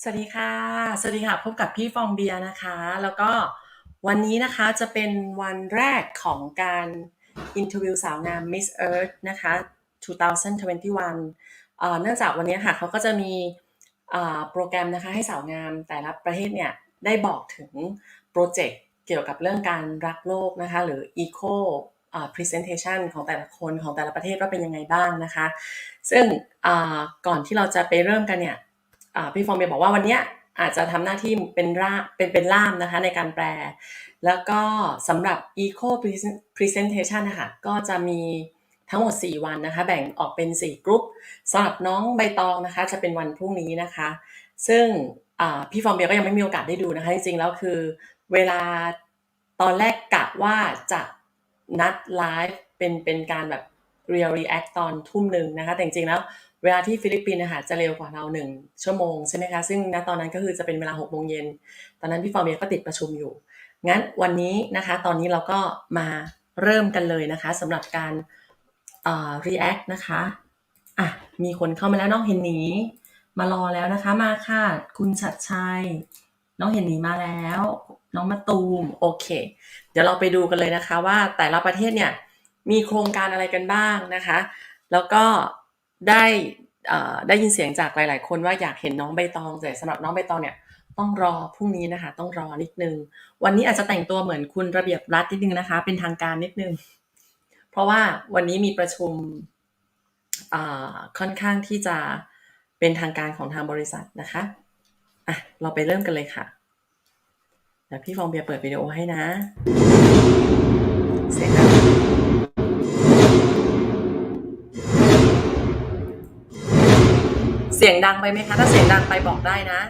สวัสดีค่ะสวัสดีค่ะพบกับพี่ฟองเบียร์นะคะแล้วก็วันนี้นะคะจะเป็นวันแรกของการอินเทอร์วิวสาวงาม Miss Earth นะคะ2021เนื่องจากวันนี้ค่ะเขาก็จะมีโปรแกรมนะคะให้สาวงามแต่ละประเทศเนี่ยได้บอกถึงโปรเจกต์เกี่ยวกับเรื่องการรักโลกนะคะหรือ Eco Presentation ของแต่ละคนของแต่ละประเทศว่าเป็นยังไงบ้างนะคะซึ่งก่อนที่เราจะไปเริ่มกันเนี่ยพี่ฟองเบียบอกว่าวันนี้อาจจะทำหน้าที่เป็นล่ามนะคะในการแปลแล้วก็สำหรับ Eco Presentation นะคะก็จะมีทั้งหมด4วันนะคะแบ่งออกเป็น4กลุ่มสำหรับน้องใบตองนะคะจะเป็นวันพรุ่งนี้นะคะซึ่งพี่ฟองเบียก็ยังไม่มีโอกาสได้ดูนะคะจริงๆแล้วคือเวลาตอนแรกกะว่าจะนัดไลฟ์เป็นการแบบ Real React ตอนทุ่มหนึ่งนะคะแต่จริงๆแล้วเวลาที่ฟิลิปปินส์นะคะจะเร็วกว่าเรา1ชั่วโมงใช่ไหมคะซึ่งณตอนนั้นก็คือจะเป็นเวลา6โมงเย็นตอนนั้นพี่ฟอร์เมียก็ติดประชุมอยู่งั้นวันนี้นะคะตอนนี้เราก็มาเริ่มกันเลยนะคะสำหรับการreact นะคะมีคนเข้ามาแล้วน้องเห็นหนีมารอแล้วนะคะมาค่ะคุณชัดชัยน้องเห็นหนีมาแล้วน้องมะตูมโอเคเดี๋ยวเราไปดูกันเลยนะคะว่าแต่ละประเทศเนี่ยมีโครงการอะไรกันบ้างนะคะแล้วก็ได้ยินเสียงจากหลายๆคนว่าอยากเห็นน้องใบตองแต่สำหรับน้องใบตองเนี่ยต้องรอพรุ่งนี้นะคะต้องรอนิดนึงวันนี้อาจจะแต่งตัวเหมือนคุณระเบียบรัฐนิดนึงนะคะเป็นทางการนิดนึงเพราะว่าวันนี้มีประชุมค่อนข้างที่จะเป็นทางการของทางบริษัทนะคะเราไปเริ่มกันเลยค่ะเดี๋ยวพี่ฟองเบียร์เปิดวิดีโอให้นะเสียงดังไปไหมคะถ้าเสียงดังไปบอกได้นะ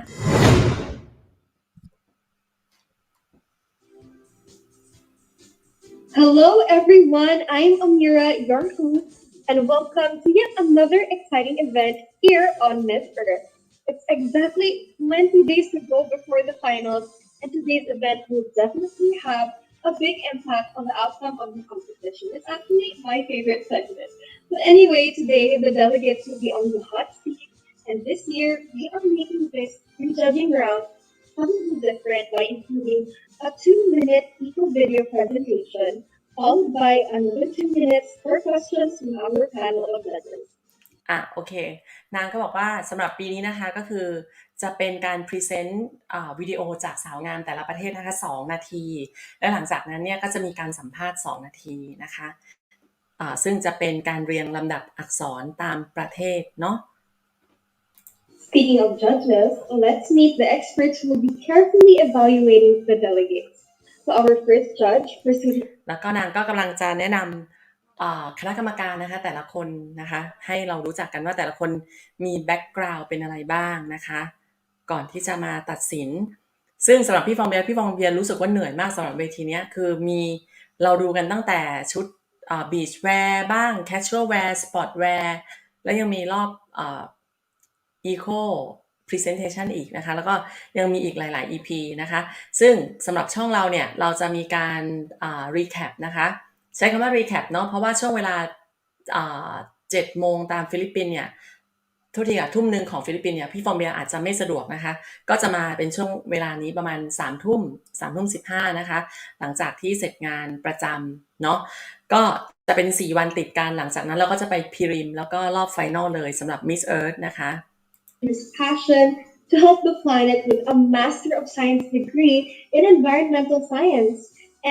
Hello everyone, I'm Amira, your host, and welcome to yet another exciting event here on Miss Earth. It's exactly 20 days to go before the finals, and today's event will definitely have a big impact on the outcome of the competition. It's actually my favorite segment. But anyway, today the delegates will be on the hot seat, and this year we are making this prejudging round something different by including a 2-minute eco video presentation, followed by another 2 minutes for questions from our panel of judges. โอเค นางก็บอกว่าสำหรับปีนี้นะคะก็คือจะเป็นการพรีเซนต์วิดีโอจากสาวงามแต่ละประเทศนะคะ2นาทีและหลังจากนั้นเนี่ยก็จะมีการสัมภาษณ์2นาทีนะคะซึ่งจะเป็นการเรียงลำดับอักษรตามประเทศเนาะ Speaking of judges, let's meet the experts who will be carefully evaluating the delegates. So our first judge proceeded. แล้วก็นางก็กำลังจะแนะนำคณะกรรมการนะคะแต่ละคนนะคะให้เรารู้จักกันว่าแต่ละคนมีแบ็กกราวด์เป็นอะไรบ้างนะคะก่อนที่จะมาตัดสินซึ่งสำหรับพี่ฟองเบียร์รู้สึกว่าเหนื่อยมากสำหรับเวทีนี้คือมีเราดูกันตั้งแต่ชุดบีชแวร์บ้างแคชชวลแวร์สปอร์ตแวร์แล้วยังมีรอบEco Presentation อีกนะคะแล้วก็ยังมีอีกหลายๆ EP นะคะซึ่งสำหรับช่องเราเนี่ยเราจะมีการrecap นะคะใช้คำว่า recap เนาะเพราะว่าช่วงเวลา7 โมงตามฟิลิปปินส์เนี่ยทุกทีทุ่มนึงของฟิลิปปินส์เนี่ยพี่ฟองเบียร์อาจจะไม่สะดวกนะคะก็จะมาเป็นช่วงเวลานี้ประมาณ3:15นะคะหลังจากที่เสร็จงานประจำเนาะก็จะเป็น4วันติดกันหลังจากนั้นเราก็จะไปพรีริมแล้วก็รอบไฟนอลเลยสำหรับ Miss Earth นะคะ His passion to help the planet with a Master of Science degree in Environmental Science,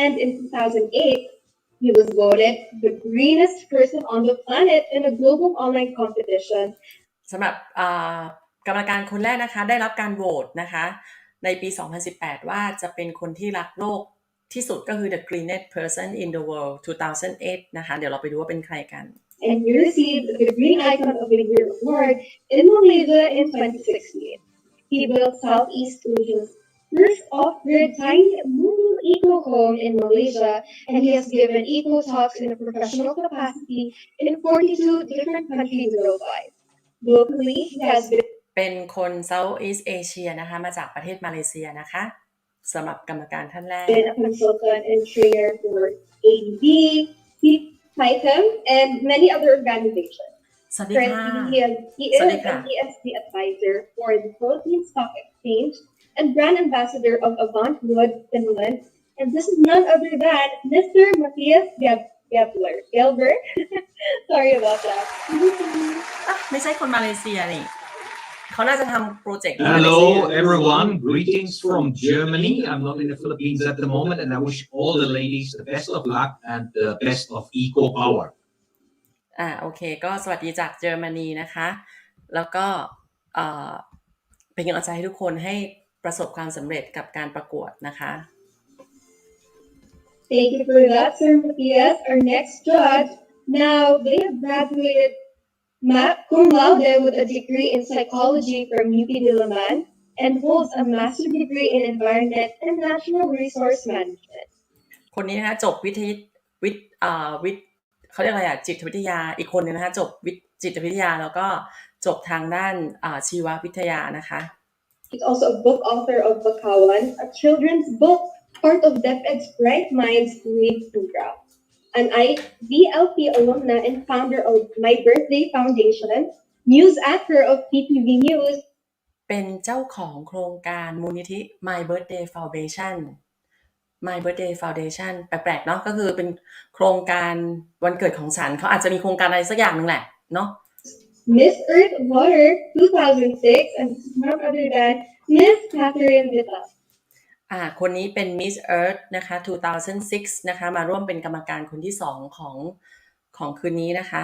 and in 2008, he was voted the greenest person on the planet in a global online competition. สำหรับกรรมการคนแรกนะคะได้รับการโหวตนะคะในปี 2018 ว่าจะเป็นคนที่รักโลกที่สุดก็คือ the greenest person in the world 2008 นะคะเดี๋ยวเราไปดูว่าเป็นใครกัน And he received the Green Icon of the Year award in Malaysia in 2016. He built Southeast Asia's first off-grid tiny mobile eco home in Malaysia, and he has given eco talks in a professional capacity in 42 different countries worldwide. Locally, he has been เป็นคน Southeast Asia นะคะมาจากประเทศมาเลเซียนะคะสำหรับกรรมการท่านแรก a consultant and trainer for ADB, TITEM, and many other organizations. สวัสดีค่ะ Currently, he สวัส is ดีค่ะ an ESG advisor for the Philippine Stock Exchange and brand ambassador of Avant Wood, Finland. And this is none other than Mr. Matthias Gelber. Sorry about that. ไม่ใช่คนมาเลเซียนี่เขาน่าจะทำโปรเจกต์ที่มาเลเซีย Hello, everyone. Greetings from Germany. I'm not in the Philippines at the moment, and I wish all the ladies the best of luck and the best of eco power. โอเคก็สวัสดีจากเยอรมนีนะคะแล้วก็เป็นกำลังใจให้ทุกคนให้ประสบความสำเร็จกับการประกวดนะคะ Thank you for that, Sir Matthias. Our next judge. Now, they have graduated cum laude with a degree in psychology from UP Diliman and holds a master's degree in environment and natural resource management. คนนี้นะคะจบวิทเขาเรียกอะไรจิตวิทยาอีกคนนึงนะคะจบจิตวิทยาแล้วก็จบทางด้านชีววิทยานะคะ He's also a book author of Bakawan, a children's book, part of DepEd's Bright Minds Read program. An IVLP alumna and founder of My Birthday Foundation, news anchor of PTV News. เป็นเจ้าของโครงการมูลนิธิ My Birthday Foundation My Birthday Foundation แปลกๆเนาะก็คือเป็นโครงการวันเกิดของฉันเขาอาจจะมีโครงการอะไรสักอย่างนึงแหละเนาะ Miss Earth Water 2006 and none other than Miss Catherine Vita. คนนี้เป็น Miss Earth นะคะ 2006 นะคะมาร่วมเป็นกรรมการคนที่2ของคืนนี้นะคะ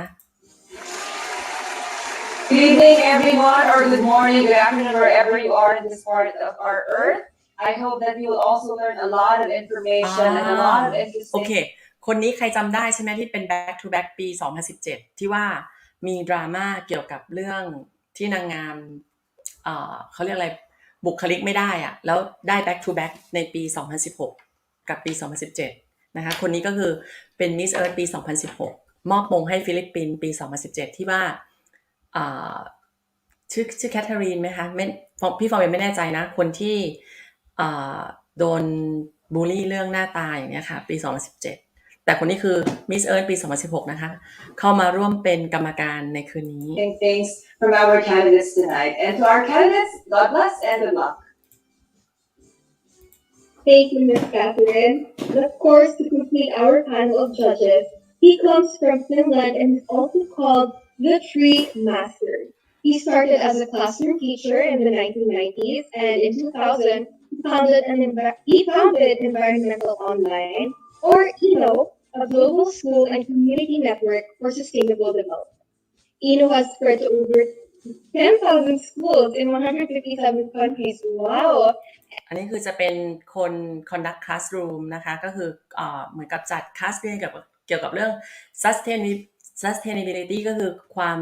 Good evening, everyone, or good morning, good afternoon, wherever you are in this part of our earth. I hope that you will also learn a lot of information and a lot of interesting. โอเคคนนี้ใครจำได้ใช่ไหมที่เป็น back to back ปี 2017 ที่ว่ามีดราม่าเกี่ยวกับเรื่องที่นางงามเขาเรียกอะไรบุคลิกไม่ได้อะแล้วได้ back to back ในปี 2016 กับปี 2017 นะคะคนนี้ก็คือเป็น Miss Earth ปี 2016 มอบมงให้ฟิลิปปินส์ปี 2017 ที่ว่าชื่อแคทเธอรีนไหมคะพี่ฟอร์มไม่แน่ใจนะคนที่โดนบูลลี่เรื่องหน้าตาอย่างเนี้ยค่ะปี 2017 แต่คนนี้คือ Miss Earth ปี 2016 นะคะเข้ามาร่วมเป็นกรรมการในคืนนี้ Things from our candidates tonight. And to our candidates, God bless and good luck. Thank you, Miss Catherine. And of course, to complete our panel of judges, he comes from Finland and is also called the Tree Master. He started as a classroom teacher in the 1990s, and in 2000, he founded Environmental Online, or ENO, a global school and community network for sustainable development. ENO has spread to over 10,000 schools in 157 countries. Wow! อันนี้คือจะเป็นคน conduct classroom นะคะก็คือเหมือนกับจัดคลาสเรียนเกี่ยวกับเรื่อง sustainability ก็คือความ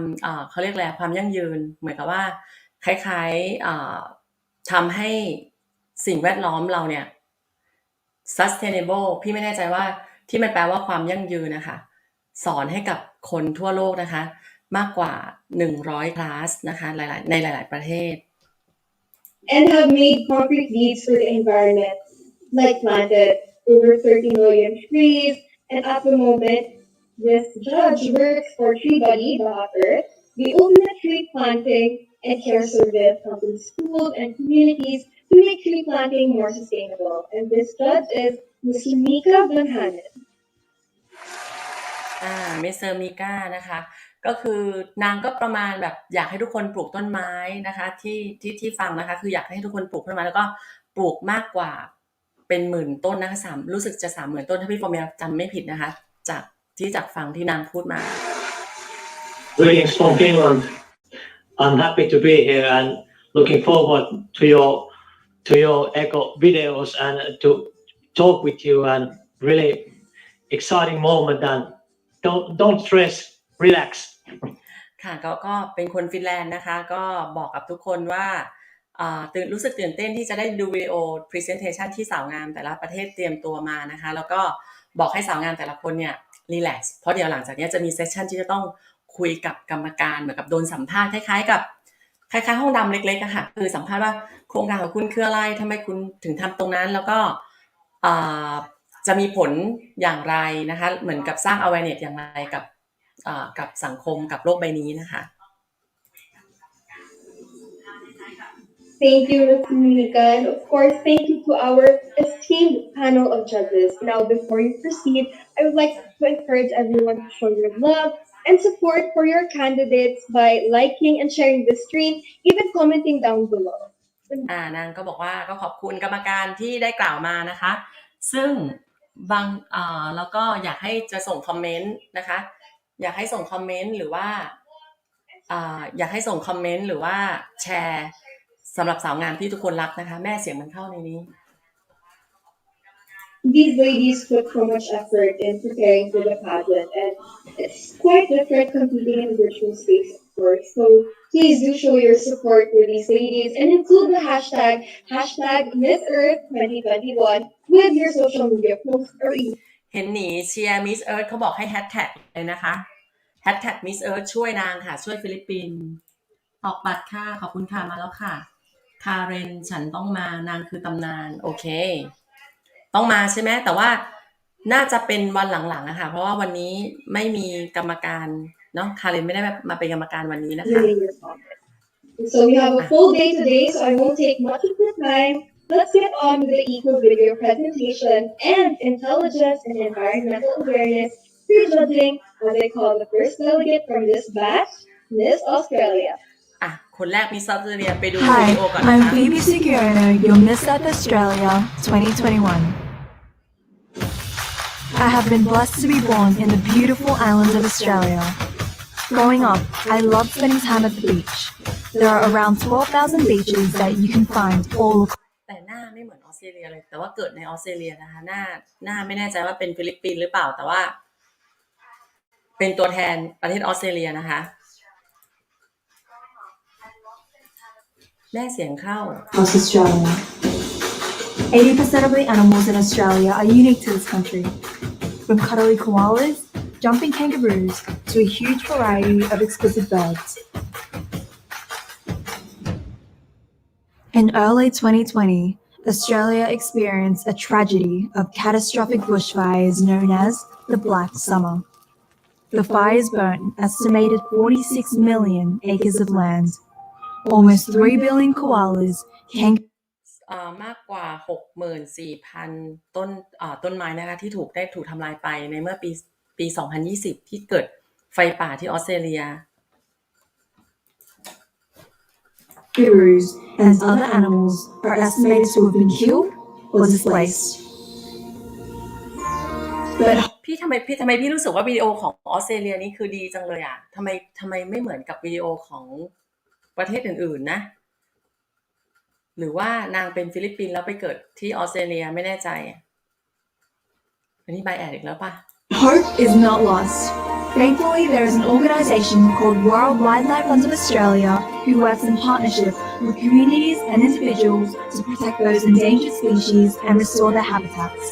เขาเรียกอะไรความยั่งยืนเหมือนกับว่าคล้ายๆทำให้สิ่งแวดล้อมเราเนี่ย sustainable พี่ไม่แน่ใจว่าที่มันแปลว่าความยั่งยืนนะคะสอนให้กับคนทั่วโลกนะคะมากกว่า100คลาสนะคะในหลายๆประเทศ And have made concrete deeds for the environment, like planted over 30 million trees. And at the moment, this judge works for Tree Buddy, the author, the ultimate tree planting and care service helping schools and communities to make tree planting more sustainable. And this judge is Mr. Mika Banhanen. Mr. Mika นะคะก็คือนางก็ประมาณแบบอยากให้ทุกคนปลูกต้นไม้นะคะที่ฟังนะคะคืออยากให้ทุกคนปลูกต้นไม้แล้วก็ปลูกมากกว่าเป็นหมื่นต้นนะคะรู้สึกจะ 30,000 ต้นถ้าพี่ฟอร์มจำไม่ผิดนะคะจากฟังที่นางพูดมา Greetings from Finland. I'm happy to be here and looking forward to your eco videos and to talk with you and really exciting moment and don't stress, relax. ค่ะก็เป็นคนฟินแลนด์นะคะก็บอกกับทุกคนว่ารู้สึกตื่นเต้นที่จะได้ดูวิดีโอ presentation ที่สาวงามแต่ละประเทศเตรียมตัวมานะคะแล้วก็บอกให้สาวงามแต่ละคนเนี่ย relax เพราะเดี๋ยวหลังจากนี้จะมีเซสชั่นที่จะต้องคุยกับกรรมการเหมือนกับโดนสัมภาษณ์คล้ายๆห้องดำเล็กๆนะคะคือสัมภาษณ์ว่าโครงการของคุณคืออะไรทำไมคุณถึงทำตรงนั้นแล้วก็จะมีผลอย่างไรนะคะเหมือนกับสร้าง awareness อย่างไรกับ กับสังคมกับโลกใบนี้นะคะ Thank you, Ms. Monica, and of course, thank you to our esteemed panel of judges. Now, before you proceed, I would like to encourage everyone to show your love and support for your candidates by liking and sharing the stream, even commenting down below. นางก็บอกว่าก็ขอบคุณกรรมการที่ได้กล่าวมานะคะซึ่งบางแล้วก็อยากให้จะส่งคอมเมนต์นะคะอยากให้ส่งคอมเมนต์หรือว่าอยากให้ส่งคอมเมนต์หรือว่าแชร์สำหรับสาวงามที่ทุกคนรักนะคะแม่เสียงมันเข้าในนี้ These ladies put so much effort in preparing for the pageant, and it's quite different competing in virtual space, of course. So please do show your support for these ladies and include the hashtag Miss Earth 2021 with your social media posts or เห็นหนีเชียร์มิสเอิร์ธเขาบอกให้แฮชแท็กเลยนะคะแฮชแท็กมิสเอิร์ธช่วยนางค่ะช่วยฟิลิปปินส์ออกบัตรค่ะขอบคุณค่ะมาแล้วค่ะคาเรนฉันต้องมานางคือตำนานโอเคต้องมาใช่ไหมแต่ว่าน่าจะเป็นวันหลังๆอะค่ะเพราะว่าวันนี้ไม่มีกรรมการเนาะคาเรนไม่ได้มาเป็นกรรมการวันนี้นะคะ So we have a full day today, so I won't take much of your time. Let's get on with the eco video presentation and intelligence and environmental awareness pre-judging, as I call the first delegate from this batch, Miss Australia. คนแรกมิสออสเตรเลียไปดู Hi, วิดีโอก่อนนะคะ I'm Phoebe Sugiono, your Miss Earth Australia 2021. I have been blessed to be born in the beautiful islands of Australia. Growing up, I loved spending time at the beach. There are around 12,000 beaches that you can find all across. แต่หน้าไม่เหมือนออสเตรเลียเลยแต่ว่าเกิดในออสเตรเลียนะคะหน้าไม่แน่ใจว่าเป็นฟิลิปปินส์หรือเปล่าแต่ว่าเป็นตัวแทนประเทศออสเตรเลียนะคะแม่เสียงเข้า Across Australia. 80% of the animals in Australia are unique to this country. From cuddly koalas, jumping kangaroos, to a huge variety of exquisite birds. In early 2020, Australia experienced a tragedy of catastrophic bushfires known as the Black Summer. The fires burnt an estimated 46 million acres of land. Almost 3 billion koalas, มากกว่า 64,000 ต้นไม้นะคะที่ถูกทำลายไปในเมื่อปี 2020 ที่เกิดไฟป่าที่ออสเตรเลีย kangaroos, and other animals are estimated to have been killed or displaced. But ทำไมพี่รู้สึกว่าวิดีโอของออสเตรเลียนี่คือดีจังเลยอ่ะทำไมไม่เหมือนกับวิดีโอของประเทศอื่นๆนะหรือว่านางเป็นฟิลิปปินส์แล้วไปเกิดที่ออสเตรเลียไม่แน่ใจอันนี้ไบแอดอีกแล้วป่ะ hope is not lost. Thankfully, there is an organisation called World Wildlife Fund of Australia who works in partnership with communities and individuals to protect those endangered species and restore their habitats.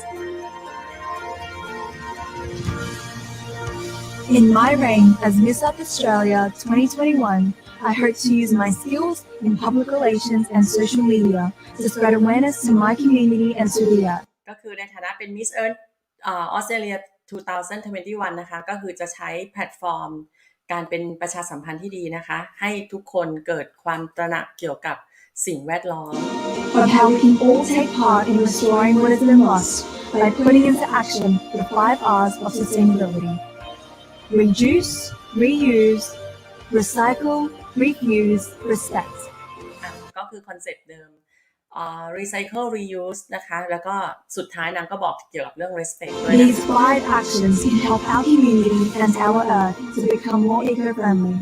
In my reign as Miss Earth Australia 2021, I hope to use my skills in public relations and social media to spread awareness to my community and to the earth. ก็คือในฐานะเป็น Miss Earth ออสเตรเลีย 2021 นะคะก็คือจะใช้แพลตฟอร์มการเป็นประชาสัมพันธ์ที่ดีนะคะให้ทุกคนเกิดความตระหนักเกี่ยวกับสิ่งแวดล้อม Of how we can all take part in restoring what has been lost by putting into action the 5 R's of sustainability. Reduce, reuse, recycle, refuse, respect. ก็คือคอนเซ็ปต์เดิมrecycle reuse นะคะแล้วก็สุดท้ายนางก็บอกเกี่ยวกับเรื่อง respect ด้วยนะ These 5 actions can help our community and our earth to become more eco-friendly.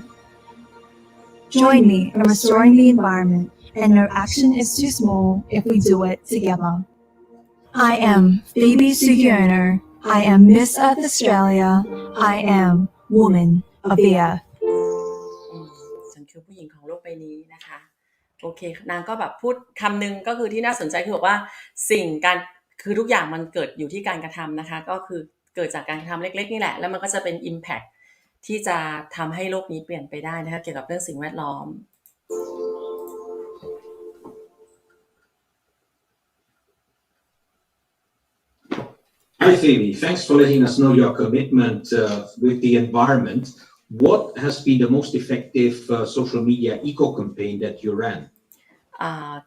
Join me in restoring the environment, and no action is too small if we do it together. I am Phoebe Sugiono. I am Miss Earth Australia. I am Woman of the Earth. ฉันคือผู้หญิงของโลกใบนี้นะคะโอเคนางก็แบบพูดคำนึงก็คือที่น่าสนใจคือบอกว่าคือทุกอย่างมันเกิดอยู่ที่การกระทำนะคะก็คือเกิดจากการกระทำเล็กๆนี่แหละแล้วมันก็จะเป็น impact ที่จะทำให้โลกนี้เปลี่ยนไปได้นะคะเกี่ยวกับเรื่องสิ่งแวดล้อม Hi, Phoebe. Thanks for letting us know your commitment with the environment. What has been the most effective social media eco campaign that you ran?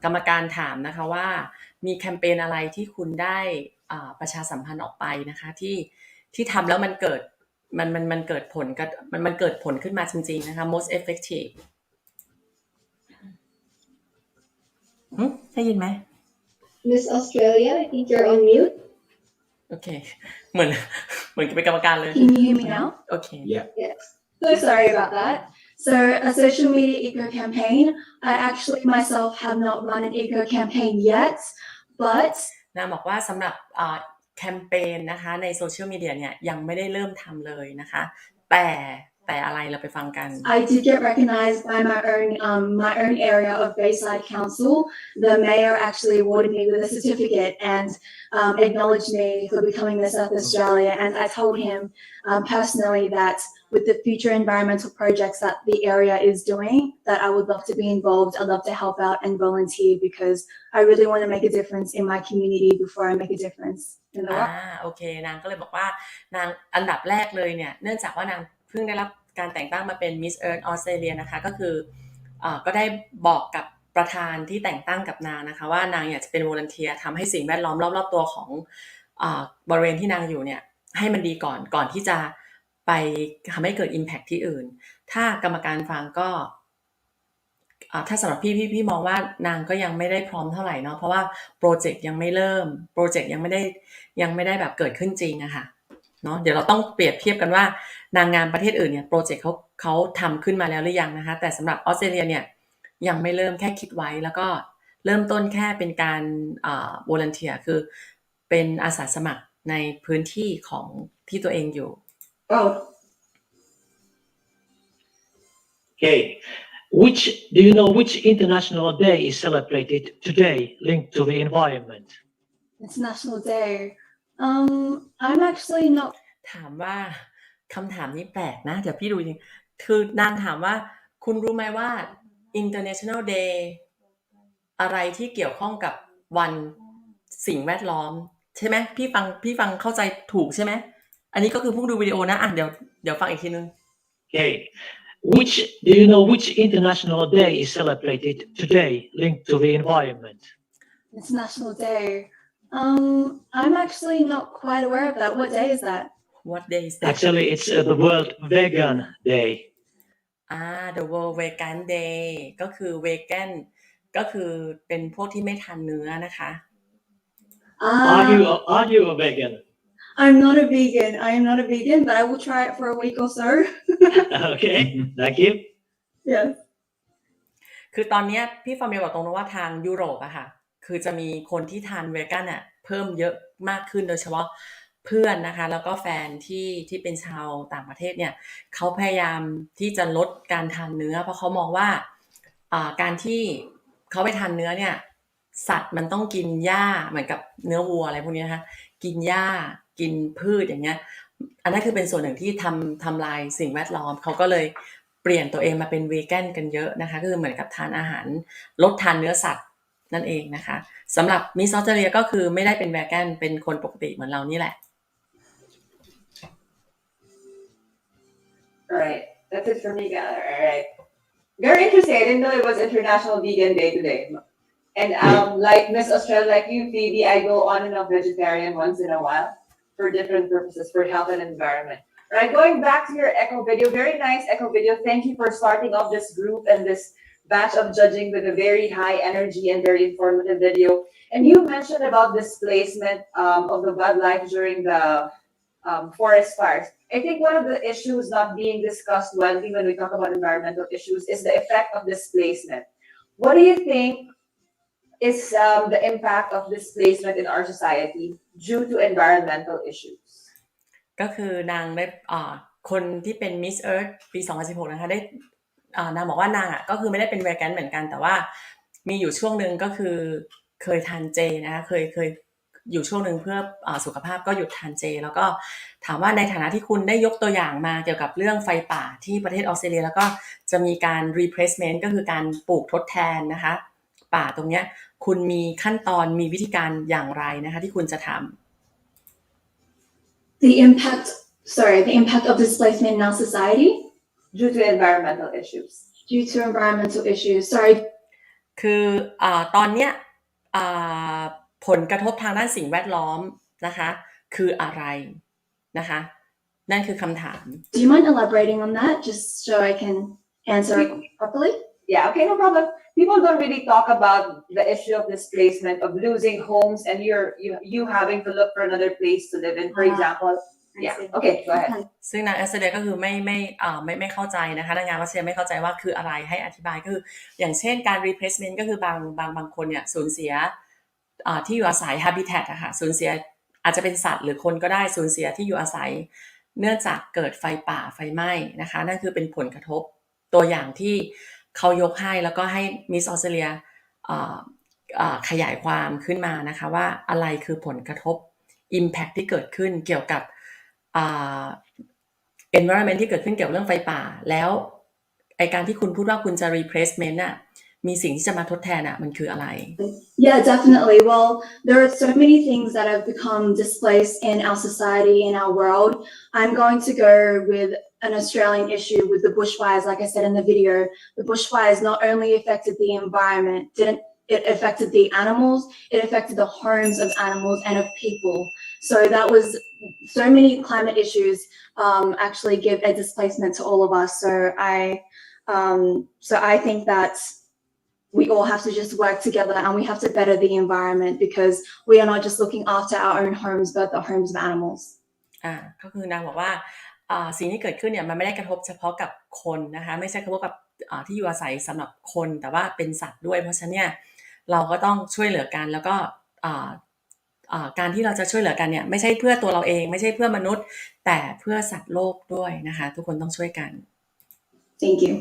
กรรมการถามนะคะว่ามีแคมเปญอะไรที่คุณได้ประชาสัมพันธ์ออกไปนะคะที่ทำแล้วมันเกิดมันเกิดผลกับมันเกิดผลขึ้นมาจริงๆนะคะ most effective ได้ยินไหม Miss Australia, I think you're on mute. โอเคเหมือนเป็นกรรมการเลย Can you hear me now? โอเค Yeah. Yes. So sorry about that. So a social media eco campaign. I actually myself have not run an eco campaign yet, but นางบอกว่าสำหรับแคมเปญนะคะในโซเชียลมีเดียเนี่ยยังไม่ได้เริ่มทำเลยนะคะแต่อะไรเราไปฟังกัน I did get recognized by my own area of Bayside Council. The mayor actually awarded me with a certificate and acknowledged me for becoming Miss Earth Australia. And I told him personally that with the future environmental projects that the area is doing, that I would love to be involved. I'd love to help out and volunteer because I really want to make a difference in my community before I make a difference in the world. โอเคนางก็เลยบอกว่านางอันดับแรกเลยเนี่ยเนื่องจากว่านางเพิ่งได้รับการแต่งตั้งมาเป็น Miss Earth Australia นะคะก็คือก็ได้บอกกับประธานที่แต่งตั้งกับนางนะคะว่านางอยากจะเป็นวอลันเทียร์ทำให้สิ่งแวดล้อมรอบๆตัวของบริเวณที่นางอยู่เนี่ยให้มันดีก่อนที่จะไปทำให้เกิด impact ที่อื่นถ้ากรรมการฟังก็ถ้าสำหรับพี่มองว่านางก็ยังไม่ได้พร้อมเท่าไหร่เนาะเพราะว่าโปรเจกต์ยังไม่เริ่มโปรเจกต์ยังไม่ได้แบบเกิดขึ้นจริงอะค่ะเนาะเดี๋ยวเราต้องเปรียบเทียบกันว่านางงามประเทศอื่นเนี่ยโปรเจกต์เขาทำขึ้นมาแล้วหรือยังนะคะแต่สำหรับออสเตรเลียเนี่ยยังไม่เริ่มแค่คิดไว้แล้วก็เริ่มต้นแค่เป็นการวอลันเทียร์คือเป็นอาสาสมัครในพื้นที่ของที่ตัวเองอยู่ Okay. Do you know which international day is celebrated today linked to the environment? International Day. I'm actually not. ถามว่าคำถามนี้แปลกนะเดี๋ยวพี่ดูจริงคือนางถามว่าคุณรู้ไหมว่า International Day อะไรที่เกี่ยวข้องกับวันสิ่งแวดล้อมใช่ไหมพี่ฟังเข้าใจถูกใช่ไหมอันนี้ก็คือเพิ่งดูวิดีโอนะเดี๋ยวฟังอีกทีนึง Okay. Do you know which international day is celebrated today linked to the environment? International Day. I'm actually not quite aware of that. What day is that? What day is that? Actually, it's the World Vegan Day. The World Vegan Day ก็คือ vegan ก็คือเป็นพวกที่ไม่ทานเนื้อนะคะ Are you a vegan? I'm not a vegan. I am not a vegan, but I will try it for a week or so. Okay, thank you. Yes. คือตอนนี้พี่ฟอร์เมลบอกตรงว่าทางยุโรปอะค่ะคือจะมีคนที่ทานเวกันอะเพิ่มเยอะมากขึ้นโดยเฉพาะเพื่อนนะคะแล้วก็แฟนที่เป็นชาวต่างประเทศเนี่ยเขาพยายามที่จะลดการทานเนื้อเพราะเขามองว่าการที่เขาไปทานเนื้อเนี่ยสัตว์มันต้องกินหญ้าเหมือนกับเนื้อวัวอะไรพวกนี้นะคะกินหญ้ากินพืชอย่างเงี้ยอันนั้นคือเป็นส่วนหนึ่งที่ทำลายสิ่งแวดล้อมเขาก็เลยเปลี่ยนตัวเองมาเป็นวีแกนกันเยอะนะคะก็คือเหมือนกับทานอาหารลดทานเนื้อสัตว์นั่นเองนะคะสำหรับมิสออสเตรเลียก็คือไม่ได้เป็นวีแกนเป็นคนปกติเหมือนเรานี่แหละ Alright, that's it for me, gather. Alright. Very interesting. I didn't know it was International Vegan Day today. And like Miss Australia, like you, Phoebe, I go on and off vegetarian once in a while for different purposes, for health and environment. Right, going back to your echo video, very nice echo video. Thank you for starting off this group and this batch of judging with a very high energy and very informative video. And you mentioned about displacement of the wildlife during the forest fires. I think one of the issues not being discussed widely when we talk about environmental issues is the effect of displacement. What do you think is the impact of displacement in our society due to environmental issues? ก็คือนางได้คนที่เป็น Miss Earth ปี 2016 นะคะได้นางบอกว่านางก็คือไม่ได้เป็นวีแกนเหมือนกันแต่ว่ามีอยู่ช่วงนึงก็คือเคยทานเจนะคะเคยอยู่ช่วงนึงเพื่อสุขภาพก็หยุดทานเจแล้วก็ถามว่าในฐานะที่คุณได้ยกตัวอย่างมาเกี่ยวกับเรื่องไฟป่าที่ประเทศออสเตรเลียแล้วก็จะมีการ replacement ก็คือการปลูกทดแทนนะคะป่าตรงเนี้ยคุณมีขั้นตอนมีวิธีการอย่างไรนะคะที่คุณจะทำ The impact of displacement in our society due to environmental issues. due to environmental issues. Sorry, คือตอนเนี้ยผลกระทบทางด้านสิ่งแวดล้อมนะคะคืออะไรนะคะนั่นคือคำถาม do you mind elaborating on that just so I can answer it properly? Yeah, okay, no problem. People don't really talk about the issue of displacement, of losing homes, and you having to look for another place to live in, for example. Yeah, okay, go ahead. ซึ่งนางแอสเตเดียก็คือไม่เข้าใจนะคะนางงามรัสเซียไม่เข้าใจว่าคืออะไรให้อธิบายก็คืออย่างเช่นการ replacement ก็คือบางคนเนี่ยสูญเสียที่อยู่อาศัย habitat อะค่ะสูญเสียอาจจะเป็นสัตว์หรือคนก็ได้สูญเสียที่อยู่อาศัยเนื่องจากเกิดไฟป่าไฟไหม้นะคะนั่นคือเป็นผลกระทบตัวอย่างที่เขายกให้แล้วก็ให้มิสออสเตรเลียขยายความขึ้นมานะคะว่าอะไรคือผลกระทบ impact ที่เกิดขึ้นเกี่ยวกับenvironment ที่เกิดขึ้นเกี่ยวกับเรื่องไฟป่าแล้วไอการที่คุณพูดว่าคุณจะ replacement น่ะมีสิ่งที่จะมาทดแทนอ่ะมันคืออะไร Yeah, definitely. Well, there are so many things that have become displaced in our society, in our world. I'm going to go with an Australian issue with the bushfires. Like I said in the video, the bushfires not only affected the environment, it affected the animals, it affected the homes of animals and of people. So that was so many climate issues actually give a displacement to all of us. So I think that we all have to just work together and we have to better the environment because we are not just looking after our own homes but the homes of animals. ก็คือนางบอกว่าสิ่งที่เกิดขึ้นเนี่ยมันไม่ได้กระทบเฉพาะกับคนนะคะไม่ใช่กระทบกับที่อยู่อาศัยสำหรับคนแต่ว่าเป็นสัตว์ด้วยเพราะฉะนั้นเนี่ยเราก็ต้องช่วยเหลือกันแล้วก็การที่เราจะช่วยเหลือกันเนี่ยไม่ใช่เพื่อตัวเราเองไม่ใช่เพื่อมนุษย์แต่เพื่อสัตว์โลกด้วยนะคะทุกคนต้องช่วยกัน Thank you.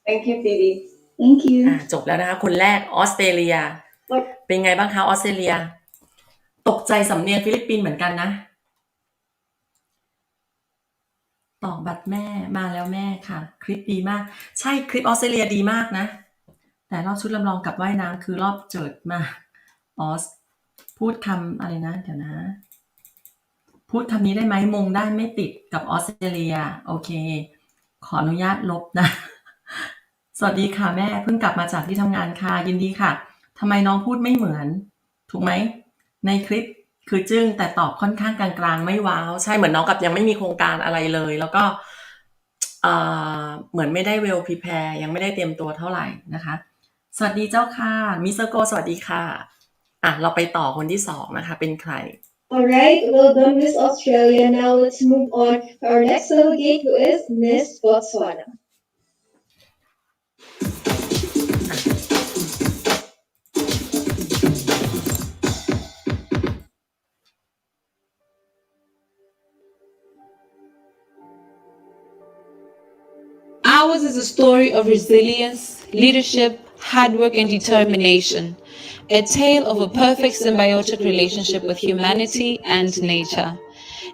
Thank you, Phoebe. Thank you. จบแล้วนะคะคนแรกออสเตรเลียเป็นไงบ้างคะออสเตรเลียตกใจสำเนียงฟิลิปปินส์เหมือนกันนะตอกบัตรแม่มาแล้วแม่ค่ะคลิปดีมากใช่คลิปออสเตรเลียดีมากนะแต่รอบชุดลำลองกับว่ายน้ำคือรอบเจิดมากออสพูดคำอะไรนะเดี๋ยวนะพูดคำนี้ได้ไหมมงได้ไม่ติดกับออสเตรเลียโอเคขออนุญาตลบนะสวัสดีค่ะแม่เพิ่งกลับมาจากที่ทำงานค่ะยินดีค่ะทำไมน้องพูดไม่เหมือนถูกไหมในคลิปคือจึ้งแต่ตอบค่อนข้างกลางๆไม่ว้าวใช่เหมือนน้องกับยังไม่มีโครงการอะไรเลยแล้วก็เหมือนไม่ได้ well prepare ยังไม่ได้เตรียมตัวเท่าไหร่นะคะสวัสดีเจ้าค่ะมิสเตอร์โกสวัสดีค่ะเราไปต่อคนที่2นะคะเป็นใคร Alright, well done, Miss Australia. Now let's move on to our next delegate, who is Miss Botswana. Ours is a story of resilience, leadership, hard work, and determination. A tale of a perfect symbiotic relationship with humanity and nature.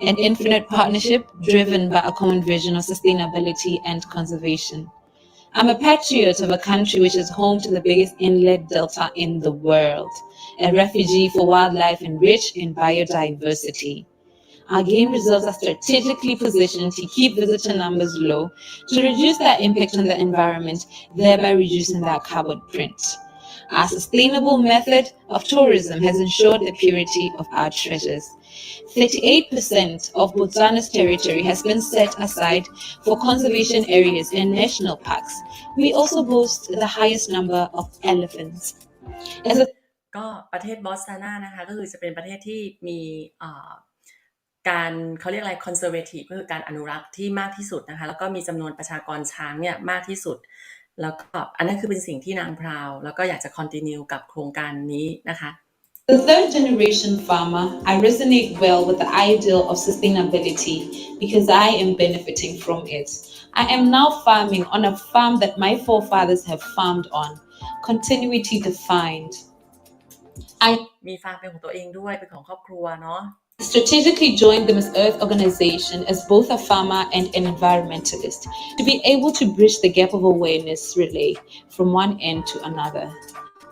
An infinite partnership driven by a common vision of sustainability and conservation. I'm a patriot of a country which is home to the biggest inlet delta in the world. A refugee for wildlife and rich in biodiversity. Our game reserves are strategically positioned to keep visitor numbers low, to reduce their impact on the environment, thereby reducing their carbon print. Our sustainable method of tourism has ensured the purity of our treasures. 38% of Botswana's territory has been set aside for conservation areas and national parks. We also boast the highest number of elephants. ก็ประเทศบอตสวานานะคะก็คือจะเป็นประเทศที่มีการเขาเรียกอะไร conservative ก็คือการอนุรักษ์ที่มากที่สุดนะคะแล้วก็มีจำนวนประชากรช้างเนี่ยมากที่สุดแล้วก็อันนั้นคือเป็นสิ่งที่นางพราวแล้วก็อยากจะ continue กับโครงการนี้นะคะ The third generation farmer, I resonate well with the ideal of sustainability because I am benefiting from it. I am now farming on a farm that my forefathers have farmed on. Continuity defined. I มีฟาร์มเป็นของตัวเองด้วยเป็นของครอบครัวเนาะstrategically joined the Miss Earth organization as both a farmer and an environmentalist to be able to bridge the gap of awareness relay from one end to another.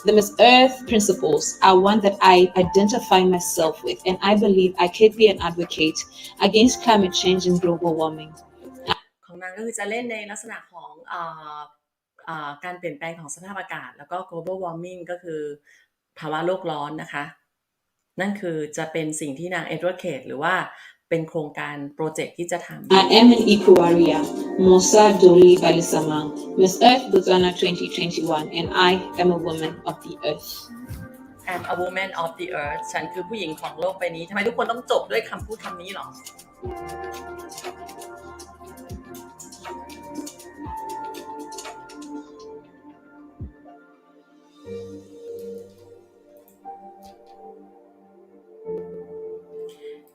The Miss Earth principles are one that I identify myself with, and I believe I could be an advocate against climate change and global warming. ของนางก็คือจะเล่นในลักษณะของการเปลี่ยนแปลงของสภาพอากาศแล้วก็ global warming ก็คือภาวะโลกร้อนนะคะนั่นคือจะเป็นสิ่งที่นาง advocate หรือว่าเป็นโครงการโปรเจกต์ที่จะทำ I am an Equaria, Musa Doli Balisamang, Miss Earth Botswana 2021, and I am a woman of the earth. I'm a woman of the earth ฉันคือผู้หญิงของโลกใบนี้ทำไมทุกคนต้องจบด้วยคำพูดคำนี้หรอ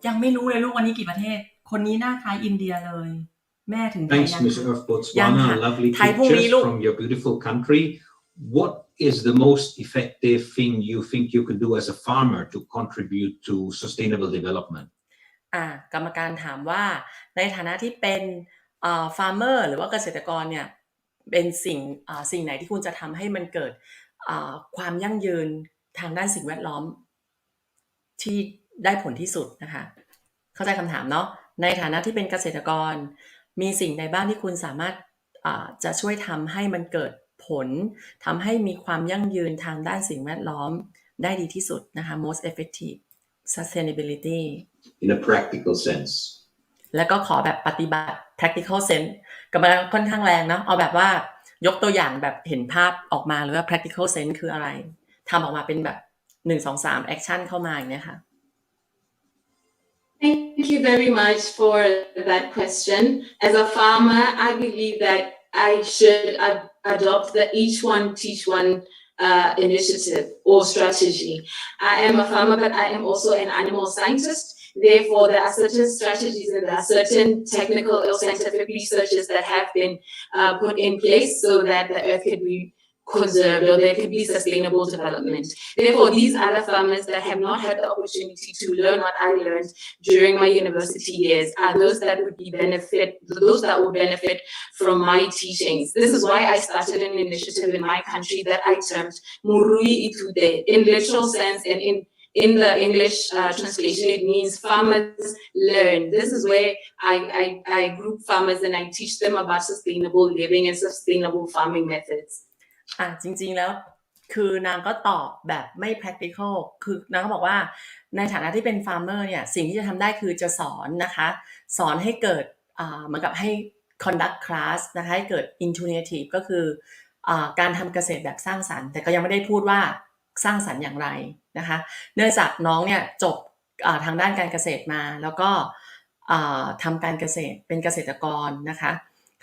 ยังไม่รู้เลยลูกวันนี้กี่ประเทศคนนี้หน้าคล้ายอินเดียเลยแม่ถึงไทย Thanks, ยัง Miss Earth ยัง Botswana, ค่ะ lovely ไทยพรุ่งนี้ pictures ลูก from your beautiful country. What is the most effective thing you think you could do as a farmer to contribute to sustainable development? กรรมการถามว่าในฐานะที่เป็นฟาร์มเมอร์หรือว่าเกษตรกรเนี่ยเป็นสิ่งไหนที่คุณจะทำให้มันเกิดความยั่งยืนทางด้านสิ่งแวดล้อมที่ได้ผลที่สุดนะคะเข้าใจคำถามเนาะในฐานะที่เป็นเกษตรกรมีสิ่งใดบ้างที่คุณสามารถจะช่วยทำให้มันเกิดผลทำให้มีความยั่งยืนทางด้านสิ่งแวดล้อมได้ดีที่สุดนะคะ most effective sustainability In a practical sense. แล้วก็ขอแบบปฏิบัติ practical sense กำลังค่อนข้างแรงเนาะเอาแบบว่ายกตัวอย่างแบบเห็นภาพออกมาหรือว่า practical sense คืออะไรทำออกมาเป็นแบบ1 2 3 action เข้ามาอย่างเนี้ยค่ะ Thank you very much for that question. As a farmer, I believe that I should adopt the each one teach one initiative or strategy. I am a farmer, but I am also an animal scientist. Therefore, there are certain strategies and there are certain technical or scientific researches that have been put in place so that the earth could be conserved or there could be sustainable development. Therefore, these other farmers that have not had the opportunity to learn what I learned during my university years are those that would benefit from my teachings. This is why I started an initiative in my country that I termed Murui Itude. In literal sense and in the English translation, it means farmers learn. This is where I group farmers and I teach them about sustainable living and sustainable farming methods. จริงๆแล้วคือนางก็ตอบแบบไม่ practical คือนางก็บอกว่าในฐานะที่เป็น farmer เนี่ยสิ่งที่จะทำได้คือจะสอนนะคะสอนให้เกิดเหมือนกับให้ conduct class นะคะให้เกิด intuitive ก็คือการทำเกษตรแบบสร้างสรรค์แต่ก็ยังไม่ได้พูดว่าสร้างสรรค์อย่างไรนะคะเนื่องจากน้องเนี่ยจบทางด้านการเกษตรมาแล้วก็ทำการเกษตรเป็นเกษตรกรนะคะ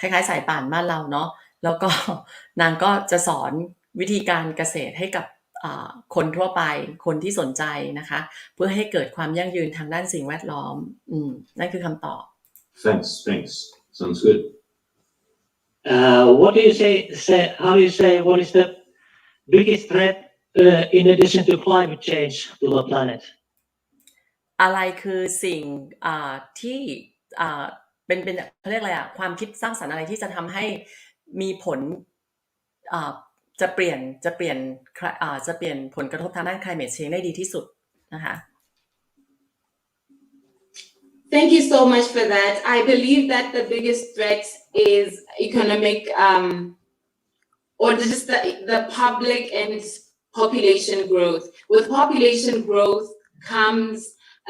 คล้ายๆสายป่านบ้านเราเนาะแล้วก็นางก็จะสอนวิธีการเกษตรให้กับคนทั่วไปคนที่สนใจนะคะเพื่อให้เกิดความยั่งยืนทางด้านสิ่งแวดล้อมนั่นคือคำตอบ Thanks. Sounds good. What do you say, how do you say, what is the biggest threat in addition to climate change to the planet? อะไรคือสิ่งที่เป็นเขาเรียกอะไรความคิดสร้างสรรค์อะไรที่จะทำให้มีผลจะเปลี่ยนผลกระทบทางด้าน climate change ได้ดีที่สุดนะคะ Thank you so much for that. I believe that the biggest threat is economic or just the public and population growth. With population growth comes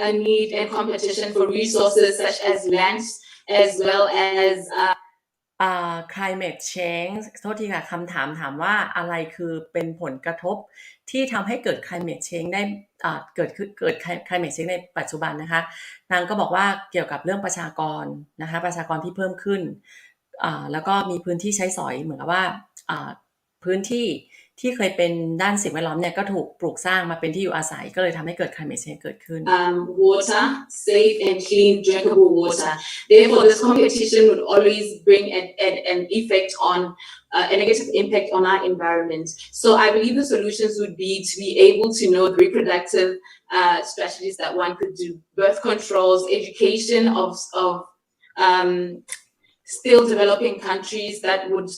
a need and competition for resources such as land as well as climate change โทษทีค่ะคำถามว่าอะไรคือเป็นผลกระทบที่ทำให้เกิด climate change ได้เกิด climate change ในปัจจุบันนะคะนางก็บอกว่าเกี่ยวกับเรื่องประชากรนะคะประชากรที่เพิ่มขึ้นแล้วก็มีพื้นที่ใช้สอยเหมือนกับว่าพื้นที่ที่เคยเป็นด้านสิ่งแวดล้อมเนี่ยก็ถูกปลูกสร้างมาเป็นที่อยู่อาศัยก็เลยทำให้เกิด climate change เกิดขึ้น water, safe and clean drinkable water. Therefore, this competition would always bring an effect on a negative impact on our environment. So I believe the solutions would be to be able to know the reproductive strategies that one could do, birth controls, education of still developing countries that would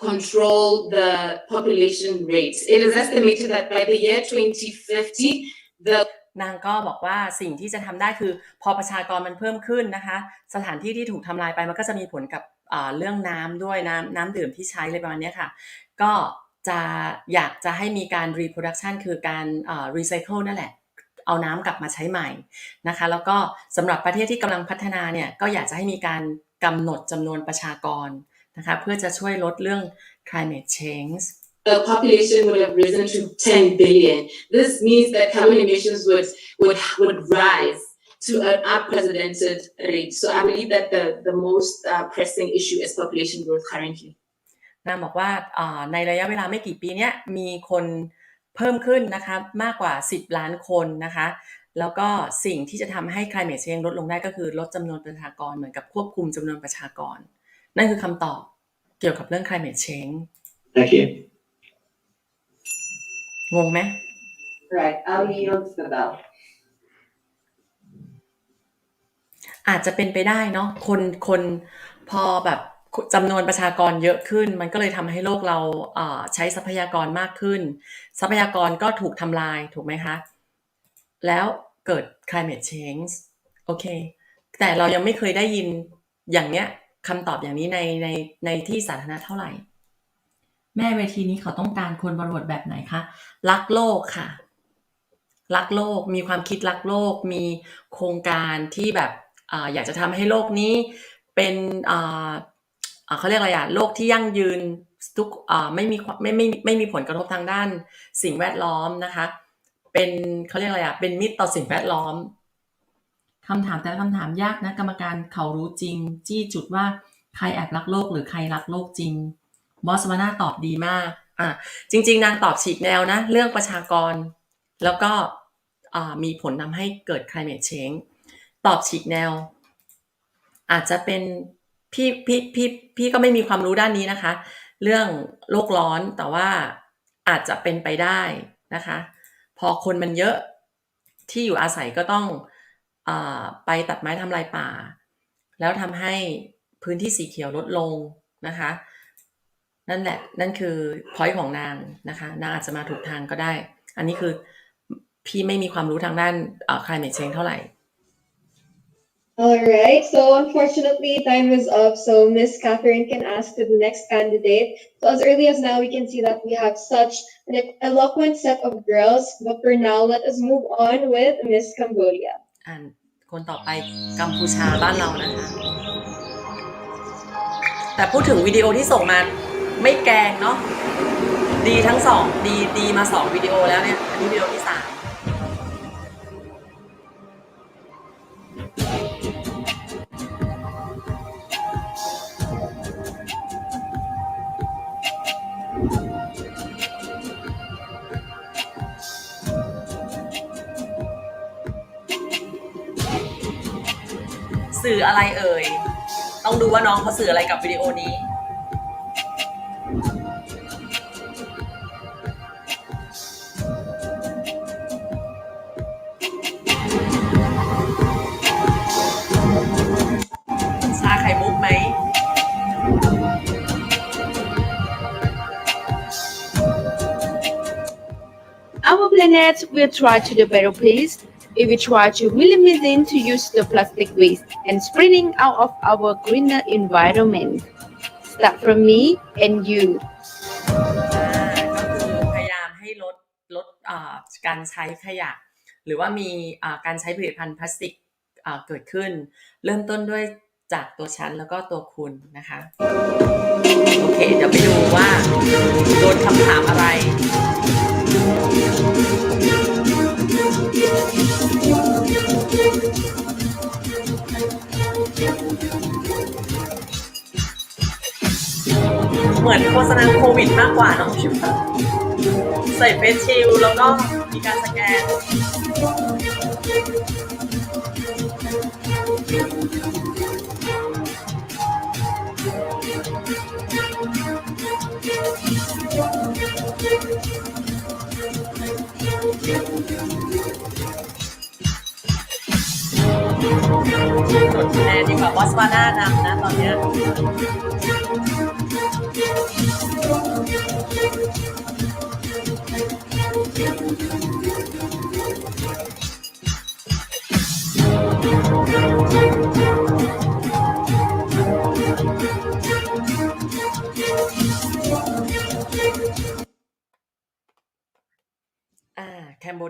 control the population rates. It is estimated that by the year 2050, the นางก็บอกว่าสิ่งที่จะทำได้คือพอประชากรมันเพิ่มขึ้นนะคะสถานที่ที่ถูกทำลายไปมันก็จะมีผลกับเรื่องน้ำด้วยน้ำดื่มที่ใช้เลยประมาณนี้ค่ะก็จะอยากจะให้มีการ reproduction คือการrecycle นั่นแหละเอาน้ำกลับมาใช้ใหม่นะคะแล้วก็สำหรับประเทศที่กำลังพัฒนาเนี่ยก็อยากจะให้มีการกำหนดจำนวนประชากรนะคะเพื่อจะช่วยลดเรื่อง climate change the population would have risen to 10 billion. This means that carbon emissions would rise to an unprecedented rate. So I believe that the most pressing issue is population growth currently. นางบอกว่าในระยะเวลาไม่กี่ปีเนี้ยมีคนเพิ่มขึ้นนะคะมากกว่า10ล้านคนนะคะแล้วก็สิ่งที่จะทำให้ climate change ลดลงได้ก็คือลดจำนวนประชากรเหมือนกับควบคุมจำนวนประชากรนั่นคือคำตอบเกี่ยวกับเรื่อง climate change Thank you. งงไหม Right, I'll yield the bell. อาจจะเป็นไปได้เนาะคนพอแบบจำนวนประชากรเยอะขึ้นมันก็เลยทำให้โลกเราใช้ทรัพยากรมากขึ้นทรัพยากรก็ถูกทำลายถูกไหมคะแล้วเกิด climate change โอเคแต่เรายังไม่เคยได้ยินอย่างเนี้ยคำตอบอย่างนี้ในที่สาธารณะเท่าไหร่แม่เวทีนี้เขาต้องการคนบริบทแบบไหนคะรักโลกค่ะรักโลกมีความคิดรักโลกมีโครงการที่แบบอยากจะทำให้โลกนี้เป็นเขาเรียกอะไรโลกที่ยั่งยืนทุกไม่มีผลกระทบทางด้านสิ่งแวดล้อมนะคะเป็นเขาเรียกอะไรเป็นมิตรต่อสิ่งแวดล้อมคำถามแต่ละคำถามยากนะกรรมการเขารู้จริงจี้จุดว่าใครแอบรักโลกหรือใครรักโลกจริงบอสวาน่าตอบดีมากจริงๆนางตอบฉีกแนวนะเรื่องประชากรแล้วก็มีผลทำให้เกิด climate change ตอบฉีกแนวอาจจะเป็นพี่ก็ไม่มีความรู้ด้านนี้นะคะเรื่องโลกร้อนแต่ว่าอาจจะเป็นไปได้นะคะพอคนมันเยอะที่อยู่อาศัยก็ต้องไปตัดไม้ทำลายป่าแล้วทำให้พื้นที่สีเขียวลดลงนะคะนั่นแหละนั่นคือ point ของนางนะคะนางอาจจะมาถูกทางก็ได้อันนี้คือพี่ไม่มีความรู้ทางด้านclimate change เท่าไหร่ All right, so unfortunately, time is up. So Miss Catherine can ask to the next candidate. So as early as now, we can see that we have such an eloquent set of girls. But for now, let us move on with Miss Cambodia. คนต่อไปกัมพูชาบ้านเรานะคะแต่พูดถึงวิดีโอที่ส่งมาไม่แกงเนาะดีทั้งสองดีมา2วิดีโอแล้วเนี่ยอันนี้วิดีโอที่3สื่ออะไรเอ่ยต้องดูว่าน้องเขาสื่ออะไรกับวิดีโอนี้ชาไข่มุกไหมOur planet will try to do better place if we try to minimizing to use the plastic waste and spreading out of our greener environment. Start from me and you. ก็คือพยายามให้ลดการใช้ขยะหรือว่ามีการใช้ผลิตภัณฑ์พลาสติกเกิดขึ้นเริ่มต้นด้วยจากตัวฉันแล้วก็ตัวคุณนะคะโอเคเดี๋ยวไปดูว่าโดนคำถามอะไรเหมือนโฆษณาโควิดมากกว่าน้องชิวใส่เฟซชิลแล้วก็มีการสแกนจดคะแนนดีกว่าบอสวาน่านำนะตอนนี้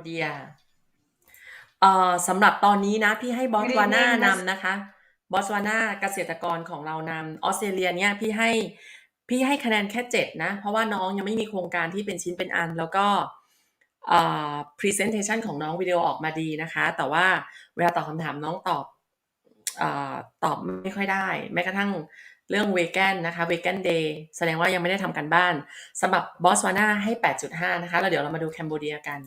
เดียสำหรับตอนนี้นะพี่ให้บอตสวานานำนะคะบอตสวานาเกษตรกรของเรานำออสเตรเลียเนี่ยพี่ให้คะแนนแค่7นะเพราะว่าน้องยังไม่มีโครงการที่เป็นชิ้นเป็นอันแล้วก็presentation ของน้องวิดีโอออกมาดีนะคะแต่ว่าเวลาตอบคำถามน้องตอบไม่ค่อยได้แม้กระทั่งเรื่องเวแกนนะคะเวแกนเดย์แสดงว่ายังไม่ได้ทำกันบ้านสำหรับบอตสวานาให้ 8.5 นะคะแล้วเดี๋ยวเรามาดูแคนเบเดียกัน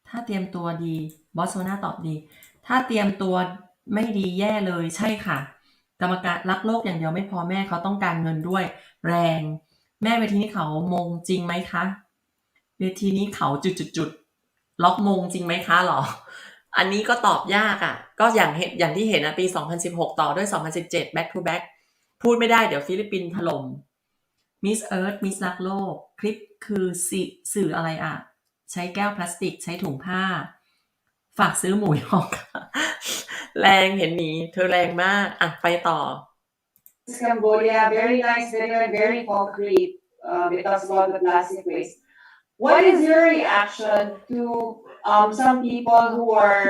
ถ้าเตรียมตัวดีบอตสวานาตอบดีถ้าเตรียมตัวไม่ดีแย่เลยใช่ค่ะกรรมการรักโลกอย่างเดียวไม่พอแม่เขาต้องการเงินด้วยแรงแม่เวทีนี้เขามงจริงไหมคะเวทีนี้เขาจุดล็อกมงจริงไหมคะหรออันนี้ก็ตอบยากอ่ะก็อย่างที่เห็นนะปี2016ต่อด้วย2017 back to back พูดไม่ได้เดี๋ยวฟิลิปปินส์ถล่ม Miss Earth Miss รักโลกคลิปคือสื่ออะไรอ่ะใช้แก้วพลาสติกใช้ถุงผ้าฝากซื้อหมูยอแรงเห็นหนีเธอแรงมากอ่ะไปต่อ Cambodia, very nice video and very concrete. It talks about the plastic waste. What is your reaction to some people who are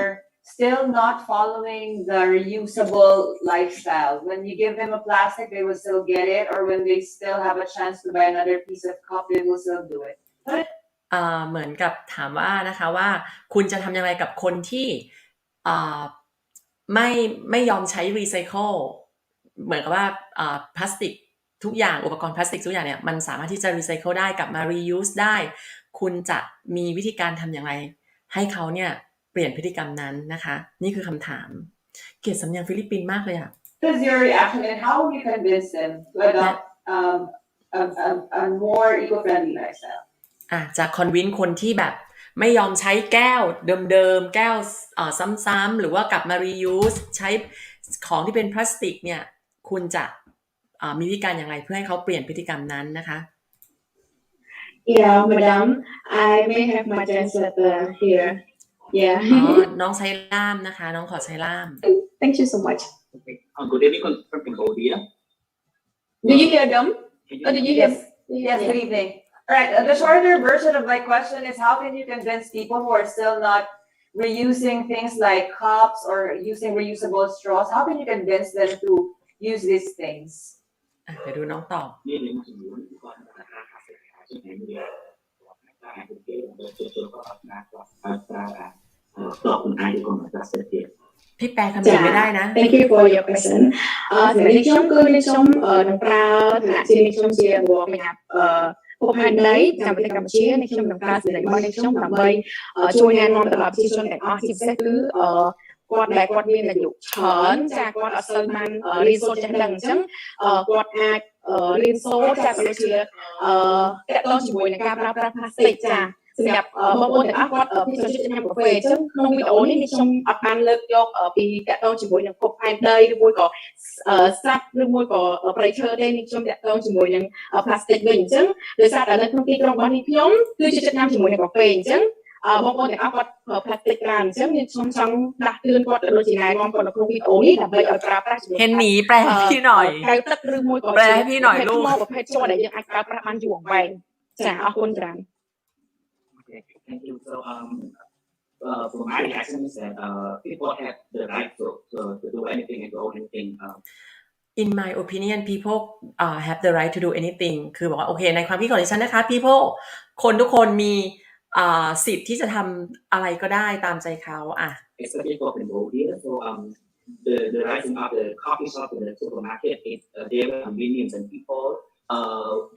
still not following the reusable lifestyle? When you give them a plastic, they will still get it, or when they still have a chance to buy another piece of cup, they will still do it. เหมือนกับถามว่านะคะว่าคุณจะทำยังไงกับคนที่ไม่ยอมใช้รีไซเคิลเหมือนกับว่าพลาสติกทุกอย่างอุปกรณ์พลาสติกทุกอย่างเนี่ยมันสามารถที่จะรีไซเคิลได้กลับมา reuse ได้คุณจะมีวิธีการทำอย่างไรให้เขาเนี่ยเปลี่ยนพฤติกรรมนั้นนะคะนี่คือคำถามเกลียดสำเนียงฟิลิปปินส์มากเลยอ่ะ What is your reaction and how will you convince them to adopt a more eco-friendly lifestyle? จะคอนวินคนที่แบบไม่ยอมใช้แก้วเดิมๆแก้วซ้ำๆหรือว่ากลับมา reuse ใช้ของที่เป็นพลาสติกเนี่ยคุณจะมีวิธีการอย่างไรเพื่อให้เขาเปลี่ยนพฤติกรรมนั้นนะคะ Yeah, madam, I may have my translator here. Yeah. น้องใช้ล่ามนะคะน้องขอใช้ล่าม Thank you so much. Okay. Good evening from Cambodia. Do you hear them? Or do you hear? Yes, good evening. All right, the shorter version of my question is how can you convince people who are still not reusing things like cups or using reusable straws? How can you convince them to use these things? เดี๋ยวดูน้องตอบพี่แปลคำนี้ไม่ได้นะ Thank you for your question. សម្រាប់ខ្ញុំគឺខ្ញុំនឹងប្រើឋានៈជាខ្ញុំជាងរកញ៉ាំពួកផែនដីតាមប្រទេសកម្ពុជាខ្ញុំនឹងប្រើសម្លេងរបស់ខ្ញុំដើម្បីជួយណែនាំទៅដល់ប្រជាជនទាំងអស់ជាពិសេសគឺគាត់ដែលគាត់មានអាយុច្រើនចាគាត់អត់សូវបានរៀនសូត្រចេះដឹងអញ្ចឹងគាត់អាចរៀនសូត្រចាក៏ដូចជាតកតងជាមួយនឹងការប្រើប្រាស់ផ្លាស្ទិកចាសម្រាប់បងប្អូនទាំងអស់គាត់ពីចូលចិត្តញ៉ាំកាហ្វេអញ្ចឹងក្នុងវីដេអូនេះខ្ញុំអត់បានលើកយកពីតកតងជាមួយនឹងភពផែនដីឬមួយក៏សត្វឬមួយក៏ប្រៃឈើទេនេះខ្ញុំតកតងជាមួយនឹងផ្លាស្ទិកវិញអញ្ចឹងដោយសារតែនៅក្នុងទីក្រុងរបស់នេះខ្ញុំគឺជាចិត្តញ៉ាំជាមួយនឹងកាហ្វេអញ្ចឹងបងប្អូនទាំងអស់គាត់ប្រើផ្លាស្ទិកច្រើនអញ្ចឹងខ្ញុំចង់ដាស់តឿនគាត់ទៅដូចជាណែនាំគាត់នៅក្នុងវីដេអូនេះដើម្បីឲ្យប្រើប្រាស់ជាមួយ เห็นหนีแปลให้พี่หน่อย កៅទឹកឬមួយក៏ แปลให้พี่หน่อยลูก ប្រភេទជ័រដែលយើងអាចប្រើប្រាស់បានយូរអង្វែងចាអរគុណច្រើន Thank you. So, for my reaction is that people have the right to do anything and go anything. In my opinion people have the right to do anything คือบอกว่าโอเคในความคิดของดิฉันนะคะ people คนทุกคนมีสิทธิ์ที่จะทำอะไรก็ได้ตามใจเขาEspecially for Cambodia, so the rising of the coffee shop in the supermarket is very convenient and people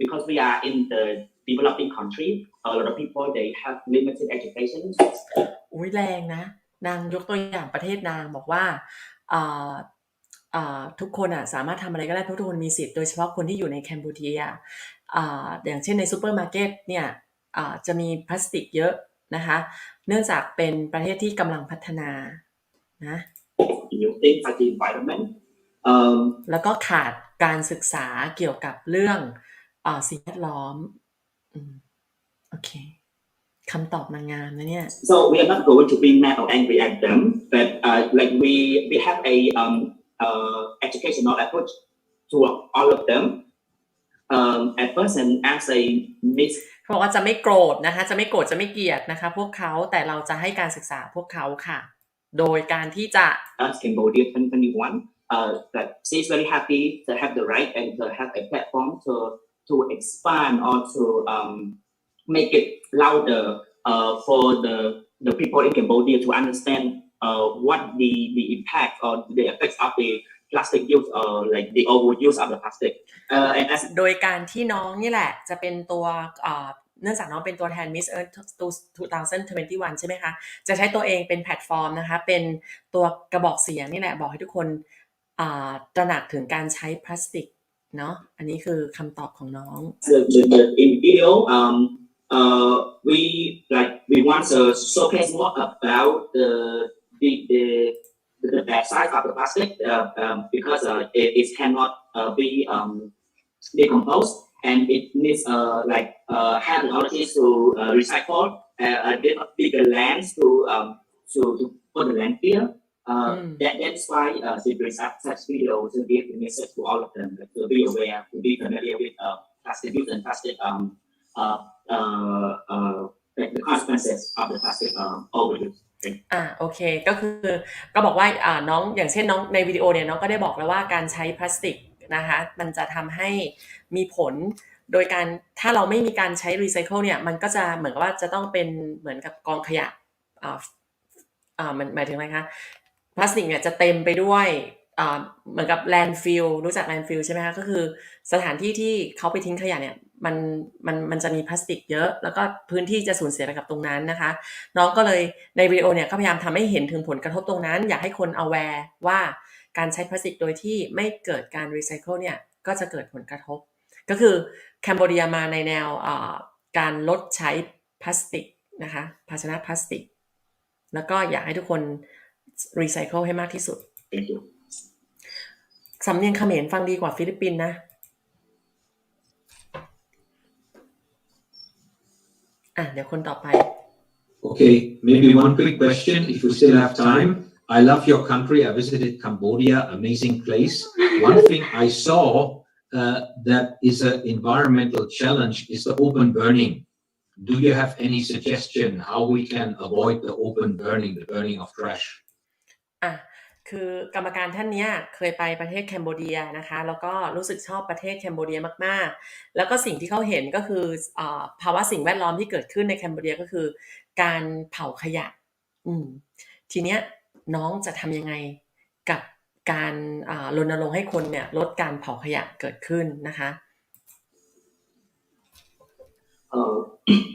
because we are in the developing country, a lot of people they have limited education. อุ้ยแรงนะนางยกตัวอย่างประเทศนางบอกว่าทุกคนสามารถทำอะไรก็ได้ทุกคนมีสิทธิ์โดยเฉพาะคนที่อยู่ในแคนเบเดียอย่างเช่นในซูเปอร์มาร์เก็ตเนี่ยจะมีพลาสติกเยอะนะคะเนื่องจากเป็นประเทศที่กำลังพัฒนานะ แล้วก็ขาดการศึกษาเกี่ยวกับเรื่องสิ่งแวดล้อมโอเคคำตอบนางงามนะเนี่ย So we are not going to be mad or angry at them, but like we have a educational approach to all of them. at first and as a mix เขาบอกว่าจะไม่โกรธนะคะจะไม่โกรธจะไม่เกลียดนะคะพวกเขาแต่เราจะให้การศึกษาพวกเขาค่ะโดยการที่จะ as Cambodia 2021 that she's very happy to have the right and to have a platform to expand or to make it louder for the people in Cambodia to understand what the impact or the effects of the plastic use or like the overuse of the plastic and as โดยการที่น้องนี่แหละจะเป็นตัวเนื่องจากน้องเป็นตัวแทน Miss Earth 2021 ใช่ไหมคะจะใช้ตัวเองเป็นแพลตฟอร์มนะคะเป็นตัวกระบอกเสียงนี่แหละบอกให้ทุกคนตระหนักถึงการใช้พลาสติกเนาะอันนี้คือคำตอบของน้อง in video we want to showcase more about the bad side of the plastic because it cannot be decomposed and it needs have technologies to recycle a bigger lands to put the landfill. That's why they bring up such videos to give the message to all of them to be aware, to be familiar with plastic use and plastic the consequences of the plastic overuse. โอเคก็คือก็บอกว่าน้องอย่างเช่นน้องในวิดีโอเนี่ยน้องก็ได้บอกแล้วว่าการใช้พลาสติกนะคะมันจะทำให้มีผลโดยการถ้าเราไม่มีการใช้รีไซเคิลเนี่ยมันก็จะเหมือนกับว่าจะต้องเป็นเหมือนกับกองขยะมันหมายถึงอะไรคะพลาสติกเนี่ยจะเต็มไปด้วยเหมือนกับแลนด์ฟิลรู้จักแลนด์ฟิลใช่ไหมคะก็คือสถานที่ที่เขาไปทิ้งขยะเนี่ยมันจะมีพลาสติกเยอะแล้วก็พื้นที่จะสูญเสียไปกับตรงนั้นนะคะน้องก็เลยในวิดีโอเนี่ยก็พยายามทำให้เห็นถึงผลกระทบตรงนั้นอยากให้คน aware ว่าการใช้พลาสติกโดยที่ไม่เกิดการรีไซเคิลเนี่ยก็จะเกิดผลกระทบก็คือแคนเบเดียมาในแนวการลดใช้พลาสติกนะคะภาชนะพลาสติกแล้วก็อยากให้ทุกคนรีไซเคิลให้มากที่สุดสำเนียงเขมรฟังดีกว่าฟิลิปปินส์นะเดี๋ยวคนต่อไป Okay, maybe one quick question if you still have time. I love your country. I visited Cambodia, amazing place. One thing I saw that is an environmental challenge is the open burning. Do you have any suggestion how we can avoid the open burning, the burning of trash? คือกรรมการท่านนี้เคยไปประเทศแคนเบเดียนะคะแล้วก็รู้สึกชอบประเทศแคนเบเดียมากๆแล้วก็สิ่งที่เขาเห็นก็คือภาวะสิ่งแวดล้อมที่เกิดขึ้นในแคนเบเดียก็คือการเผาขยะทีเนี้ยน้องจะทำยังไงกับการรณรงค์ให้คนเนี่ยลดการเผาขยะเกิดขึ้นนะคะ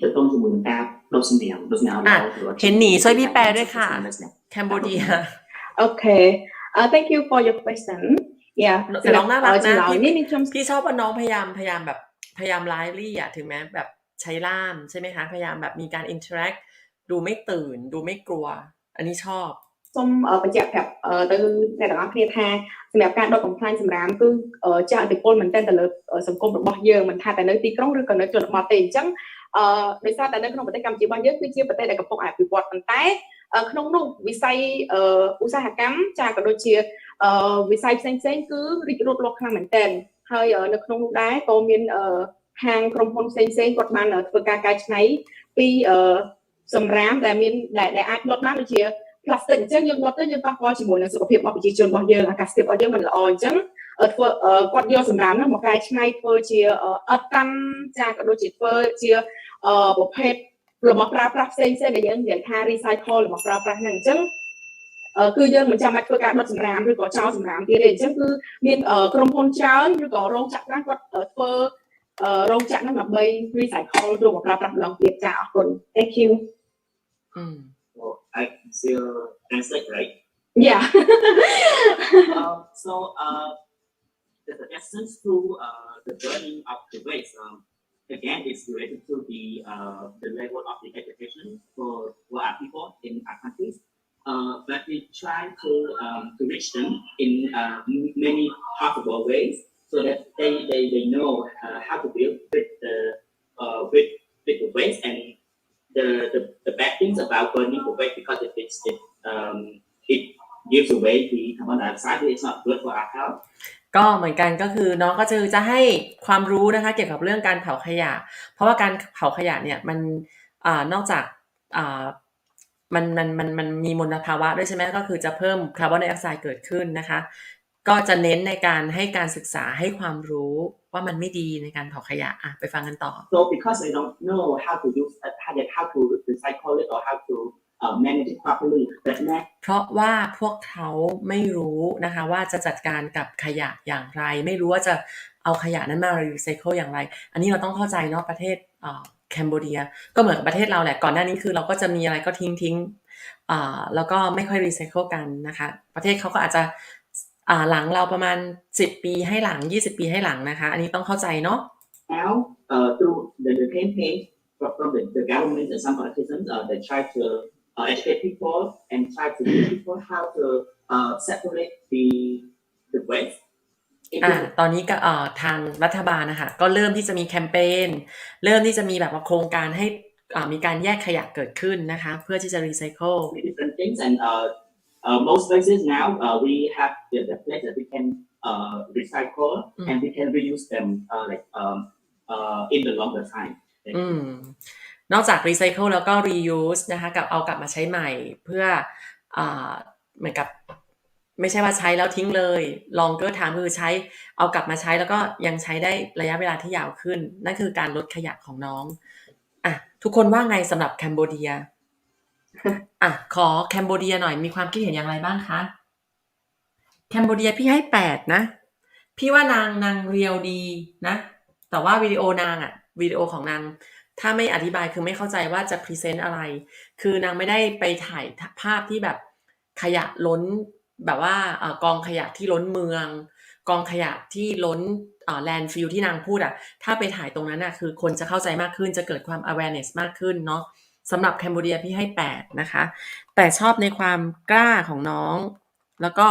จะต้องสมุนแอบลดเสียงลดเงาเห็นหนีช่วยพี่แปลด้วยค่ะแคนเบเดียOkay. Thank you for your question. Yeah. แต่น้องน่ารักนะพี่ชอบว่าน้องพยายามไลฟ์ลี่ถึงแม้แบบใช้ล่ามใช่ไหมคะพยายามแบบมีการ interact ดูไม่ตื่นดูไม่กลัวอันนี้ชอบសូមបញ្ជាក់ប្រាប់ទៅអ្នកទាំងអស់គ្នាថាសម្រាប់ការដុតបំផ្លាញសម្រាមគឺចាក់ឥទ្ធិពលមែនទែនទៅលើសង្គមរបស់យើងមិនថាតែនៅទីក្រុងឬក៏នៅជនបទទេអញ្ចឹងដោយសារតែនៅក្នុងប្រទេសកម្ពុជារបស់យើងគឺជាប្រទេសដែលកំពុងអភិវឌ្ឍប៉ុន្តែក្នុងនោះវិស័យឧស្សាហកម្មចាក៏ដូចជាវិស័យផ្សេងៗគឺរីករូតលាស់ខ្លាំងមែនទែនហើយនៅក្នុងនោះដែរក៏មានហាងក្រុមហ៊ុនផ្សេងៗគាត់បានធ្វើការកែច្នៃពីសម្រាមដែលមានដែលអាចដុតបានដូចជាផ្លាស្ទិកអញ្ចឹងយើងដុតទៅយើងប៉ះពាល់ជាមួយនឹងសុខភាពរបស់ប្រជាជនរបស់យើងអាកាសធាតុរបស់យើងមិនល្អអញ្ចឹងធ្វើគាត់យកសម្រាមហ្នឹងមកកែច្នៃធ្វើជាអត់តាំចាក៏ដូចជាធ្វើជាប្រភេទរបស់ប្រើប្រាស់ផ្សេងៗដែលយើងនិយាយថា recycle របស់ប្រើប្រាស់ហ្នឹងអញ្ចឹងគឺយើងមិនចាំបាច់ធ្វើការដុតសម្រាមឬក៏ចោលសម្រាមទៀតទេអញ្ចឹងគឺមានក្រុមហ៊ុនច្រើនឬក៏រោងចក្រខ្លះគាត់ធ្វើរោងចក្រហ្នឹងដើម្បី recycle ឬមកប្រើប្រាស់ម្ដងទៀតចាអរគុណ Thank you Well, I can still translate, right? Yeah. So the suggestions to the burning of the waste again is related to the level of the education for our people in our countries. But we try to reach them in many possible ways so that they know how to deal with the waste and the bad things about burning the waste because it gives away the carbon dioxide. It's not good for our health. ก็เหมือนกันก็คือน้องก็จะให้ความรู้นะคะเกี่ยวกับเรื่องการเผาขยะ เพราะว่าการเผาขยะเนี่ยมันนอกจากมันมีมลภาวะด้วยใช่ไหมก็คือจะเพิ่มคาร์บอนไดออกไซด์เกิดขึ้นนะคะก็จะเน้นในการให้การศึกษาให้ความรู้ว่ามันไม่ดีในการเผาขยะไปฟังกันต่อ So because they don't know how to use how to recycle it or how to manage it properly, that เพราะว่าพวกเขาไม่รู้นะคะว่าจะจัดการกับขยะอย่างไรไม่รู้ว่าจะเอาขยะนั้นมารีไซเคิลอย่างไรอันนี้เราต้องเข้าใจเนาะประเทศแคนเบเดียก็เหมือนกับประเทศเราแหละก่อนหน้านี้คือเราก็จะมีอะไรก็ทิ้งแล้วก็ไม่ค่อยรีไซเคิลกันนะคะประเทศเขาก็อาจจะหลังเราประมาณ10 ปีให้หลัง20 ปีให้หลังนะคะอันนี้ต้องเข้าใจเนาะ now through the campaign from the government and some politicians they try to educate people and try to teach people how to separate the waste ตอนนี้ก็ทางรัฐบาลนะคะก็เริ่มที่จะมีแคมเปญเริ่มที่จะมีแบบว่าโครงการให้มีการแยกขยะเกิดขึ้นนะคะเพื่อที่จะรีไซเคิล different things and most places now we have the place that we can recycle and we can reuse them in the longer time นอกจากรีไซเคิลแล้วก็ reuse นะคะกับเอากลับมาใช้ใหม่เพื่อเหมือนกับไม่ใช่ว่าใช้แล้วทิ้งเลย longer time คือใช้เอากลับมาใช้แล้วก็ยังใช้ได้ระยะเวลาที่ยาวขึ้นนั่นคือการลดขยะของน้องทุกคนว่าไงสำหรับแคนเบเดียขอแคนเบเดียหน่อยมีความคิดเห็นอย่างไรบ้างคะแคนเบเดียพี่ให้8นะพี่ว่านางเรียวดีนะแต่ว่าวิดีโของนางถ้าไม่อธิบายคือไม่เข้าใจว่าจะพรีเซนต์อะไรคือนางไม่ได้ไปถ่ายภาพที่แบบขยะล้นแบบว่ากองขยะที่ล้นเมืองกองขยะที่ล้นแลนด์ฟิลที่นางพูดถ้าไปถ่ายตรงนั้นคือคนจะเข้าใจมากขึ้นจะเกิดความ awareness มากขึ้นเนาะสำหรับแคนเบเดียพี่ให้8นะคะแต่ชอบในความกล้าของน้องแล้วก็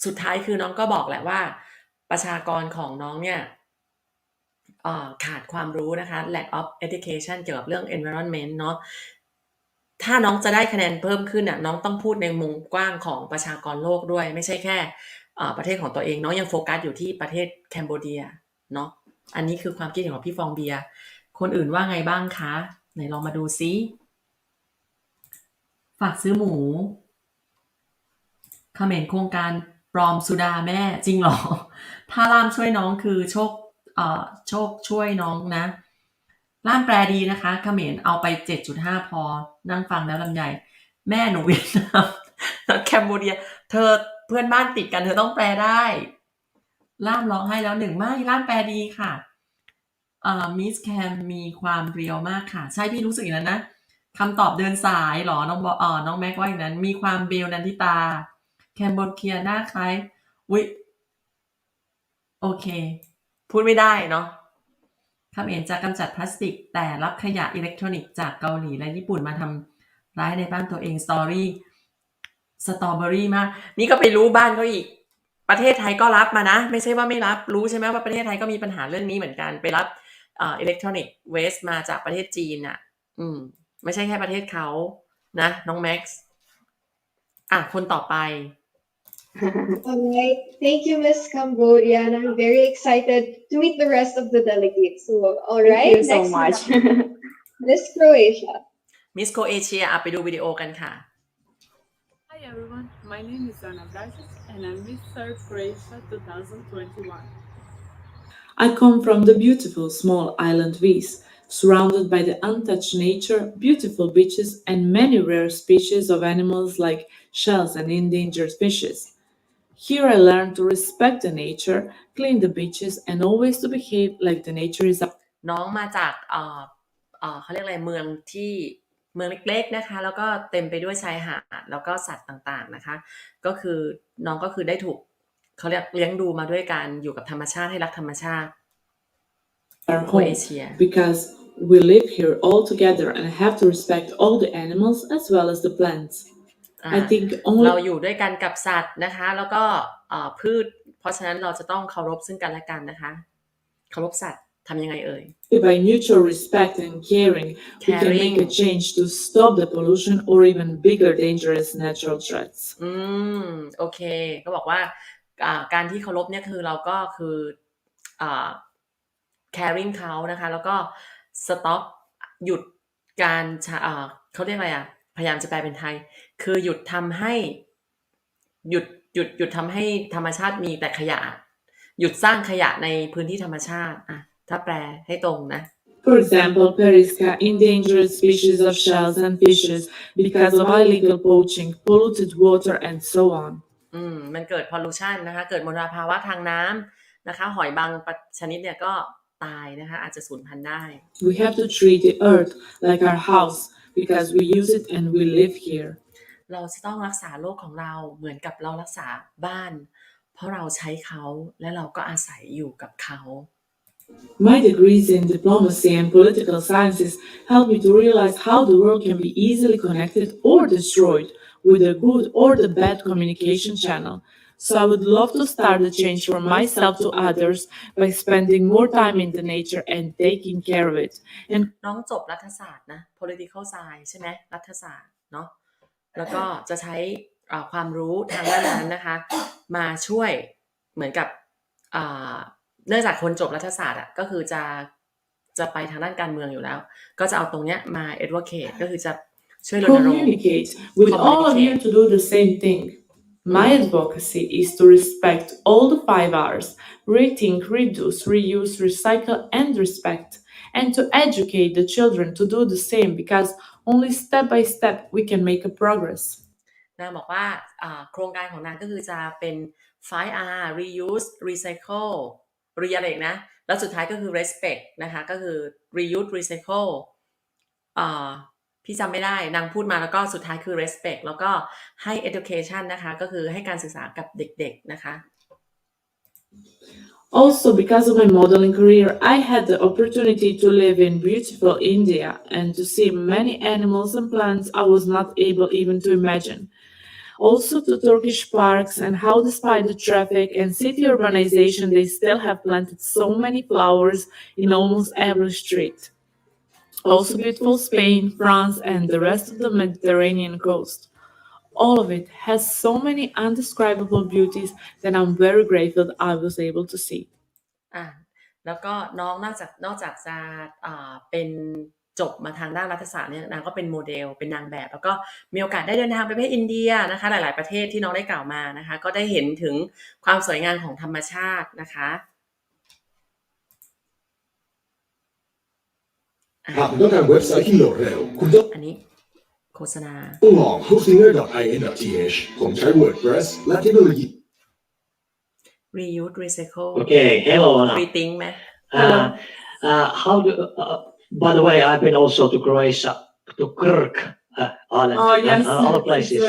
สุดท้ายคือน้องก็บอกแหละว่าประชากรของน้องเนี่ยขาดความรู้นะคะ lack of education เกี่ยวกับเรื่อง environment เนาะถ้าน้องจะได้คะแนนเพิ่มขึ้นน้องต้องพูดในมุมกว้างของประชากรโลกด้วยไม่ใช่แค่ประเทศของตัวเองน้องยังโฟกัสอยู่ที่ประเทศแคนเบเดียเนาะอันนี้คือความคิดเห็นของพี่ฟองเบียร์คนอื่นว่าไงบ้างคะไหนลองมาดูซิฝากซื้อหมูคอมเมนต์โครงการปลอมสุดาแม่จริงหรอถ้าล่ามช่วยน้องคือโชคช่วยน้องนะล่ามแปลดีนะคะคอมเมนต์เอาไป 7.5 พอนั่งฟังแล้วลำใหญ่แม่หนูเวียดนามแคนเบเดียเธอเพื่อนบ้านติดกันเธอต้องแปลได้ล่ามร้องให้แล้ว1ไม่ล่ามแปลดีค่ะมิสแคมมีความเรียวมากค่ะใช่พี่รู้สึกอย่างนั้นนะคำตอบเดินสายหรอน้องแม็กว่าอย่างนั้นมีความเบลนันทิตาแคนเบเดียหน้าคล้ายอุ๊ยโอเคพูดไม่ได้เนาะคำเห็นจะกำจัดพลาสติกแต่รับขยะอิเล็กทรอนิกส์จากเกาหลีและญี่ปุ่นมาทำร้ายในบ้านตัวเองสตอรี่มากนี่ก็ไปรู้บ้านเขาอีกประเทศไทยก็รับมานะไม่ใช่ว่าไม่รับรู้ใช่ไหมว่าประเทศไทยก็มีปัญหาเรื่องนี้เหมือนกันไปรับอิเล็กทรอนิกส์เวสต์มาจากประเทศจีนไม่ใช่แค่ประเทศเขานะน้องแม็กซ์คนต่อไป Alright, thank you, Miss Cambodia, and I'm very excited to meet the rest of the delegates. So, alright, Thank you so next much. Miss Croatia. Miss Croatia ไปดูวิดีโอกันค่ะ Hi everyone, my name is Ana Bracic and I'm Miss Croatia 2021. I come from the beautiful small island Vis, surrounded by the untouched nature, beautiful beaches, and many rare species of animals like shells and endangered fishes. Here I learned to respect the nature, clean the beaches, and always to behave like the nature is. น้องมาจากเขาเรียกอะไรเมืองเล็กๆนะคะแล้วก็เต็มไปด้วยชายหาดแล้วก็สัตว์ต่างๆนะคะก็คือน้องก็คือได้ถูกเขาเรียกเลี้ยงดูมาด้วยการอยู่กับธรรมชาติให้รักธรรมชาติ Our home, because we live here all together and have to respect all the animals as well as the plants. I think only เราอยู่ด้วยกันกับสัตว์นะคะแล้วก็พืชเพราะฉะนั้นเราจะต้องเคารพซึ่งกันและกันนะคะเคารพสัตว์ทำยังไงเอ่ย by mutual respect and caring, we can make a change to stop the pollution or even bigger dangerous natural threats. โอเคก็บอกว่า การที่เคารพเนี่ยคือเราก็คือcaring เขานะคะแล้วก็ stop หยุดการเขาเรียกอะไรพยายามจะแปลเป็นไทยคือหยุดทำให้ทำให้ธรรมชาติมีแต่ขยะหยุดสร้างขยะในพื้นที่ธรรมชาติถ้าแปลให้ตรงนะ For example, Periska endangered species of shells and fishes because of illegal poaching, polluted water, and so on. มันเกิด pollution นะคะเกิดมลภาวะทางน้ำนะคะหอยบางชนิดเนี่ยก็ตายนะคะอาจจะสูญพันธุ์ได้ We have to treat the earth like our house because we use it and we live here. เราจะต้องรักษาโลกของเราเหมือนกับเรารักษาบ้านเพราะเราใช้เขาและเราก็อาศัยอยู่กับเขา My degrees in diplomacy and political sciences help me to realize how the world can be easily connected or destroyed with the good or the bad communication channel. So I would love to start the change from myself to others by spending more time in the nature and taking care of it. And น้องจบรัฐศาสตร์นะ political science ใช่ไหมรัฐศาสตร์เนาะแล้วก็จะใช้ความรู้ทางด้านนั้นนะคะมาช่วยเหมือนกับเนื่องจากคนจบรัฐศาสตร์ก็คือจะไปทางด้านการเมืองอยู่แล้วก็จะเอาตรงเนี้ยมา advocate ก็คือจะช่วยรณรงค์ communicate with all of you to do the same thing. My advocacy is to respect all the 5 R's: rethink, reduce, reuse, recycle, and respect, and to educate the children to do the same because only step by step we can make a progress. นางบอกว่าโครงการของนางก็คือจะเป็น 5R reuse recycle อะไรอีกนะแล้วสุดท้ายก็คือ respect นะคะก็คือ reuse recycle พี่จำไม่ได้นางพูดมาแล้วก็สุดท้ายคือ respect แล้วก็ให้ education นะคะก็คือให้การศึกษากับเด็กๆนะคะ Also, because of my modeling career, I had the opportunity to live in beautiful India and to see many animals and plants I was not able even to imagine. Also to Turkish parks and how despite the traffic and city urbanization, they still have planted so many flowers in almost every street. Also beautiful Spain, France, and the rest of the Mediterranean coast. All of it has so many undescribable beauties that I'm very grateful that I was able to see. แล้วก็น้องนอกจากจะเป็นจบมาทางด้านรัฐศาสตร์เนี่ยนางก็เป็นโมเดลเป็นนางแบบแล้วก็มีโอกาสได้เดินทางไปประเทศอินเดียนะคะหลายๆประเทศที่น้องได้กล่าวมานะคะก็ได้เห็นถึงความสวยงามของธรรมชาตินะคะหากคุณต้องการเว็บไซต์ที่โหลดเร็วคุณต้องอันนี้โฆษณา ลอง hostinger.in.th ผมใช้ WordPress และเทคโนโลยี reuse recycle Okay, hello. rethink ไหม How do? By the way, I've been also to Croatia, to Krk Island, Oh yes, and other places.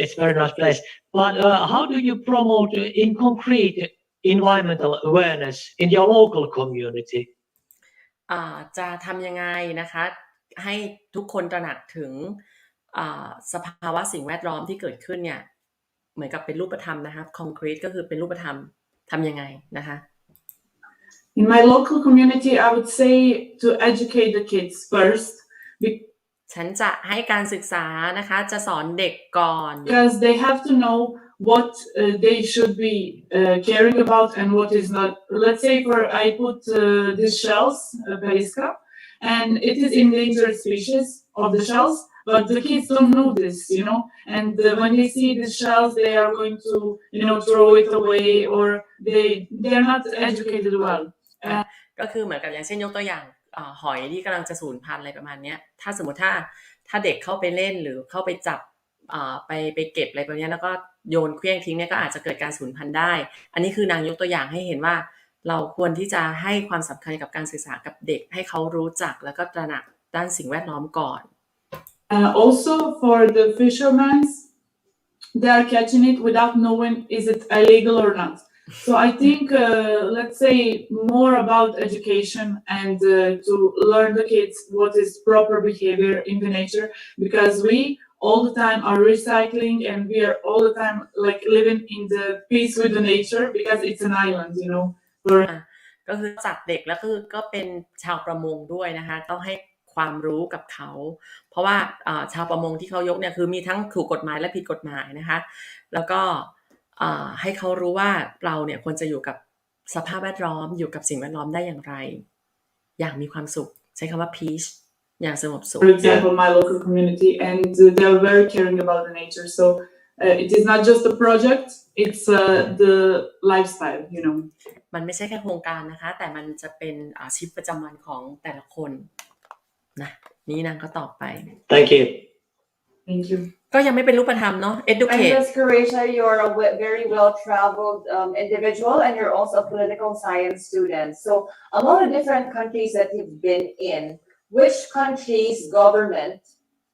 It's very nice place. But how do you promote in concrete environmental awareness in your local community? จะทำยังไงนะคะให้ทุกคนตระหนักถึงสภาวะสิ่งแวดล้อมที่เกิดขึ้นเนี่ยเหมือนกับเป็นรูปธรรมนะคะ concrete ก็คือเป็นรูปธรรมทำยังไงนะคะ In my local community, I would say to educate the kids first. ฉันจะให้การศึกษานะคะจะสอนเด็กก่อน Because they have to know what they should be caring about and what is not. Let's say I put these shells, Periska, and it is endangered species of the shells, but the kids don't know this, and when they see the shells, they are going to, throw it away or they're not educated well. ก็คือเหมือนกับอย่างเช่นยกตัวอย่างหอยที่กำลังจะสูญพันธุ์อะไรประมาณนี้ถ้าสมมติถ้าเด็กเข้าไปเล่นหรือเข้าไปจับไปเก็บอะไรแบบนี้แล้วก็โยนเคลี้ยงทิ้งเนี่ยก็อาจจะเกิดการสูญพันธุ์ได้อันนี้คือนางยกตัวอย่างให้เห็นว่าเราควรที่จะให้ความสำคัญกับการศึกษากับเด็กให้เขารู้จักแล้วก็ตระหนักด้านสิ่งแวดล้อมก่อน Also for the fishermen, they are catching it without knowing is it illegal or not. So I think let's say more about education and to learn the kids what is proper behavior in the nature because we all the time are recycling and we are all the time like living in the peace with the nature because it's an island,ก็คือจับเด็กแล้วก็เป็นชาวประมงด้วยนะคะต้องให้ความรู้กับเขาเพราะว่าชาวประมงที่เขายกเนี่ยคือมีทั้งถูกกฎหมายและผิดกฎหมายนะคะแล้วก็ ให้เขารู้ว่าเราเนี่ยควรจะอยู่กับสภาพแวดล้อมอยู่กับสิ่งแวดล้อมได้อย่างไรอย่างมีความสุขใช้คำว่า peace อย่างสงบสุข For example, my local community, and they're very caring about the nature. So it is not just a project; it's the lifestyle. มันไม่ใช่แค่โครงการนะคะแต่มันจะเป็นชีวิตประจำวันของแต่ละคนนะนี่นางก็ตอบไป Thank you. Thank you. ก็ยังไม่เป็นรูปธรรมเนาะ And educate Miss Croatia, you're a very well-traveled individual, and you're also a political science student. So, among the different countries that you've been in, which country's government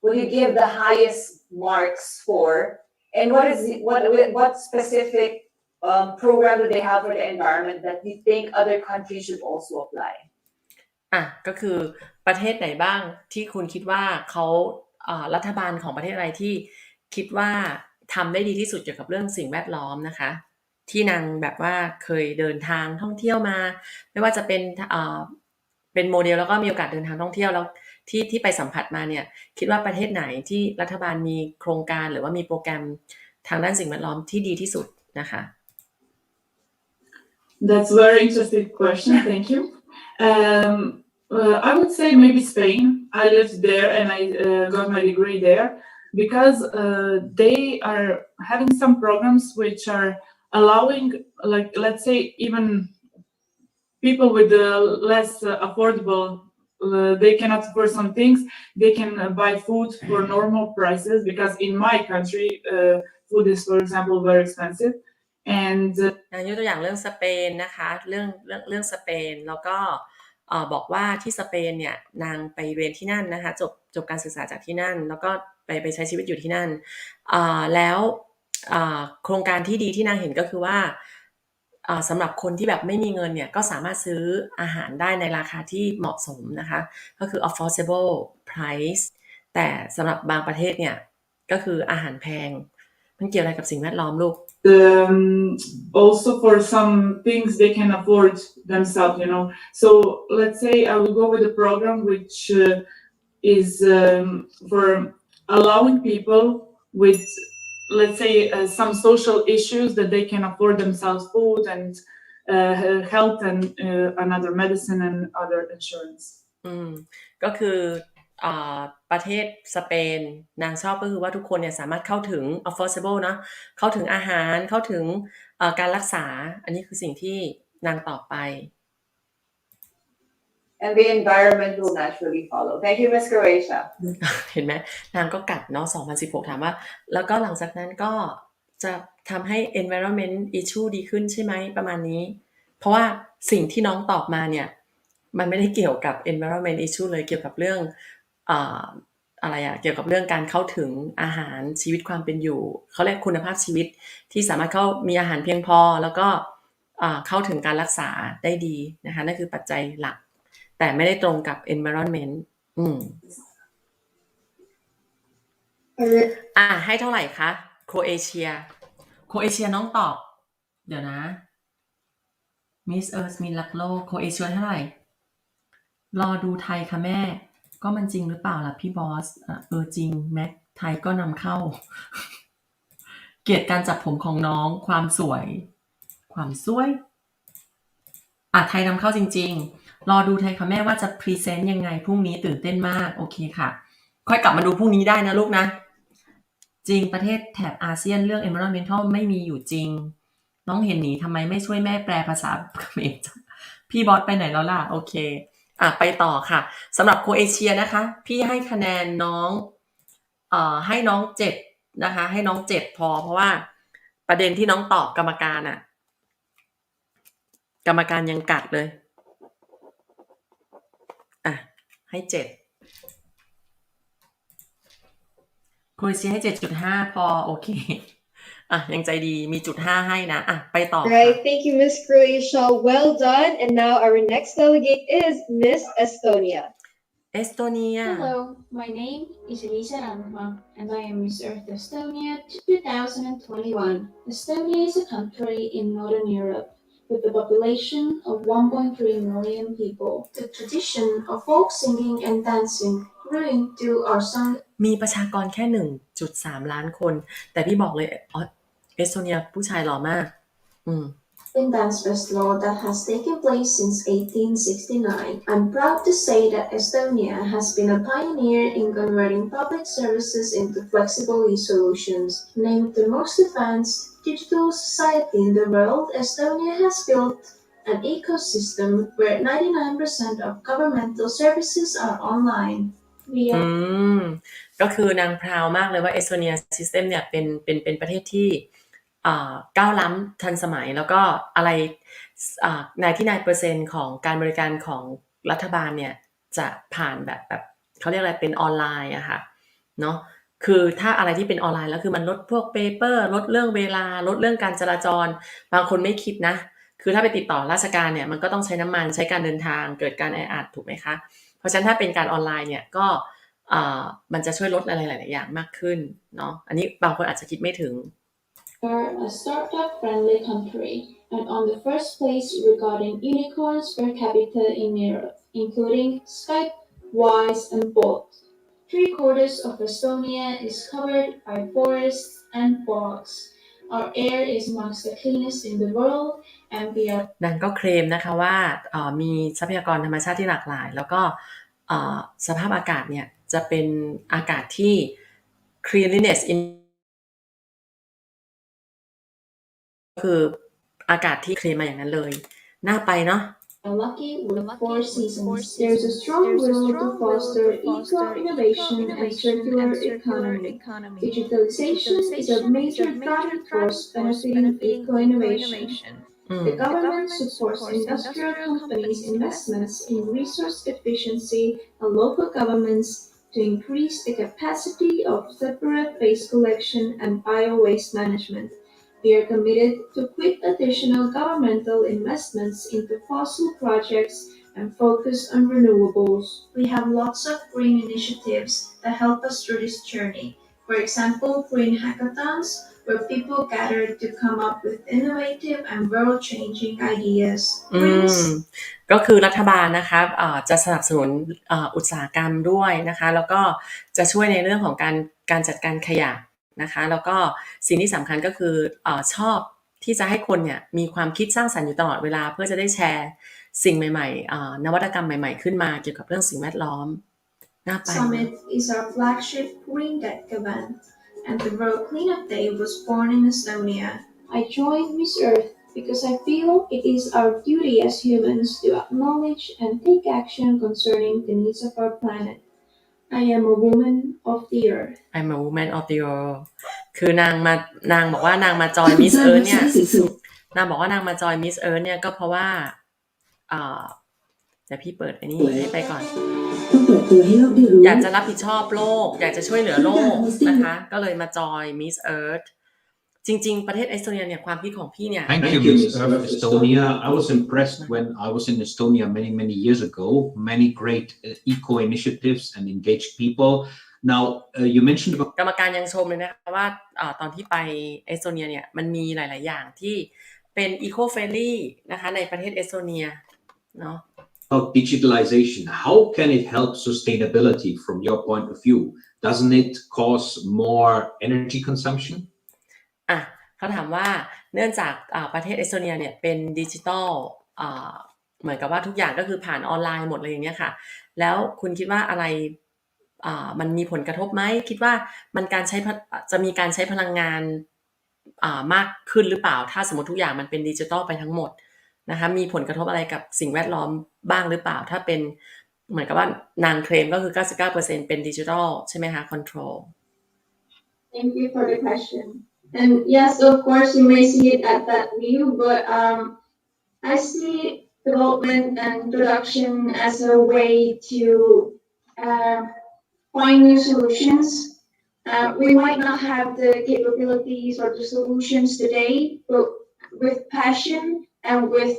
will you give the highest marks for? And what specific program do they have for the environment that you think other countries should also apply? ก็คือประเทศไหนบ้างที่คุณคิดว่าเขารัฐบาลของประเทศอะไรที่คิดว่าทำได้ดีที่สุดเกี่ยวกับเรื่องสิ่งแวดล้อมนะคะที่นางแบบว่าเคยเดินทางท่องเที่ยวมาไม่ว่าจะเป็นโมเดลแล้วก็มีโอกาสเดินทางท่องเที่ยวแล้วที่ไปสัมผัสมาเนี่ยคิดว่าประเทศไหนที่รัฐบาลมีโครงการหรือว่ามีโปรแกรมทางด้านสิ่งแวดล้อมที่ดีที่สุดนะคะ That's a very interesting question. Thank you. I would say maybe Spain. I lived there and I got my degree there because they are having some programs which are allowing, like, let's say, even people with less affordable, they can afford some things. They can buy food for normal prices because in my country, food is, for example, very expensive. And ยกตัวอย่างเรื่องสเปนนะคะเรื่องสเปนแล้วก็บอกว่าที่สเปนเนี่ยนางไปเรียนที่นั่นนะคะจบการศึกษาจากที่นั่นแล้วก็ไปใช้ชีวิตอยู่ที่นั่นแล้วโครงการที่ดีที่นางเห็นก็คือว่าสำหรับคนที่แบบไม่มีเงินเนี่ยก็สามารถซื้ออาหารได้ในราคาที่เหมาะสมนะคะก็คือ affordable price แต่สำหรับบางประเทศเนี่ยก็คืออาหารแพงมันเกี่ยวอะไรกับสิ่งแวดล้อมลูกalso for some things they can afford themselves, So let's say I will go with a program which is for allowing people with, let's say, some social issues that they can afford themselves food and health and another medicine and other insurance. ก็คือประเทศสเปนนางชอบก็คือว่าทุกคนเนี่ยสามารถเข้าถึง affordable เนาะเข้าถึงอาหารเข้าถึงการรักษาอันนี้คือสิ่งที่นางตอบไป And the environment will naturally follow. Thank you, Miss Croatia. เห็นไหมนางก็กัดเนาะ2016ถามว่าแล้วก็หลังจากนั้นก็จะทำให้ environment issue ดีขึ้นใช่ไหมประมาณนี้เพราะว่าสิ่งที่น้องตอบมาเนี่ยมันไม่ได้เกี่ยวกับ environment issue เลยเกี่ยวกับเรื่องเกี่ยวกับเรื่องการเข้าถึงอาหารชีวิตความเป็นอยู่เขาเรียกคุณภาพชีวิตที่สามารถมีอาหารเพียงพอแล้วก็เข้าถึงการรักษาได้ดีนะคะนั่นคือปัจจัยหลักแต่ไม่ได้ตรงกับ environment ให้เท่าไหร่คะโครเอเชียน้องตอบเดี๋ยวนะ Miss Earth มีรักโลกโครเอเชียเท่าไหร่รอดูไทยค่ะแม่ก็มันจริงหรือเปล่าล่ะพี่บอสจริงแม็กไทยก็นำเข้า เกลียดการจับผมของน้องความสวยไทยนำเข้าจริงๆรอดูไทยค่ะแม่ว่าจะพรีเซนต์ยังไงพรุ่งนี้ตื่นเต้นมากโอเคค่ะค่อยกลับมาดูพรุ่งนี้ได้นะลูกนะจริงประเทศแถบอาเซียนเรื่อง environmental ไม่มีอยู่จริงน้องเห็นหนีทำไมไม่ช่วยแม่แปลภาษาเขมรพี่บอสไปไหนแล้วล่ะโอเคไปต่อค่ะสำหรับโครเอเชียนะคะพี่ให้คะแนนน้องให้น้อง7นะคะให้น้อง7พอเพราะว่าประเด็นที่น้องตอบกรรมการยังกัดเลยให้7โครเอเชียให้ 7.5 พอโอเคยังใจดีมี.5ให้นะไปต่อ Right, thank you, Miss Croatia. Well done. And now our next delegate is Miss Estonia. Hello, my name is Elisa Ranma, and I am Miss Earth Estonia 2021. Estonia is a country in Northern Europe with a population of 1.3 million people. The tradition of folk singing and dancing grew into our song. มีประชากรแค่ 1.3 ล้านคนแต่พี่บอกเลย เอสโตเนียผู้ชายหล่อมากdance festival that has taken place since 1869. I'm proud to say that Estonia has been a pioneer in converting public services into flexible e-solutions. Named the most advanced digital society in the world, Estonia has built an ecosystem where 99% of governmental services are online. ก็คือนางพราวมากเลยว่าเอสโตเนียซิสเต็มเนี่ยเป็นประเทศที่ก้าวล้ำทันสมัยแล้วก็อะไร99% ของการบริการของรัฐบาลเนี่ยจะผ่านแบบเขาเรียกอะไรเป็นออนไลน์อะค่ะเนาะคือถ้าอะไรที่เป็นออนไลน์แล้วคือมันลดพวกเปเปอร์ลดเรื่องเวลาลดเรื่องการจราจรบางคนไม่คิดนะคือถ้าไปติดต่อราชการเนี่ยมันก็ต้องใช้น้ำมันใช้การเดินทางเกิดการแออัดถูกไหมคะเพราะฉะนั้นถ้าเป็นการออนไลน์เนี่ยก็มันจะช่วยลดอะไรหลายๆอย่างมากขึ้นเนาะอันนี้บางคนอาจจะคิดไม่ถึง We're a startup-friendly country and on the first place regarding unicorns per capita in Europe, including Skype, Wise, and Bolt. 3/4 of Estonia is covered by forests and bogs. Our air is amongst the cleanest in the world, and we are. นั่นก็เคลมนะคะว่ามีทรัพยากรธรรมชาติที่หลากหลายแล้วก็สภาพอากาศเนี่ยจะเป็นอากาศที่ cleanliness in คืออากาศที่เคลมมาอย่างนั้นเลยน่าไปเนาะ Lucky with 4 seasons, there's a strong will to foster eco-innovation and circular economy. Digitalization is a major driving force benefiting eco-innovation. The government supports industrial companies' investments in resource efficiency and local governments to increase the capacity of separate waste collection and bio-waste management. We are committed to quit additional governmental investments into fossil projects and focus on renewables. We have lots of green initiatives that help us through this journey. For example, green hackathons, where people gather to come up with innovative and world-changing ideas. ก็คือรัฐบาลนะคะจะสนับสนุนอุตสาหกรรมด้วยนะคะแล้วก็จะช่วยในเรื่องของการจัดการขยะนะคะแล้วก็สิ่งที่สำคัญก็คือชอบที่จะให้คนเนี่ยมีความคิดสร้างสรรค์อยู่ตลอดเวลาเพื่อจะได้แชร์สิ่งใหม่ๆนวัตกรรมใหม่ๆขึ้นมาเกี่ยวกับเรื่องสิ่งแวดล้อมน่าไป Summit is our flagship Green Tech event, and the World Cleanup Day was born in Estonia. I joined Miss Earth because I feel it is our duty as humans to acknowledge and take action concerning the needs of our planet.I am a woman of the earth. I'm a woman of the earth คือนางบอกว่านางมาจอย Miss Earth เนี่ยนางบอกว่านางมาจอย Miss Earth เนี่ยก็เพราะว่าแต่พี่เปิดอันนี้ให้ไปก่อนอยากจะรับผิดชอบโลกอยากจะช่วยเหลือโลกนะคะก็เลยมาจอย Miss Earth จริงๆประเทศเอสโตเนียเนี่ยความคิดของพี่เนี่ย Thank you, Miss Estonia. I was impressed when I was in Estonia many years ago. Many great eco initiatives and engaged people. Now, you mentioned about กรรมการยังชมเลยนะคะว่าตอนที่ไปเอสโตเนียเนี่ยมันมีหลายๆอย่างที่เป็น eco friendly นะคะในประเทศเอสโตเนียเนาะ About digitalization. How can it help sustainability from your point of view? Doesn't it cause more energy consumption?เขาถามว่าเนื่องจากประเทศเอสโตเนียเนี่ยเป็นดิจิทัลเหมือนกับว่าทุกอย่างก็คือผ่านออนไลน์หมดเลยอย่างเงี้ยค่ะแล้วคุณคิดว่าอะไรมันมีผลกระทบไหมคิดว่ามันจะมีการใช้พลังงานมากขึ้นหรือเปล่าถ้าสมมติทุกอย่างมันเป็นดิจิทัลไปทั้งหมดนะคะมีผลกระทบอะไรกับสิ่งแวดล้อมบ้างหรือเปล่าถ้าเป็นเหมือนกับว่านางเคลมก็คือ 99% เป็นดิจิทัลใช่ไหมคะ control Thank you for the question.And yes, of course, you may see it at that view, but I see development and production as a way to find new solutions. We might not have the capabilities or the solutions today, but with passion and with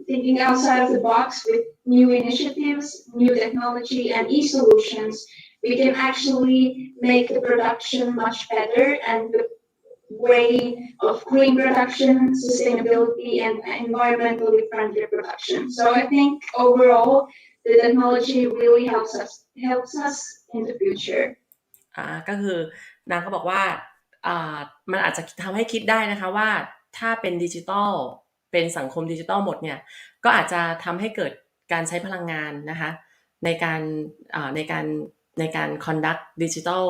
thinking outside of the box with new initiatives, new technology, and e-solutions, we can actually make the production much better and the way of green production, sustainability, and environmentally friendly production. So I think overall, the technology really helps us in the future. ก็คือนางก็บอกว่า มันอาจจะทำให้คิดได้นะคะว่าถ้าเป็นดิจิทัลเป็นสังคมดิจิทัลหมดเนี่ยก็อาจจะทำให้เกิดการใช้พลังงานนะคะในการ conduct digital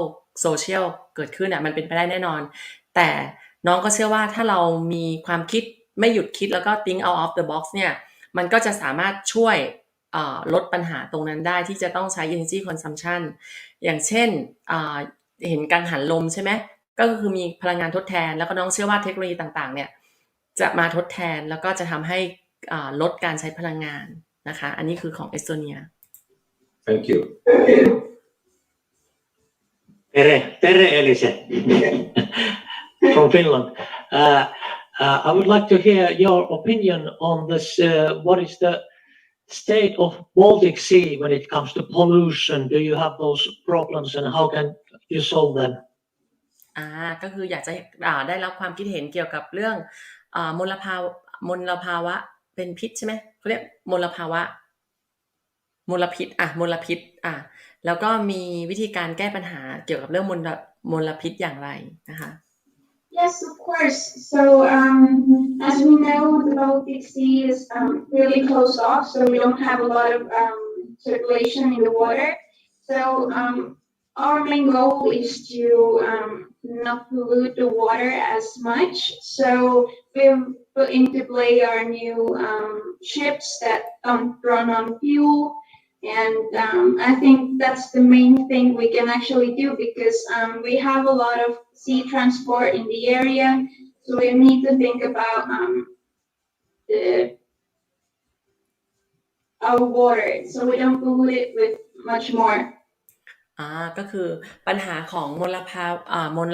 social เกิดขึ้นมันเป็นไปได้แน่นอนแต่น้องก็เชื่อว่าถ้าเรามีความคิดไม่หยุดคิดแล้วก็ think out of the box เนี่ยมันก็จะสามารถช่วยลดปัญหาตรงนั้นได้ที่จะต้องใช้ energy consumption อย่างเช่นเห็นกังหันลมใช่ไหมก็คือมีพลังงานทดแทนแล้วก็น้องเชื่อว่าเทคโนโลยีต่างๆเนี่ยจะมาทดแทนแล้วก็จะทำให้ลดการใช้พลังงานนะคะอันนี้คือของเอสโตเนีย Thank you. Tere Elise from Finland. I would like to hear your opinion on this. What is the state of Baltic Sea when it comes to pollution? Do you have those problems and how can you solve them? ก็คืออยากจะได้รับความคิดเห็นเกี่ยวกับเรื่องมลภาวะเป็นพิษใช่ไหมเขาเรียกมลพิษแล้วก็มีวิธีการแก้ปัญหาเกี่ยวกับเรื่องมลพิษอย่างไรนะคะ Yes, of course. So, as we know, the Baltic Sea is really closed off, so we don't have a lot of circulation in the water. So, our main goal is to not pollute the water as much. So, we've put into play our new ships that run on fuel. And I think that's the main thing we can actually do because we have a lot of sea transport in the area. So we need to think about our water so we don't pollute it with much more. ก็คือปัญหาของม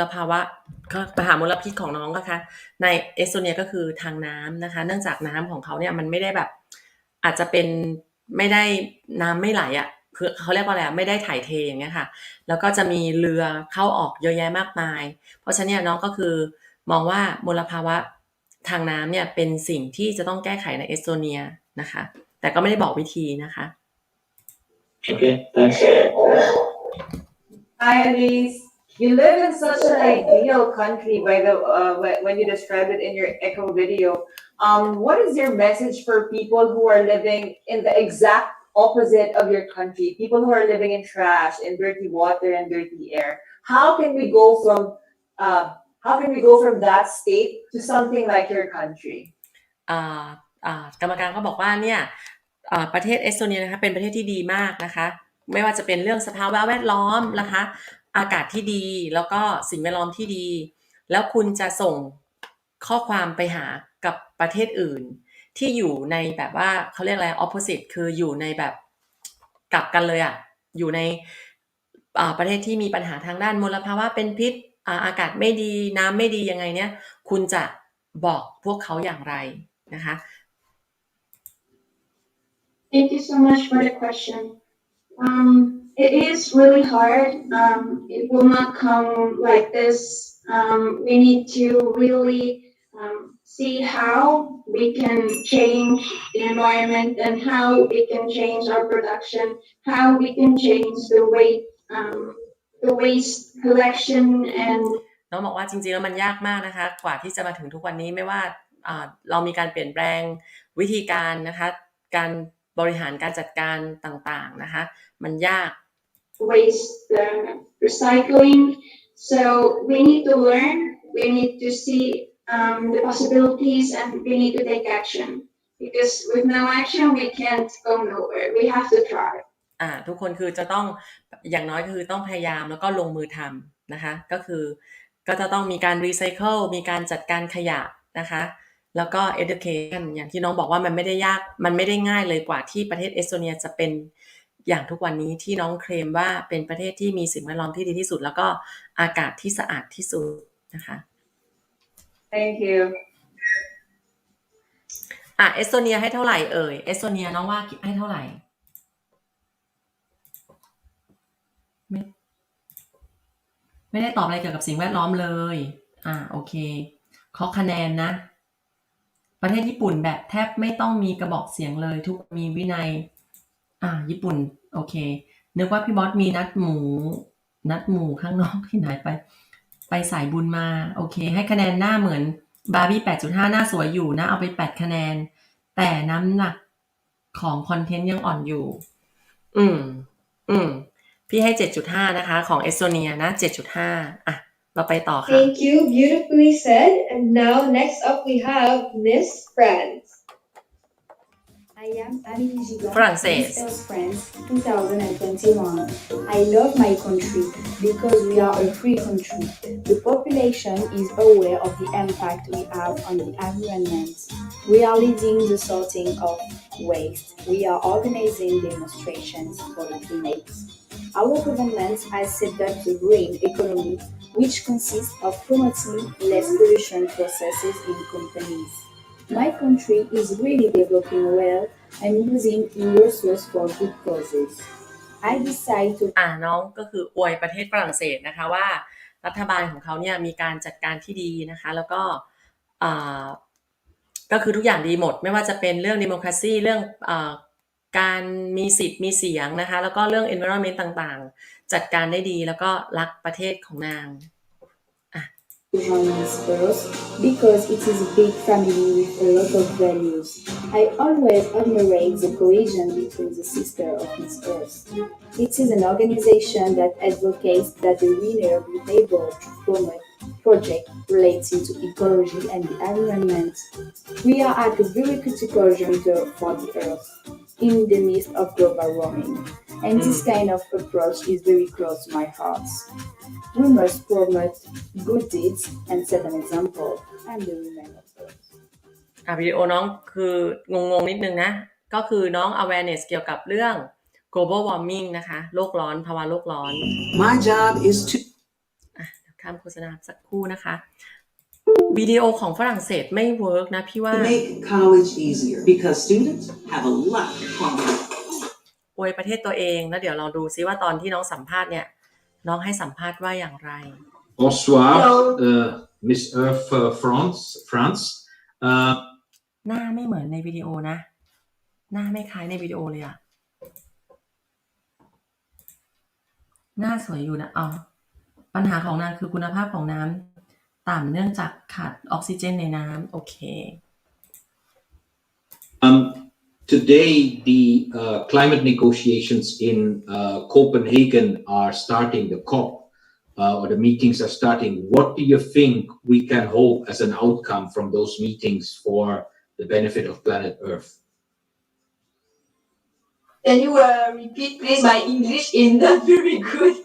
ลภาวะก็ปัญหามลพิษของน้องนะคะในเอสโตเนียก็คือทางน้ำนะคะเนื่องจากน้ำของเขาเนี่ยมันไม่ได้แบบอาจจะเป็นไม่ได้น้ำไม่ไหลคือเขาเรียกว่าอะไรไม่ได้ถ่ายเทอย่างเงี้ยค่ะแล้วก็จะมีเรือเข้าออกเยอะแยะมากมายเพราะฉะนั้นเนี่ยน้องก็คือมองว่ามลภาวะทางน้ำเนี่ยเป็นสิ่งที่จะต้องแก้ไขในเอสโตเนียนะคะแต่ก็ไม่ได้บอกวิธีนะคะ Okay, thanks. Hi, Elise. You live in such an ideal country by the when you describe it in your echo video. What is your message for people who are living in the exact opposite of your country? People who are living in trash, in dirty water and dirty air. How can we go from that state to something like your country? กรรมการก็บอกว่าเนี่ยประเทศเอสโตเนียนะคะเป็นประเทศที่ดีมากนะคะไม่ว่าจะเป็นเรื่องสภาวะแวดล้อมนะคะอากาศที่ดีแล้วก็สิ่งแวดล้อมที่ดีแล้วคุณจะส่งข้อความไปหากับประเทศอื่นที่อยู่ในแบบว่าเขาเรียกอะไร opposite คืออยู่ในแบบกลับกันเลยอยู่ในประเทศที่มีปัญหาทางด้านมลภาวะเป็นพิษอากาศไม่ดีน้ำไม่ดียังไงเนี่ยคุณจะบอกพวกเขาอย่างไรนะคะ Thank you so much for the question. It is really hard. It will not come like this. We need to really see how we can change the environment and how we can change our production, how we can change the waste collection and น้องบอกว่าจริงๆแล้วมันยากมากนะคะกว่าที่จะมาถึงทุกวันนี้ไม่ว่าเรามีการเปลี่ยนแปลงวิธีการนะคะการบริหารการจัดการต่างๆนะคะมันยาก waste recycling. So we need to learn. We need to see the possibilities, and we need to take action. Because with no action, we can't go nowhere. We have to try. ทุกคนคือจะต้องอย่างน้อยก็คือต้องพยายามแล้วก็ลงมือทำนะคะก็จะต้องมีการรีไซเคิลมีการจัดการขยะนะคะแล้วก็ education อย่างที่น้องบอกว่ามันไม่ได้ยากมันไม่ได้ง่ายเลยกว่าที่ประเทศเอสโตเนียจะเป็นอย่างทุกวันนี้ที่น้องเคลมว่าเป็นประเทศที่มีสิ่งแวดล้อมที่ดีที่สุดแล้วก็อากาศที่สะอาดที่สุดนะคะ Thank you. เอสโตเนียให้เท่าไหร่เอ่ยเอสโตเนียน้องว่าให้เท่าไหร่ไม่ได้ตอบอะไรเกี่ยวกับสิ่งแวดล้อมเลยโอเคขอคะแนนนะประเทศญี่ปุ่นแบบแทบไม่ต้องมีกระบอกเสียงเลยทุกมีวินัยญี่ปุ่นโอเคนึกว่าพี่บอสมีนัดหมู่ข้างนอกที่ไหนไป ไปสายบุญมาโอเคให้คะแนนหน้าเหมือนบาร์บี้ 8.5 หน้าสวยอยู่นะเอาไป8คะแนนแต่น้ำหนักของคอนเทนต์ยังอ่อนอยู่พี่ให้ 7.5 นะคะของเอสโตเนียนะ 7.5 อ่ะเราไปต่อค่ะ Thank you, beautifully said. And now next up we have Miss France. I am Annie Gigon, ฝรั่งเศส Miss France 2021. I love my country because we are a free country. The population is aware of the impact we have on the environment. We are leading the sorting of waste. We are organizing demonstrations for the climate. Our government has set up the green economy, which consists of promoting less pollution processes in companies. My country is really developing well and using resources for good causes. I decide to น้องก็คืออวยประเทศฝรั่งเศสนะคะว่ารัฐบาลของเขาเนี่ยมีการจัดการที่ดีนะคะแล้วก็ก็คือทุกอย่างดีหมดไม่ว่าจะเป็นเรื่อง democracy เรื่องการมีสิทธิ์มีเสียงนะคะแล้วก็เรื่อง environment ต่างๆจัดการได้ดีแล้วก็รักประเทศของนางjoin Miss Earth because it is a big family with a lot of values. I always admire the cohesion between the sisters of Miss Earth. It is an organization that advocates that the winner be able to promote projects relating to ecology and the environment. We are at a very critical juncture for the Earth in the midst of global warming, and this kind of approach is very close to my heart. We must promote good deeds and set an example. I'm the woman of Earth. วิดีโอน้องคืองงนิดนึงนะก็คือน้อง awareness เกี่ยวกับเรื่อง global warming นะคะโลกร้อนภาวะโลกร้อน My job is to ข้ามโฆษณาสักครู่นะคะวิดีโอของฝรั่งเศสไม่เวิร์กนะพี่ว่า make college easier because students have a lot of problems. อวยประเทศตัวเองแล้วเดี๋ยวเราดูซิว่าตอนที่น้องสัมภาษณ์เนี่ยน้องให้สัมภาษณ์ว่าอย่างไร Bonsoir, Miss Earth France. หน้าไม่เหมือนในวิดีโอนะหน้าไม่คล้ายในวิดีโอเลยอะหน้าสวยอยู่นะปัญหาของนางคือคุณภาพของน้ำต่ำเนื่องจากขาดออกซิเจนในน้ำโอเค Today, the climate negotiations in Copenhagen are starting, the COP, or the meetings are starting. What do you think we can hope as an outcome from those meetings for the benefit of planet Earth? Can you repeat, please? My English is not very good.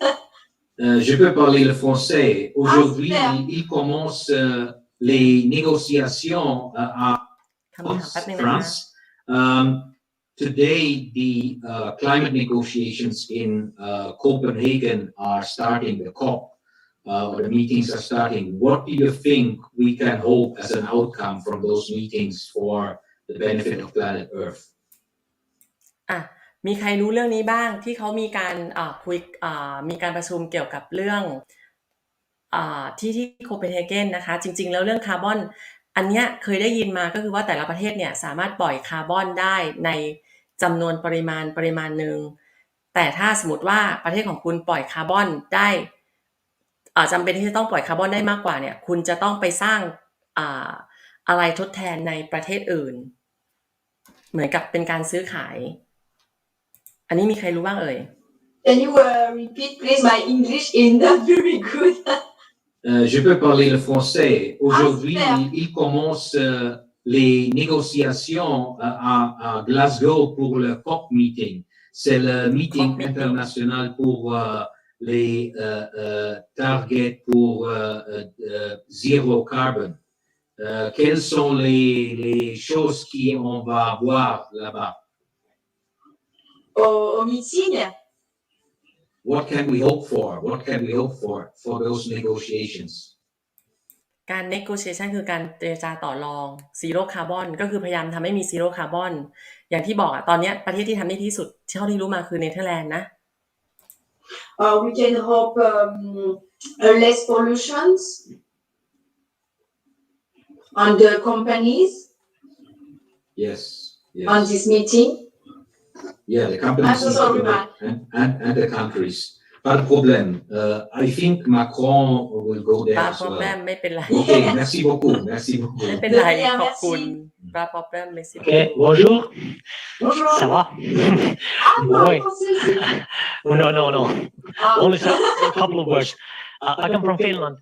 Je peux parler le français. Aujourd'hui, il commence les négociations à France. Today, the climate negotiations in Copenhagen are starting, the COP, or the meetings are starting. What do you think we can hope as an outcome from those meetings for the benefit of planet Earth? มีใครรู้เรื่องนี้บ้างที่เขามีการคุยมีการประชุมเกี่ยวกับเรื่องที่โคเปนเฮเกนนะคะจริงๆแล้วเรื่องคาร์บอนอันเนี้ยเคยได้ยินมาก็คือว่าแต่ละประเทศเนี่ยสามารถปล่อยคาร์บอนได้ในจำนวนปริมาณหนึ่งแต่ถ้าสมมติว่าประเทศของคุณปล่อยคาร์บอนได้จำเป็นที่จะต้องปล่อยคาร์บอนได้มากกว่าเนี่ยคุณจะต้องไปสร้างอะไรทดแทนในประเทศอื่นเหมือนกับเป็นการซื้อขายอันนี้มีใครรู้บ้างเอ่ย Can you repeat, please? My English is not very good. Je peux parler le français. Aujourd'hui, il commence les négociations à Glasgow pour le COP meeting. C'est le meeting international pour les targets pour zéro carbone. Quelles sont les choses qu'on va voir là-bas? Au meeting. What can we hope for? What can we hope for those negotiations? การ negotiation คือการเจรจาต่อรอง zero carbon ก็คือพยายามทำให้มี zero carbon อย่างที่บอกตอนนี้ประเทศที่ทำได้ที่สุดเท่าที่รู้มาคือเนเธอร์แลนด์นะ We can hope less pollutions on the companies. Yes. On this meeting. Yeah, the companies I'm so sorry, and the countries. Pas de problème. I think Macron will go there ปา as พอแปม well. ไม่เป็นไร Okay, merci beaucoup. Merci ไม่ beaucoup. เป็นไรขอบคุณปาพอแปมไม่สิ Okay, bonjour. Bonjour. Ça va? Oui. No. Only a couple of words. I come from Finland.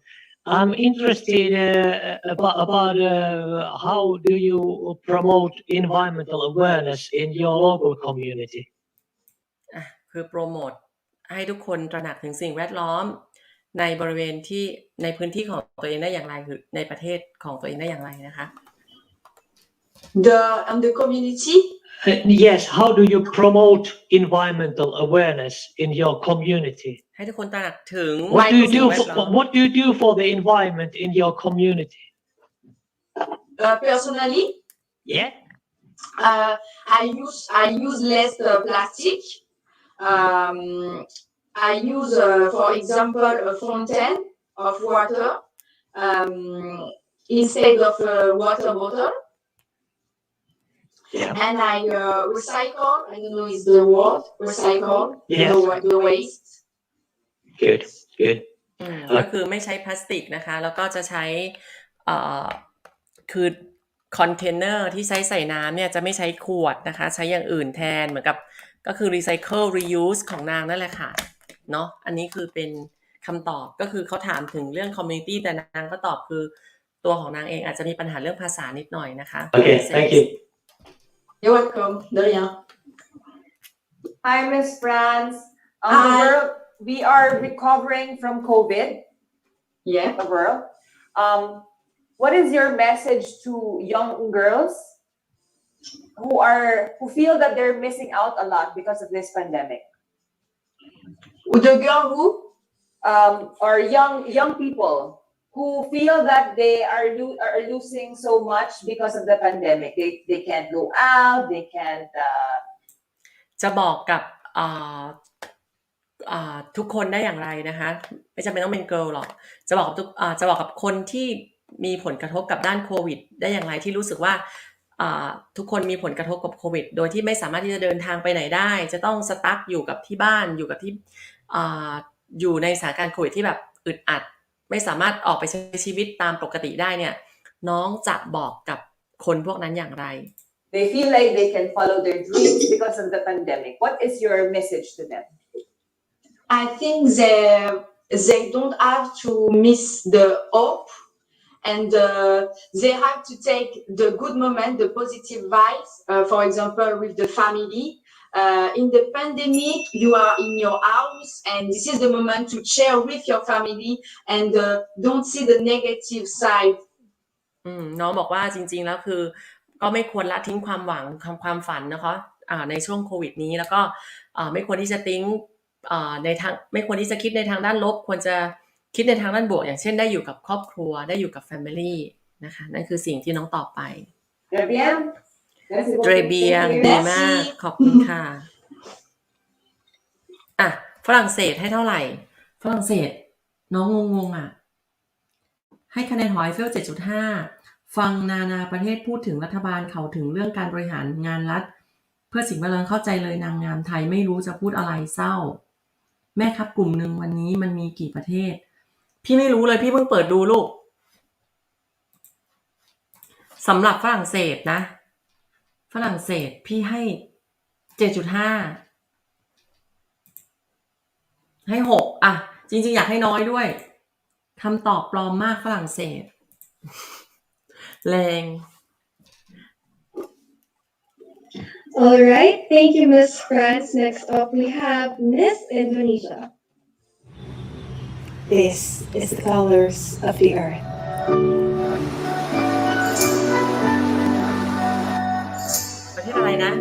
I'm interested about how do you promote environmental awareness in your local community? อ่ะคือโปรโมทให้ทุกคนตระหนักถึงสิ่งแวดล้อมในบริเวณที่ในพื้นที่ของตัวเองได้อย่างไรคือในประเทศของตัวเองได้อย่างไรนะคะ The community. Yes, how do you promote environmental awareness in your community? ให้ทุกคนตระหนักถึง What do you สิ่ do งแวดล้อม what do you do for the environment in your community? Personally, Yeah. I use less plastic. I use, for example, a fountain of water instead of a water bottle. Yeah. And I recycle. I don't know is the word recycle. Yes. The waste. Good. ก็คือไม่ใช้พลาสติกนะคะแล้วก็จะใช้คือคอนเทนเนอร์ที่ใส่น้ำเนี่ยจะไม่ใช้ขวดนะคะใช้อย่างอื่นแทนเหมือนกับก็คือ recycle reuse ของนางนั่นแหละค่ะเนาะอันนี้คือเป็นคำตอบก็คือเขาถามถึงเรื่อง community แต่นางก็ตอบคือตัวของนางเองอาจจะมีปัญหาเรื่องภาษานิดหน่อยนะคะ Okay, thank you. You're welcome. De rien. Hi, Miss France. The world, we are recovering from COVID. Yeah. The world. What is your message to young girls who feel that they're missing out a lot because of this pandemic? The girl who? Or young people who feel that they are losing so much because of the pandemic. They can't go out. They can't. จะบอกกับทุกคนได้อย่างไรนะคะไม่จำเป็นต้องเป็นเกิร์ลหรอกจะบอกกับคนที่มีผลกระทบกับด้านโควิดได้อย่างไรที่รู้สึกว่าทุกคนมีผลกระทบกับโควิดโดยที่ไม่สามารถที่จะเดินทางไปไหนได้จะต้องสตั๊กอยู่กับที่บ้านอยู่กับที่อยู่ในสถานการณ์โควิดที่แบบอึดอัดไม่สามารถออกไปใช้ชีวิตตามปกติได้เนี่ยน้องจะบอกกับคนพวกนั้นอย่างไร They feel like they can follow their dreams because of the pandemic. What is your message to them? I think they don't have to miss the hope, and they have to take the good moment, the positive vibes. For example, with the family. In the pandemic, you are in your house, and this is the moment to share with your family and don't see the negative side. น้องบอกว่าจริงๆแล้วคือก็ไม่ควรละทิ้งความหวังความฝันนะคะในช่วงโควิดนี้แล้วก็ไม่ควรที่จะทิ้งในทางไม่ควรที่จะคิดในทางด้านลบควรจะคิดในทางด้านบวกอย่างเช่นได้อยู่กับครอบครัวได้อยู่กับ family นะคะนั่นคือสิ่งที่น้องตอบไปเตรเบียงดีมากขอบคุณค่ะฝรั่งเศสให้เท่าไหร่ฝรั่งเศสน้องงงให้คะแนนหอไอเฟล 7.5 ฟังนานาประเทศพูดถึงรัฐบาลเขาถึงเรื่องการบริหารงานรัฐเพื่อสิ่งแวดล้อมเข้าใจเลยนางงามไทยไม่รู้จะพูดอะไรเศร้าแม่ครับกลุ่มหนึ่งวันนี้มันมีกี่ประเทศพี่ไม่รู้เลยพี่เพิ่งเปิดดูลูกสำหรับฝรั่งเศสนะฝรั่งเศสพี่ให้ 7.5 ให้ 6จริงๆอยากให้น้อยด้วยคำตอบปลอมมากฝรั่งเศสแรง All right, thank you, Miss France. Next up, we have Miss Indonesia. This is the colors of the earth. ประเทศอะไรนะ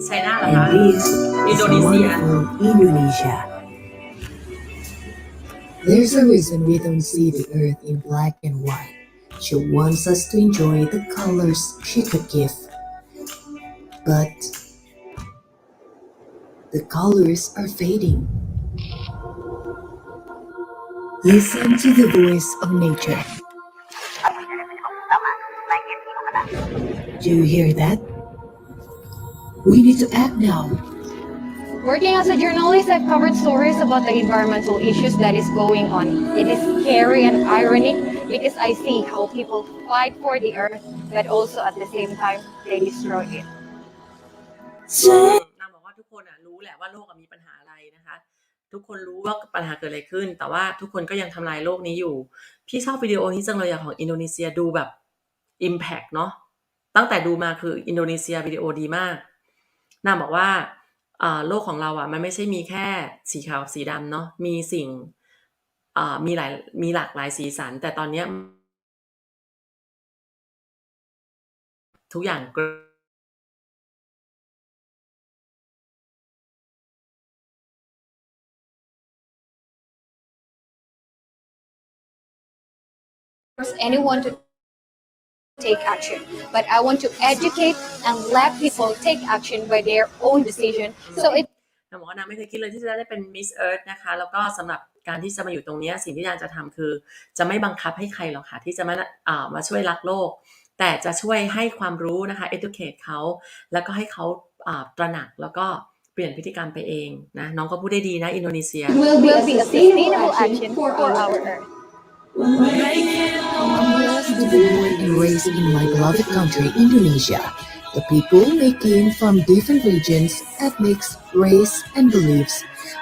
ไชน่าเหรอ And คะ this อิน is โดนีเซีย wonderful Indonesia. There's a reason we don't see the earth in black and white. She wants us to enjoy the colors she could give. But the colors are fading. Listen to the voice of nature. Do you hear that? We need to act now. Working as a journalist, I've covered stories about the environmental issues that is going on. It is scary and ironic because I see how people fight for the earth, but also at the same time they destroy it. นางบอกว่าทุกคนรู้แหละว่าโลกมีปัญหาอะไรนะคะทุกคนรู้ว่าปัญหาเกิดอะไรขึ้นแต่ว่าทุกคนก็ยังทำลายโลกนี้อยู่พี่ชอบวิดีโอนี้จังเลยของอินโดนีเซียดูแบบ impact เนาะตั้งแต่ดูมาคืออินโดนีเซียวิดีโอดีมากนางบอกว่าโลกของเรามันไม่ใช่มีแค่สีขาวสีดำเนาะมีสิ่งมีหลากหลายสีสันแต่ตอนนี้ทุกอย่างanyone to take action, but I want to educate and let people take action by their own decision. So it นางบอกว่านางไม่เคยคิดเลยที่จะได้เป็น Miss Earth นะคะแล้วก็สำหรับการที่จะมาอยู่ตรงนี้สิ่งที่นางจะทำคือจะไม่บังคับให้ใครหรอกค่ะที่จะมาช่วยรักโลกแต่จะช่วยให้ความรู้นะคะ educate เขาแล้วก็ให้เขาตระหนักแล้วก็เปลี่ยนพฤติกรรมไปเองนะน้องก็พูดได้ดีนะอินโดนีเซีย will be a sustainable action for our earth. I'm blessed to be born and raised in my beloved country, Indonesia. The people may came from different regions, ethnics, race, and beliefs.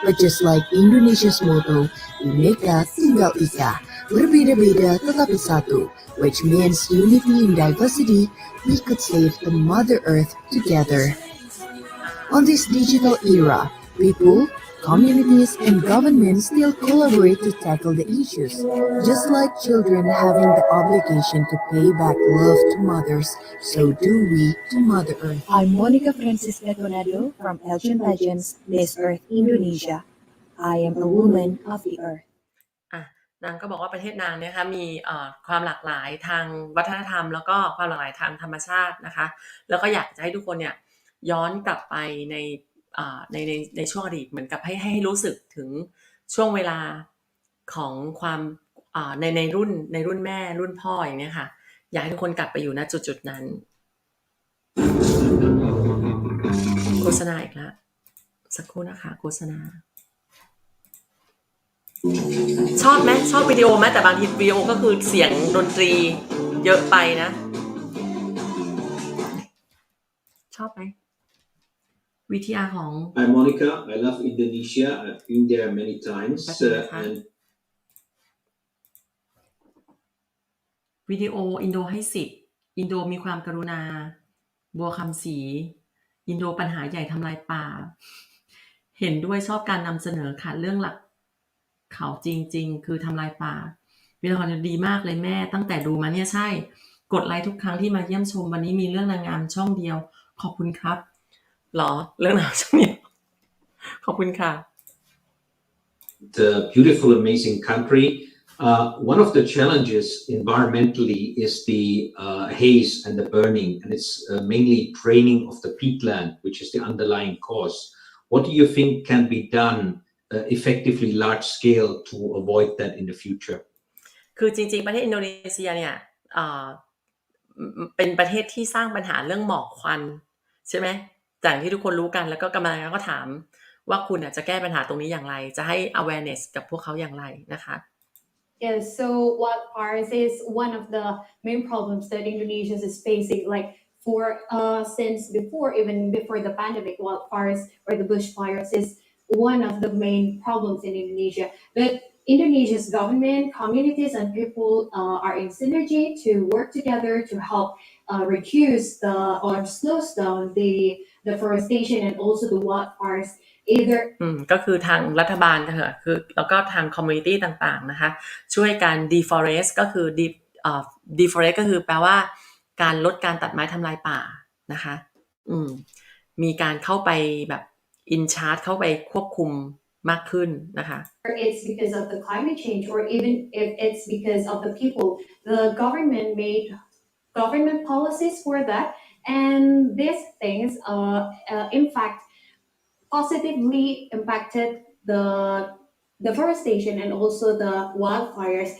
But just like Indonesia's motto, Bhinneka Tunggal Ika, berbeda-beda tetapi satu, which means unity in diversity, we could save the Mother Earth together. On this digital era, people, communities, and governments still collaborate to tackle the issues, just like children having the obligation to pay back love to mothers, so do we to Mother Earth. I'm Monica Francisca Donado from Elgin Pageants, Miss Earth Indonesia. I am a woman of the earth. นางก็บอกว่าประเทศนางเนี่ยค่ะมีความหลากหลายทางวัฒนธรรมแล้วก็ความหลากหลายทางธรรมชาตินะคะแล้วก็อยากจะให้ทุกคนเนี่ยย้อนกลับไปในช่วงอดีตเหมือนกับให้รู้สึกถึงช่วงเวลาของความในรุ่นแม่รุ่นพ่ออย่างนี้ค่ะอยากให้ทุกคนกลับไปอยู่ณจุดนั้นโฆษณาอีกแล้วสักครู่นะคะโฆษณาชอบไหมชอบวิดีโอไหมแต่บางทีวิดีโอก็คือเสียงดนตรีเยอะไปนะชอบไหมวิทยาของ Hi Monica, I love Indonesia. I've been there many times. And วิดีโออินโดให้10อินโดมีความกรุณาบัวคำศรีอินโดปัญหาใหญ่ทำลายป่าเห็นด้วยชอบการนำเสนอค่ะเรื่องหลักเขาจริงๆคือทำลายป่าวิดีโอดีมากเลยแม่ตั้งแต่ดูมาเนี่ยใช่กดไลค์ทุกครั้งที่มาเยี่ยมชมวันนี้มีเรื่องนางงามช่องเดียวขอบคุณครับหรอเรื่องนางงามช่องเดียวขอบคุณค่ะ The beautiful, amazing country. One of the challenges environmentally is the haze and the burning, and it's mainly draining of the peatland, which is the underlying cause. What do you think can be done effectively, large scale, to avoid that in the future? คือจริงๆประเทศอินโดนีเซียเนี่ยเป็นประเทศที่สร้างปัญหาเรื่องหมอกควันใช่ไหมจากที่ทุกคนรู้กันแล้วก็กำลังก็ถามว่าคุณจะแก้ปัญหาตรงนี้อย่างไรจะให้ awareness กับพวกเขาอย่างไรนะคะ Yes, so wildfires is one of the main problems that Indonesia is facing. Like since even before the pandemic, wildfires or the bushfires is one of the main problems in Indonesia. But Indonesia's government, communities, and people are in synergy to work together to help reduce or slow down the deforestation and also the wildfires. ก็คือทางรัฐบาลค่ะคือแล้วก็ทางคอมมูนิตี้ต่างๆนะคะช่วยการ deforest ก็คือ deforest ก็คือแปลว่าการลดการตัดไม้ทำลายป่านะคะมีการเข้าไปแบบ in charge เข้าไปควบคุมมากขึ้นนะคะ It's because of the climate change or even if it's because of the people. The government made government policies for that and these things in fact positively impacted the deforestation and also the wildfires,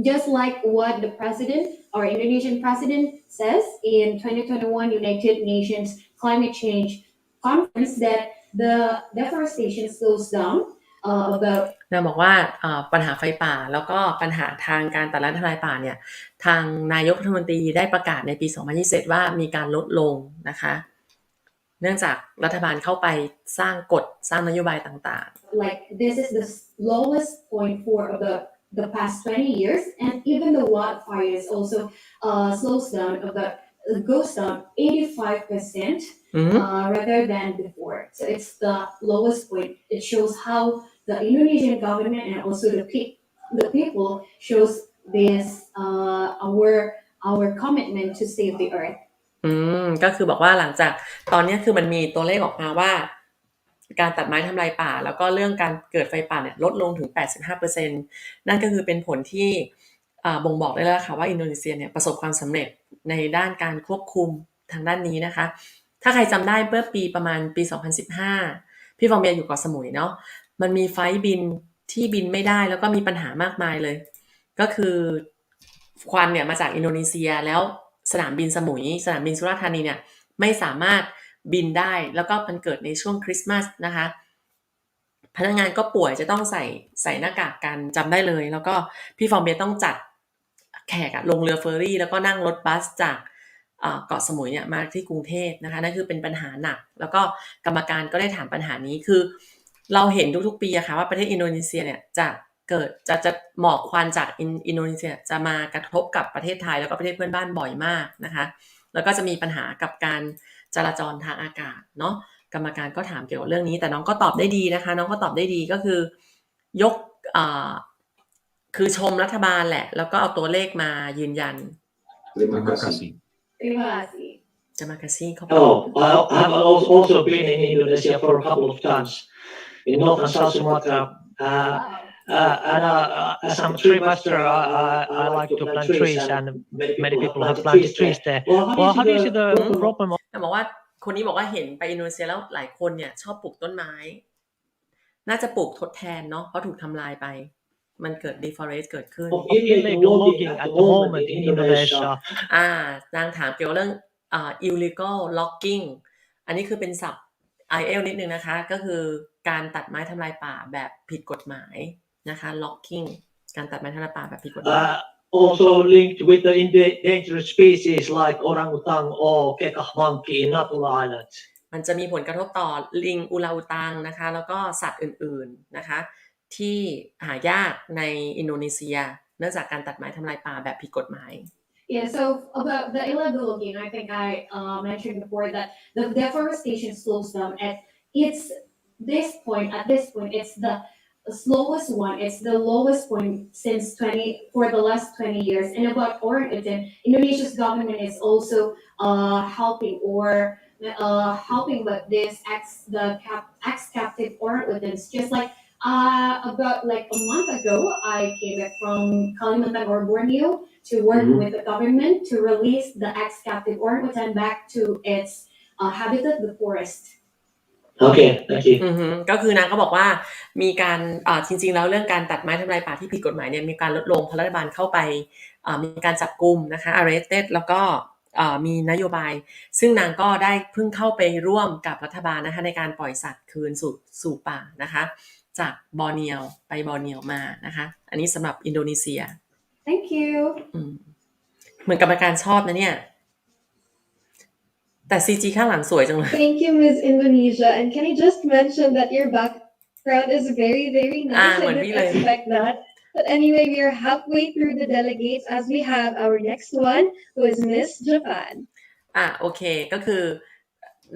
just like what the president or Indonesian president says in 2021 United Nations Climate Change Conference that the deforestation slows down about นางบอกว่าปัญหาไฟป่าแล้วก็ปัญหาทางการตัดไม้ทำลายป่าเนี่ยทางนายกรัฐมนตรีได้ประกาศในปี 2021 ว่ามีการลดลงนะคะเนื่องจากรัฐบาลเข้าไปสร้างกฎสร้างนโยบายต่างๆ like this is the lowest point for about the past 20 years and even the wildfires also slows down about goes down 85% rather than before. So it's the lowest point. It shows how the Indonesian government and also the people shows this our commitment to save the earth. ก็คือบอกว่าหลังจากตอนนี้คือมันมีตัวเลขออกมาว่าการตัดไม้ทำลายป่าแล้วก็เรื่องการเกิดไฟป่าเนี่ยลดลงถึง 85% นั่นก็คือเป็นผลที่บ่งบอกได้แล้วค่ะว่าอินโดนีเซียเนี่ยประสบความสำเร็จในด้านการควบคุมทางด้านนี้นะคะถ้าใครจำได้เมื่อประมาณปี 2015 พี่ฟองเบียอยู่เกาะสมุยเนาะมันมีไฟล์บินที่บินไม่ได้แล้วก็มีปัญหามากมายเลยก็คือควันเนี่ยมาจากอินโดนีเซียแล้วสนามบินสมุยสนามบินสุราษฎร์ธานีเนี่ยไม่สามารถบินได้แล้วก็มันเกิดในช่วงคริสต์มาสนะคะพนักงานก็ป่วยจะต้องใส่หน้ากากกันจำได้เลยแล้วก็พี่ฟองเบียต้องจัดแขกลงเรือเฟอร์รี่แล้วก็นั่งรถบัสจากเกาะสมุยเนี่ยมาที่กรุงเทพนะคะนั่นคือเป็นปัญหาหนักแล้วก็กรรมการก็ได้ถามปัญหานี้คือเราเห็นทุกๆปีอะค่ะว่าประเทศอินโดนีเซียเนี่ยจะเกิดจะหมอกควันจากอินโดนีเซียจะมากระทบกับประเทศไทยแล้วก็ประเทศเพื่อนบ้านบ่อยมากนะคะแล้วก็จะมีปัญหากับการจราจรทางอากาศเนาะกรรมการก็ถามเกี่ยวกับเรื่องนี้แต่น้องก็ตอบได้ดีนะคะน้องก็ตอบได้ดีก็คือยกคือชมรัฐบาลแหละแล้วก็เอาตัวเลขมายืนยัน Terima kasih. Terima kasih. Terima kasih. Oh, I have also been in Indonesia for a couple of times in North and South Sumatra. And as I'm a tree master, I like to plant trees, and many people have planted trees there. Well, how do you see the problem? บอกว่าคนนี้บอกว่าเห็นไปอินโดนีเซียแล้วหลายคนเนี่ยชอบปลูกต้นไม้น่าจะปลูกทดแทนเนาะเพราะถูกทำลายไปมันเกิด deforest เกิดขึ้น Illegal logging at the moment in Indonesia. นางถามเกี่ยวกับเรื่องillegal logging อันนี้คือเป็นศัพท์ IL นิดนึงนะคะก็คือการตัดไม้ทำลายป่าแบบผิดกฎหมายนะคะ logging การตัดไม้ทำลายป่าแบบผิดกฎหมาย Also linked with the endangered species like orangutan or kekah monkey in Natuna Island. มันจะมีผลกระทบต่อลิงอุราอุตังนะคะแล้วก็สัตว์อื่นๆนะคะที่หายากในอินโดนีเซียเนื่องจากการตัดไม้ทำลายป่าแบบผิดกฎหมาย Yeah, so about the illegal logging, I think I mentioned before that the deforestation slows down at this point, it's the slowest one. It's the lowest point since for the last 20 years. And about orangutan, Indonesia's government is also helping with this ex-captive orangutans. Just like about like a month ago, I came back from Kalimantan or Borneo to work with the government to release the ex-captive orangutan back to its habitat, the forest. โอเค thank you ก็คือนางก็บอกว่ามีการจริงๆแล้วเรื่องการตัดไม้ทำลายป่าที่ผิดกฎหมายเนี่ยมีการลดลงเพราะรัฐบาลเข้าไปมีการจับกุมนะคะ arrested แล้วก็มีนโยบายซึ่งนางก็ได้เพิ่งเข้าไปร่วมกับรัฐบาลนะคะในการปล่อยสัตว์คืนสู่ป่านะคะจากบอร์เนียวไปบอร์เนียวมานะคะอันนี้สำหรับอินโดนีเซีย Thank you เหมือนกรรมการชอบนะเนี่ยแต่ CG ข้างหลังสวยจังเลย Thank you, Miss Indonesia. And can I just mention that your background is very, very nice. I didn't expect that. But anyway, we are halfway through the delegates as we have our next one, who is Miss Japan. โอเคก็คือ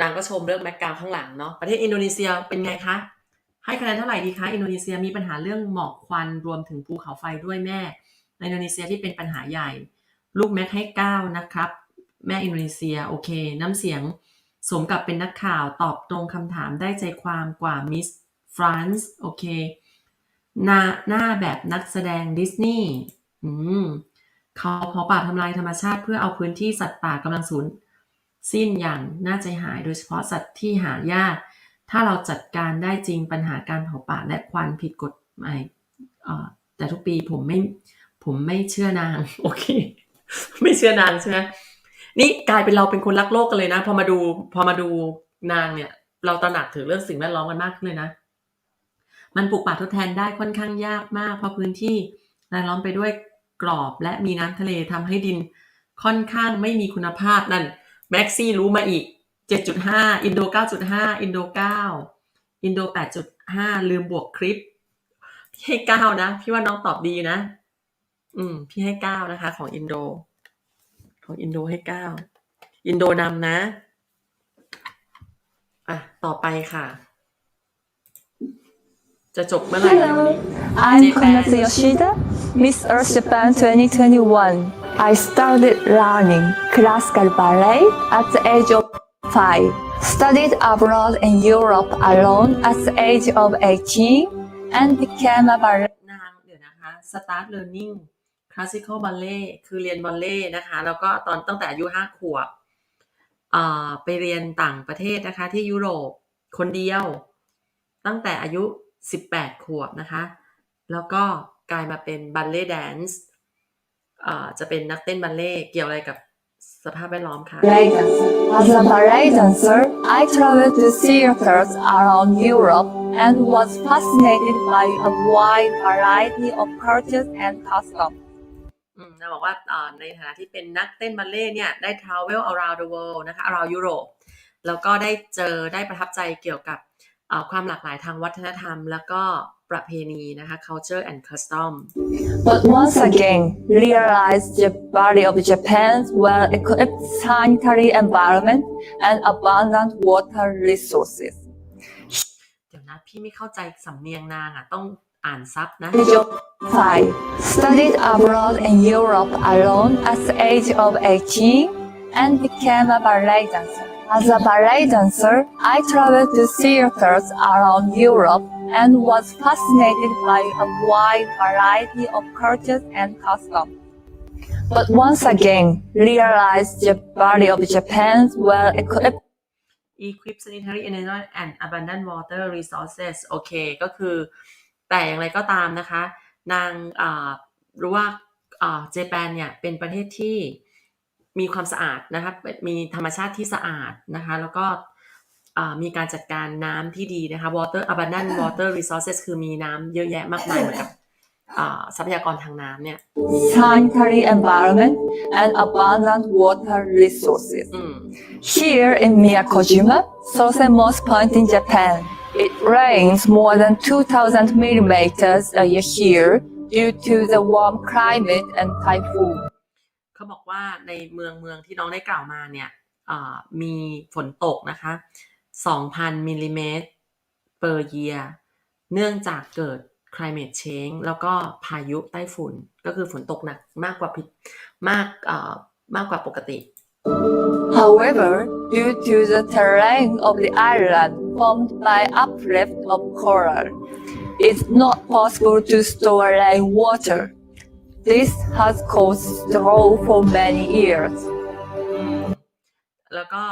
นางก็ชมเรื่องแบ็คกราวด์ข้างหลังเนาะประเทศอินโดนีเซียเป็นไงคะให้คะแนนเท่าไหร่ดีคะอินโดนีเซียมีปัญหาเรื่องหมอกควันรวมถึงภูเขาไฟด้วยแม่ในอินโดนีเซียที่เป็นปัญหาใหญ่ลูกแม็กให้9นะครับแม่อินโดนีเซียโอเคน้ำเสียงสมกับเป็นนักข่าวตอบตรงคำถามได้ใจความกว่ามิสฟรานซ์โอเคหน้าแบบนักแสดงดิสนีย์เขาเผาป่าทำลายธรรมชาติเพื่อเอาพื้นที่สัตว์ป่ากำลังสูญสิ้นอย่างน่าใจหายโดยเฉพาะสัตว์ที่หายากถ้าเราจัดการได้จริงปัญหาการเผาป่าและควันผิดกฎหมายแต่ทุกปีผมไม่เชื่อนางโอเคไม่เชื่อนางใช่ไหมนี่กลายเป็นเราเป็นคนรักโลกกันเลยนะพอมาดูนางเนี่ย เราตระหนักถึงเรื่องสิ่งแวดล้อมกันมากขึ้นเลยนะมันปลูกป่าทดแทนได้ค่อนข้างยากมากเพราะพื้นที่รายล้อมไปด้วยกรอบและมีน้ำทะเลทำให้ดินค่อนข้างไม่มีคุณภาพนั่นแม็กซี่รู้มาอีก 7.5 อินโด 9.5 อินโด 9 อินโด 8.5 ลืมบวกคลิปพี่ให้9นะพี่ว่าน้องตอบดีนะพี่ให้9นะคะของอินโดให้9อินโดนำนะต่อไปค่ะจะจบเมื่อไหร่วันนี้ I'm Konatsu Yoshida, Miss Earth Japan 2021. I started learning classical ballet at the age of 5. Studied abroad in Europe alone at the age of 18 and became a ballet. เดี๋ยวนะคะ Start learning classical ballet คือเรียนบัลเล่นะคะแล้วก็ตั้งแต่อายุ5 ขวบไปเรียนต่างประเทศนะคะที่ยุโรปคนเดียวตั้งแต่อายุ18 ขวบนะคะแล้วก็กลายมาเป็นบัลเล่แดนซ์จะเป็นนักเต้นบัลเล่เกี่ยวอะไรกับสภาพแวดล้อมค่ะ As a ballet dancer, I traveled to theaters around Europe and was fascinated by a wide variety of cultures and customs. เราบอกว่าในฐานะที่เป็นนักเต้นบัลเล่เนี่ยได้ travel around the world นะคะ around Europe แล้วก็ได้ประทับใจเกี่ยวกับความหลากหลายทางวัฒนธรรมแล้วก็ประเพณีนะคะ culture and custom But once again realized the body of Japan's well-equipped sanitary environment and abundant water resources. เดี๋ยวนะพี่ไม่เข้าใจสำเนียงนางต้องอ่านซับนะ 5. Studied abroad in Europe alone at the age of 18 and became a ballet dancer. As a ballet dancer, I traveled to theaters around Europe and was fascinated by a wide variety of cultures and customs. But once again, realized the body of Japan's well-equipped sanitary and abundant water resources โอเคก็คือแต่อย่างไรก็ตามนะคะนางรู้ว่าเจแปนเนี่ยเป็นประเทศที่มีความสะอาดนะคะมีธรรมชาติที่สะอาดนะคะแล้วก็มีการจัดการน้ำที่ดีนะคะ water abundant water resources คือมีน้ำเยอะแยะมากมายเหมือนกับทรัพยากรทางน้ำเนี่ย sanitary environment and abundant water resources. Here in Miyakojima, southernmost point in Japan, it rains more than 2,000 millimeters a year here due to the warm climate and typhoon. เขาบอกว่าในเมืองที่น้องได้กล่าวมาเนี่ยมีฝนตกนะคะ 2,000 มิลลิเมตร per year เนื่องจากเกิด climate change แล้วก็พายุไต้ฝุ่นก็คือฝนตกหนักมากกว่าปกติ However, due to the terrain of the island formed by uplift of coral, it's not possible to store rainwater. This has caused drought for many years. แล้วก็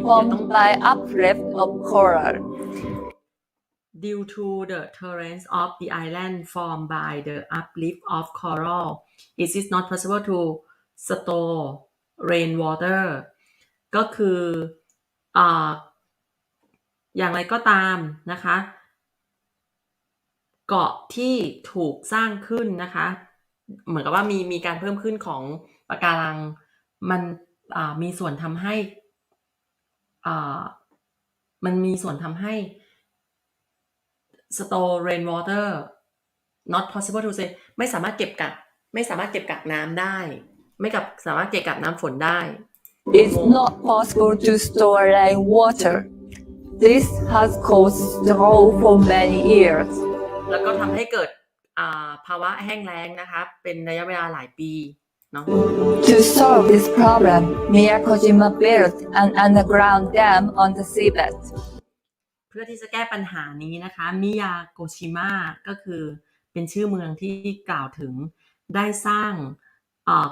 formed by uplift of coral. Due to the terrain of the island formed by the uplift of coral, it is not possible to store rainwater. ก็คืออย่างไรก็ตามนะคะเกาะที่ถูกสร้างขึ้นนะคะเหมือนกับว่ามีการเพิ่มขึ้นของปะการังมันมีส่วนทำให้store rainwater not possible to say ไม่สามารถเก็บกักน้ำได้สามารถเก็บกักน้ำฝนได้ It's not possible to store rainwater. This has caused drought for many years. แล้วก็ทำให้เกิดภาวะแห้งแล้งนะคะเป็นระยะเวลาหลายปีเนาะ To solve this problem, Miyakojima built an underground dam on the seabed. เพื่อที่จะแก้ปัญหานี้นะคะมิยาโกชิมะก็คือเป็นชื่อเมืองที่กล่าวถึงได้สร้าง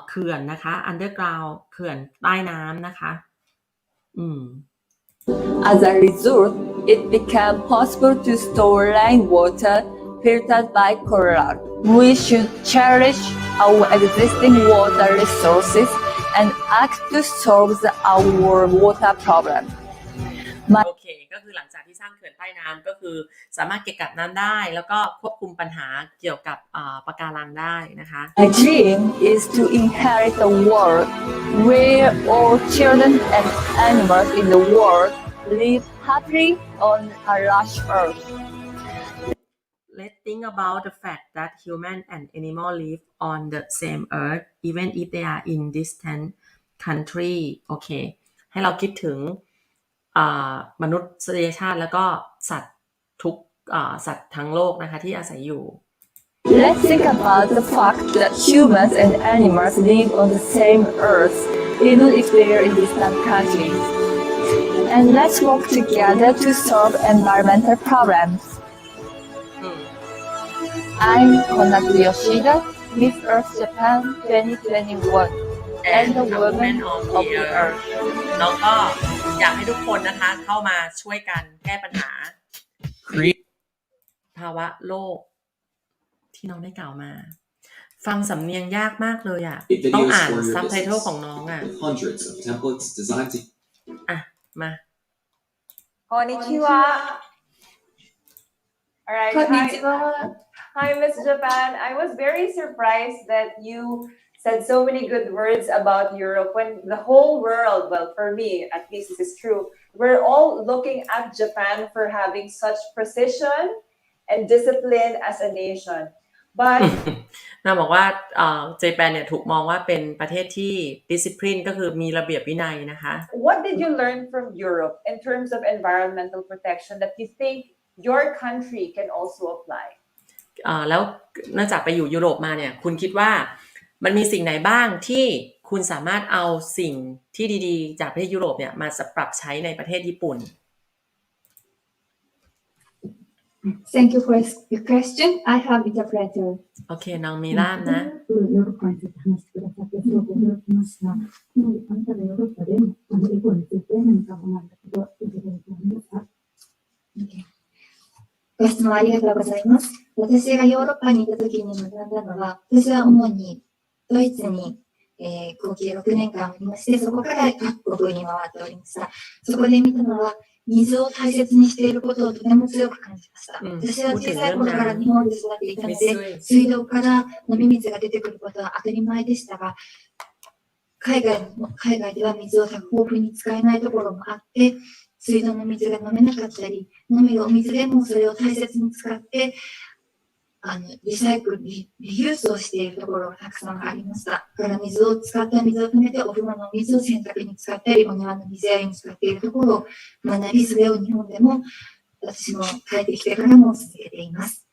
เขื่อนนะคะ underground เขื่อนใต้น้ำนะคะ As a result, it became possible to store rainwater filtered by coral. We should cherish our existing water resources and act to solve our water problem. โอเคก็คือหลังจากที่สร้างเขื่อนใต้น้ำก็คือสามารถเก็บกักน้ำได้แล้วก็ควบคุมปัญหาเกี่ยวกับปะการังได้นะคะ My dream is to inherit a world where all children and animals in the world live happily on a large earth. Let's think about the fact that human and animal live on the same earth even if they are in distant country โอเคให้เราคิดถึงมนุษยชาติแล้วก็สัตว์ทุกสัตว์ทั้งโลกนะคะที่อาศัยอยู่ Let's think about the fact that humans and animals live on the same earth even if they are in distant countries. And let's work together to solve environmental problems. I'm Konaku Yoshida, Miss Earth Japan 2021, and the woman of the earth. น้องก็อยากให้ทุกคนนะคะเข้ามาช่วยกันแก้ปัญหาภาวะโลกที่น้องได้กล่าวมาฟังสำเนียงยากมากเลยอ่ะต้องอ่านซับไตเติลของน้องอ่ะมา Konnichiwa. All right. Hi, Miss Japan. I was very surprised that you said so many good words about Europe when the whole world, well, for me, at least this is true, we're all looking at Japan for having such precision and discipline as a nation. But น่าบอกว่าเจแปนเนี่ยถูกมองว่าเป็นประเทศที่ discipline ก็คือมีระเบียบวินัยนะคะ What did you learn from Europe in terms of environmental protection that you think your country can also apply? แล้วเนื่องจากไปอยู่ยุโรปมาเนี่ยคุณคิดว่ามันมีสิ่งไหนบ้างที่คุณสามารถเอาสิ่งที่ดีๆจากประเทศยุโรปเนี่ยมาปรับใช้ในประเทศญี่ปุ่น Thank you for your question. I have interpreter. โอเคน้องมีล่ามนะ ヨーロッパについて話してくださってすごく驚きました。あなたがヨーロッパでエコについて何か学んだことを教えていただけますか？ご質問ありがとうございます。私がヨーロッパにいた時に学んだのは、私は主にドイツに合計6年間ありまして、そこから各国に回っておりました。そこで見たのは、水を大切にしていることをとても強く感じました。私は小さい頃から日本で育っていたので、水道から飲み水が出てくることは当たり前でしたが、海外では水を豊富に使えないところもあって、水道の水が飲めなかったり、飲めるお水でもそれを大切に使って、リサイクル、リユースをしているところがたくさんありました。だから水を使った水を止めて、お風呂の水を洗濯に使ったり、お庭の水やりに使っているところを学び、それを日本でも私も帰ってきてからも続けています。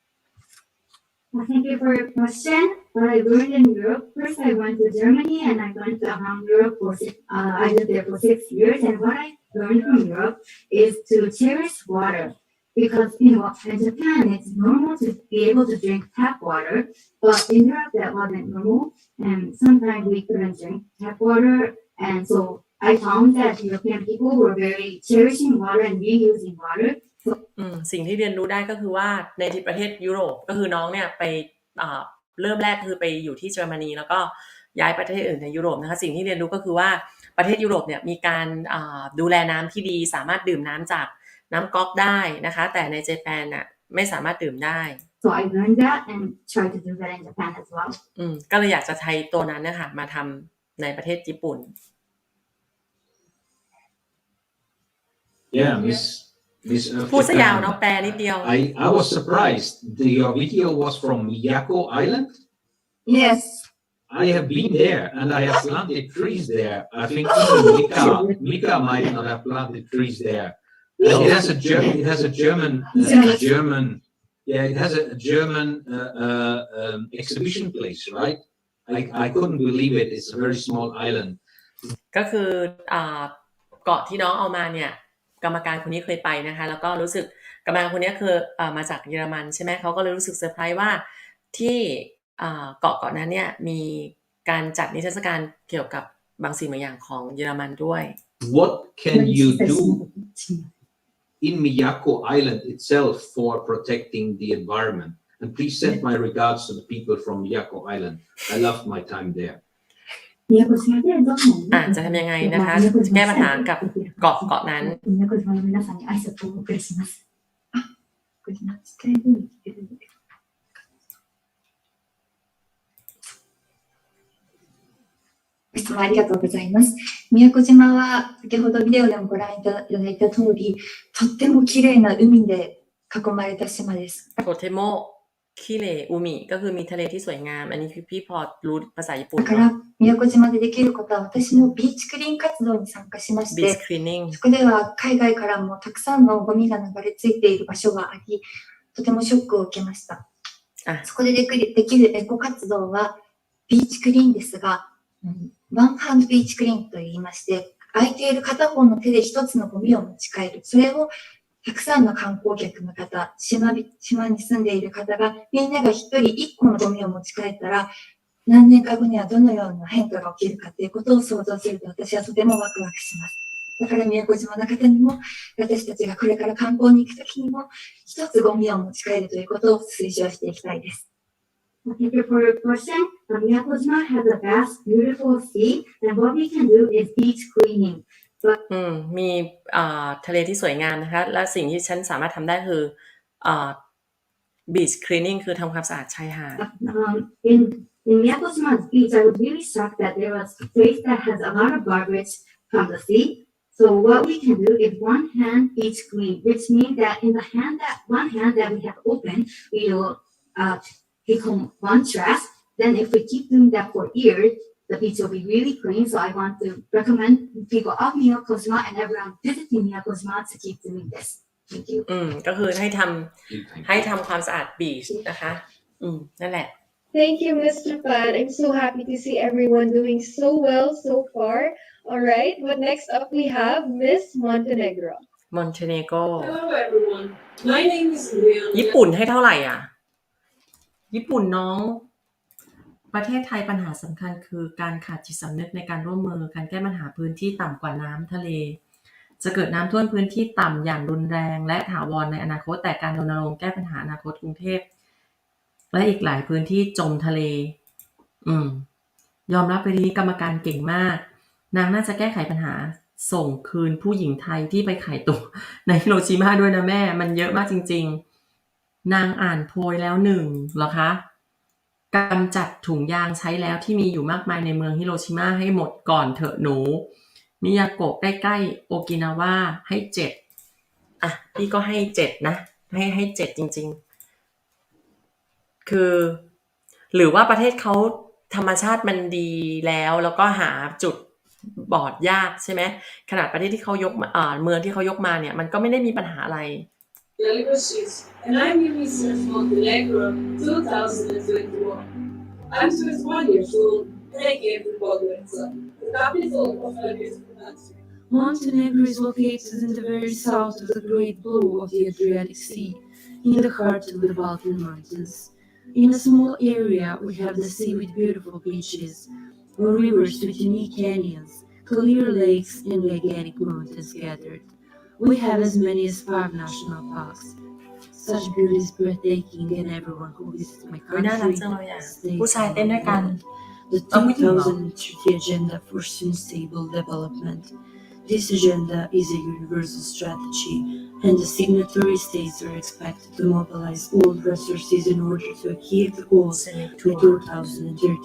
Thank you for your question. What I learned in Europe, first I went to Germany and I went around Europe I lived there for 6 years. And what I learned from Europe is to cherish water. Because in Japan, it's normal to be able to drink tap water, but in Europe that wasn't normal, and sometimes we couldn't drink tap water, and so I found that European people were very cherishing water and reusing water. สิ่งที่เรียนรู้ได้ก็คือว่าในที่ประเทศยุโรปก็คือน้องเนี่ยไปเริ่มแรกคือไปอยู่ที่เยอรมนีแล้วก็ย้ายประเทศอื่นในยุโรปนะคะสิ่งที่เรียนรู้ก็คือว่าประเทศยุโรปเนี่ยมีการดูแลน้ำที่ดีสามารถดื่มน้ำจากน้ำก๊อกได้นะคะแต่ในเจแปนน่ะไม่สามารถดื่มได้ So I learned that and tried to do that in Japan as well. ก็เลยอยากจะใช้ตัวนั้นนะคะมาทำในประเทศญี่ปุ่น Yeah, Miss พูดซะยาวเนาะแปลนิดเดียว I was surprised. Your video was from Miyako Island? Yes. I have been there and I have planted trees there. I think even Mika might not have planted trees there. It has a German exhibition place, right? I couldn't believe it. It's a very small island. ก็คือเกาะที่น้องเอามาเนี่ยกรรมการคนนี้เคยไปนะคะแล้วก็รู้สึกกรรมการคนนี้คือมาจากเยอรมันใช่ไหมเขาก็เลยรู้สึกเซอร์ไพรส์ว่าที่เกาะนั้นเนี่ยมีการจัดนิทรรศการเกี่ยวกับบางสิ่งบางอย่างของเยอรมันด้วย What can you do in Miyako Island itself for protecting the environment? And please send my regards to the people from Miyako Island. I loved my time there. 宮古島でどんなにจะทำยังไงนะคะจะแก้ปัญหากับเกาะนั้น宮古島の皆さんに挨拶をお送りします。あ、これ何伝えるんですけど。ご質問ありがとうございます。宮古島は先ほどビデオでもご覧いただいた通り、とっても綺麗な海で囲まれた島です。โทเทโมคิเลอุมิก็คือมีทะเลที่สวยงามอันนี้พี่พอรู้ภาษาญี่ปุ่นだから宮古島でできることは私もビーチクリーン活動に参加しまして、そこでは海外からもたくさんのゴミが流れ着いている場所があり、とてもショックを受けました。そこでできるエコ活動はビーチクリーンですが、ワンハンドビーチクリーンと言いまして、空いている片方の手で一つのゴミを持ち帰る。それをたくさんの観光客の方、島に住んでいる方が、みんなが一人一個のゴミを持ち帰ったら、何年か後にはどのような変化が起きるかということを想像すると、私はとてもワクワクします。だから宮古島の方にも、私たちがこれから観光に行くときにも、一つゴミを持ち帰るということを推奨していきたいです。Thank you for your question. Miyakojima has a vast, beautiful sea, and what we can do is beach cleaning. มีทะเลที่สวยงามนะคะและสิ่งที่ฉันสามารถทำได้คือbeach cleaning คือทำความสะอาดชายหาด In Miyakojima's beach, I was really shocked that there was a place that has a lot of garbage from the sea. So what we can do is one hand beach clean, which means that in the one hand that we have open, we will take home one trash. Then if we keep doing that for years, the beach will be really clean. So I want to recommend people of Miyakojima and everyone visiting Miyakojima to keep doing this. Thank you. ก็คือให้ทำความสะอาดบีชนะคะนั่นแหละ Thank you, Mr. Pan. I'm so happy to see everyone doing so well so far. All right, but next up we have Miss Montenegro. Montenegro. Hello everyone. My name is Leon. ญี่ปุ่นให้เท่าไหร่อ่ะญี่ปุ่นน้องประเทศไทยปัญหาสำคัญคือการขาดจิตสำนึกในการร่วมมือการแก้ปัญหาพื้นที่ต่ำกว่าน้ำทะเลจะเกิดน้ำท่วมพื้นที่ต่ำอย่างรุนแรงและถาวรในอนาคตแต่การรณรงค์แก้ปัญหาอนาคตกรุงเทพและอีกหลายพื้นที่จมทะเลยอมรับไปทีนี้กรรมการเก่งมากนางน่าจะแก้ไขปัญหาส่งคืนผู้หญิงไทยที่ไปขายตัวในฮิโรชิมาด้วยนะแม่มันเยอะมากจริงๆนางอ่านโพยแล้วหนึ่งเหรอคะกำจัดถุงยางใช้แล้วที่มีอยู่มากมายในเมืองฮิโรชิมาให้หมดก่อนเถอะหนูมิยาโกะใกล้ๆโอกินาวาให้7พี่ก็ให้7นะให้7จริงๆคือหรือว่าประเทศเขาธรรมชาติมันดีแล้วก็หาจุดบอดยากใช่ไหมขนาดประเทศที่เขายกเมืองที่เขายกมาเนี่ยมันก็ไม่ได้มีปัญหาอะไร And I'm Miss Montenegro 2021. I'm 21 years old and I came from Podgorica, the capital of Hungary. Montenegro is located in the very south of the Great Blue of the Adriatic Sea, in the heart of the Balkan Mountains. In a small area, we have the sea with beautiful beaches, rivers with unique canyons, clear lakes, and gigantic mountains gathered. We have as many as 5 national parks. Such beauty is breathtaking, and everyone who visits my country stays on the 2030 Agenda for Sustainable Development. This agenda is a universal strategy, and the signatory states are expected to mobilize all resources in order to achieve the goals by 2030.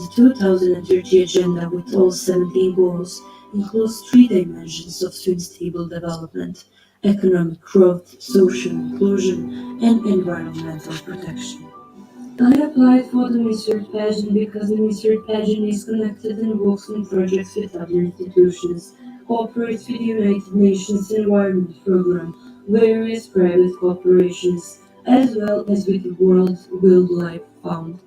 The 2030 Agenda, with all 17 goals, includes 3 dimensions of sustainable development: economic growth, social inclusion, and environmental protection. I applied for the research pageant because the research pageant is connected and works on projects with other institutions, cooperates with the United Nations Environment Program, various private corporations, as well as with the World Wildlife Fund,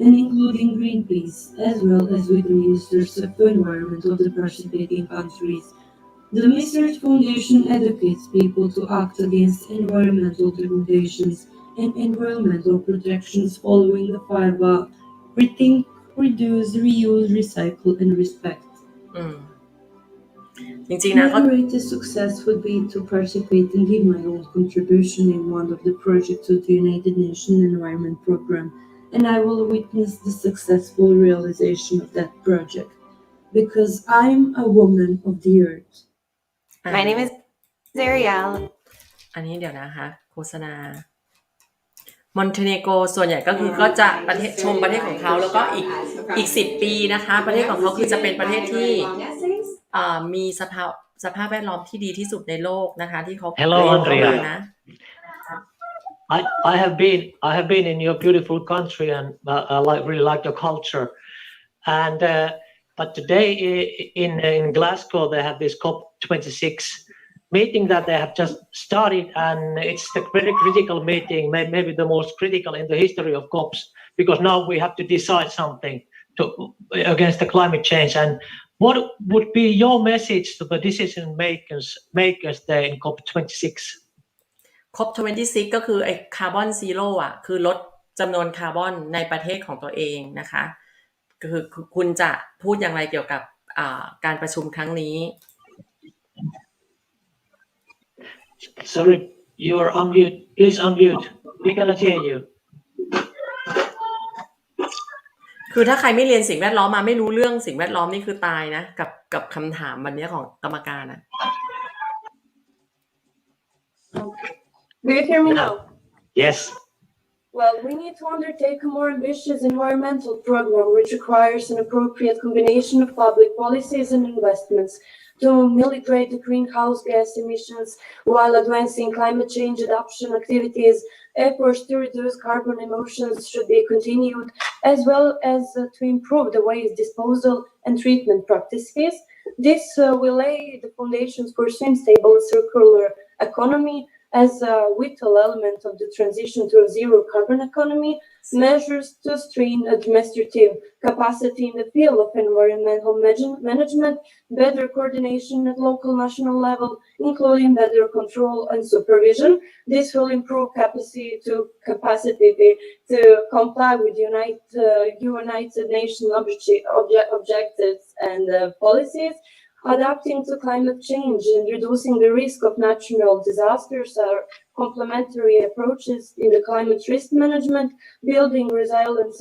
and including Greenpeace, as well as with the Ministers of the Environment of the participating countries. The Research Foundation educates people to act against environmental degradations and environmental protections following the 5R: rethink, reduce, reuse, recycle, and respect. จริงๆนะ My greatest success would be to participate and give my own contribution in one of the projects of the United Nations Environment Program and I will witness the successful realization of that project because I'm a woman of the earth. My name is Ariel อันนี้เดี๋ยวนะคะโฆษณามอนเตเนโกรส่วนใหญ่ก็คือก็จะประเทศชมประเทศของเขาแล้วก็อีก10 ปีนะคะประเทศของเขาคือจะเป็นประเทศที่มีสภาพแวดล้อมที่ดีที่สุดในโลกนะคะที่เขา Hello, เข้ามา Andrea. นะ I have been in your beautiful country and I really like your culture. And but today in Glasgow they have this COP26 meeting that they have just started, and it's the very critical meeting, maybe the most critical in the history of COPs, because now we have to decide something against the climate change. And what would be your message to the decision makers there in COP26? COP26 ก็คือไอ้คาร์บอนซีโร่อ่ะคือลดจำนวนคาร์บอนในประเทศของตัวเองนะคะคือคุณจะพูดอย่างไรเกี่ยวกับการประชุมครั้งนี้ Sorry, you are on mute. Please unmute. We cannot hear you. คือถ้าใครไม่เรียนสิ่งแวดล้อมมาไม่รู้เรื่องสิ่งแวดล้อมนี่คือตายนะกับคำถามวันนี้ของกรรมการอ่ะ Do you hear me now? Yes. Well, we need to undertake a more ambitious environmental program which requires an appropriate combination of public policies and investments to mitigate the greenhouse gas emissions while advancing climate change adaptation activities. Efforts to reduce carbon emissions should be continued, as well as to improve the waste disposal and treatment practices. This will lay the foundations for sustainable circular economy as a vital element of the transition to a zero carbon economy. Measures to strengthen administrative capacity in the field of environmental management, better coordination at local national level, including better control and supervision. This will improve capacity to comply with United Nations objectives and policies. Adapting to climate change and reducing the risk of natural disasters are complementary approaches in the climate risk management, building resilient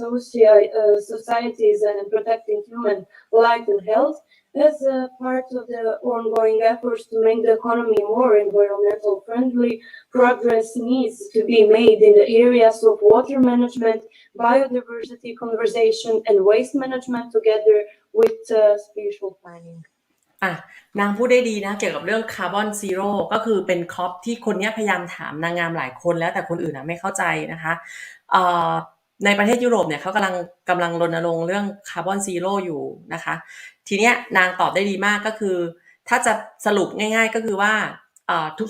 societies and protecting human life and health. As a part of the ongoing efforts to make the economy more environmental friendly, progress needs to be made in the areas of water management, biodiversity conservation, and waste management together with spatial planning. นางพูดได้ดีนะเกี่ยวกับเรื่องคาร์บอนซีโร่ก็คือเป็นคอปที่คนนี้พยายามถามนางงามหลายคนแล้วแต่คนอื่นไม่เข้าใจนะคะในประเทศยุโรปเนี่ยเขากำลังรณรงค์เรื่องคาร์บอนซีโร่อยู่นะคะทีเนี้ยนางตอบได้ดีมากก็คือถ้าจะสรุปง่ายๆก็คือว่า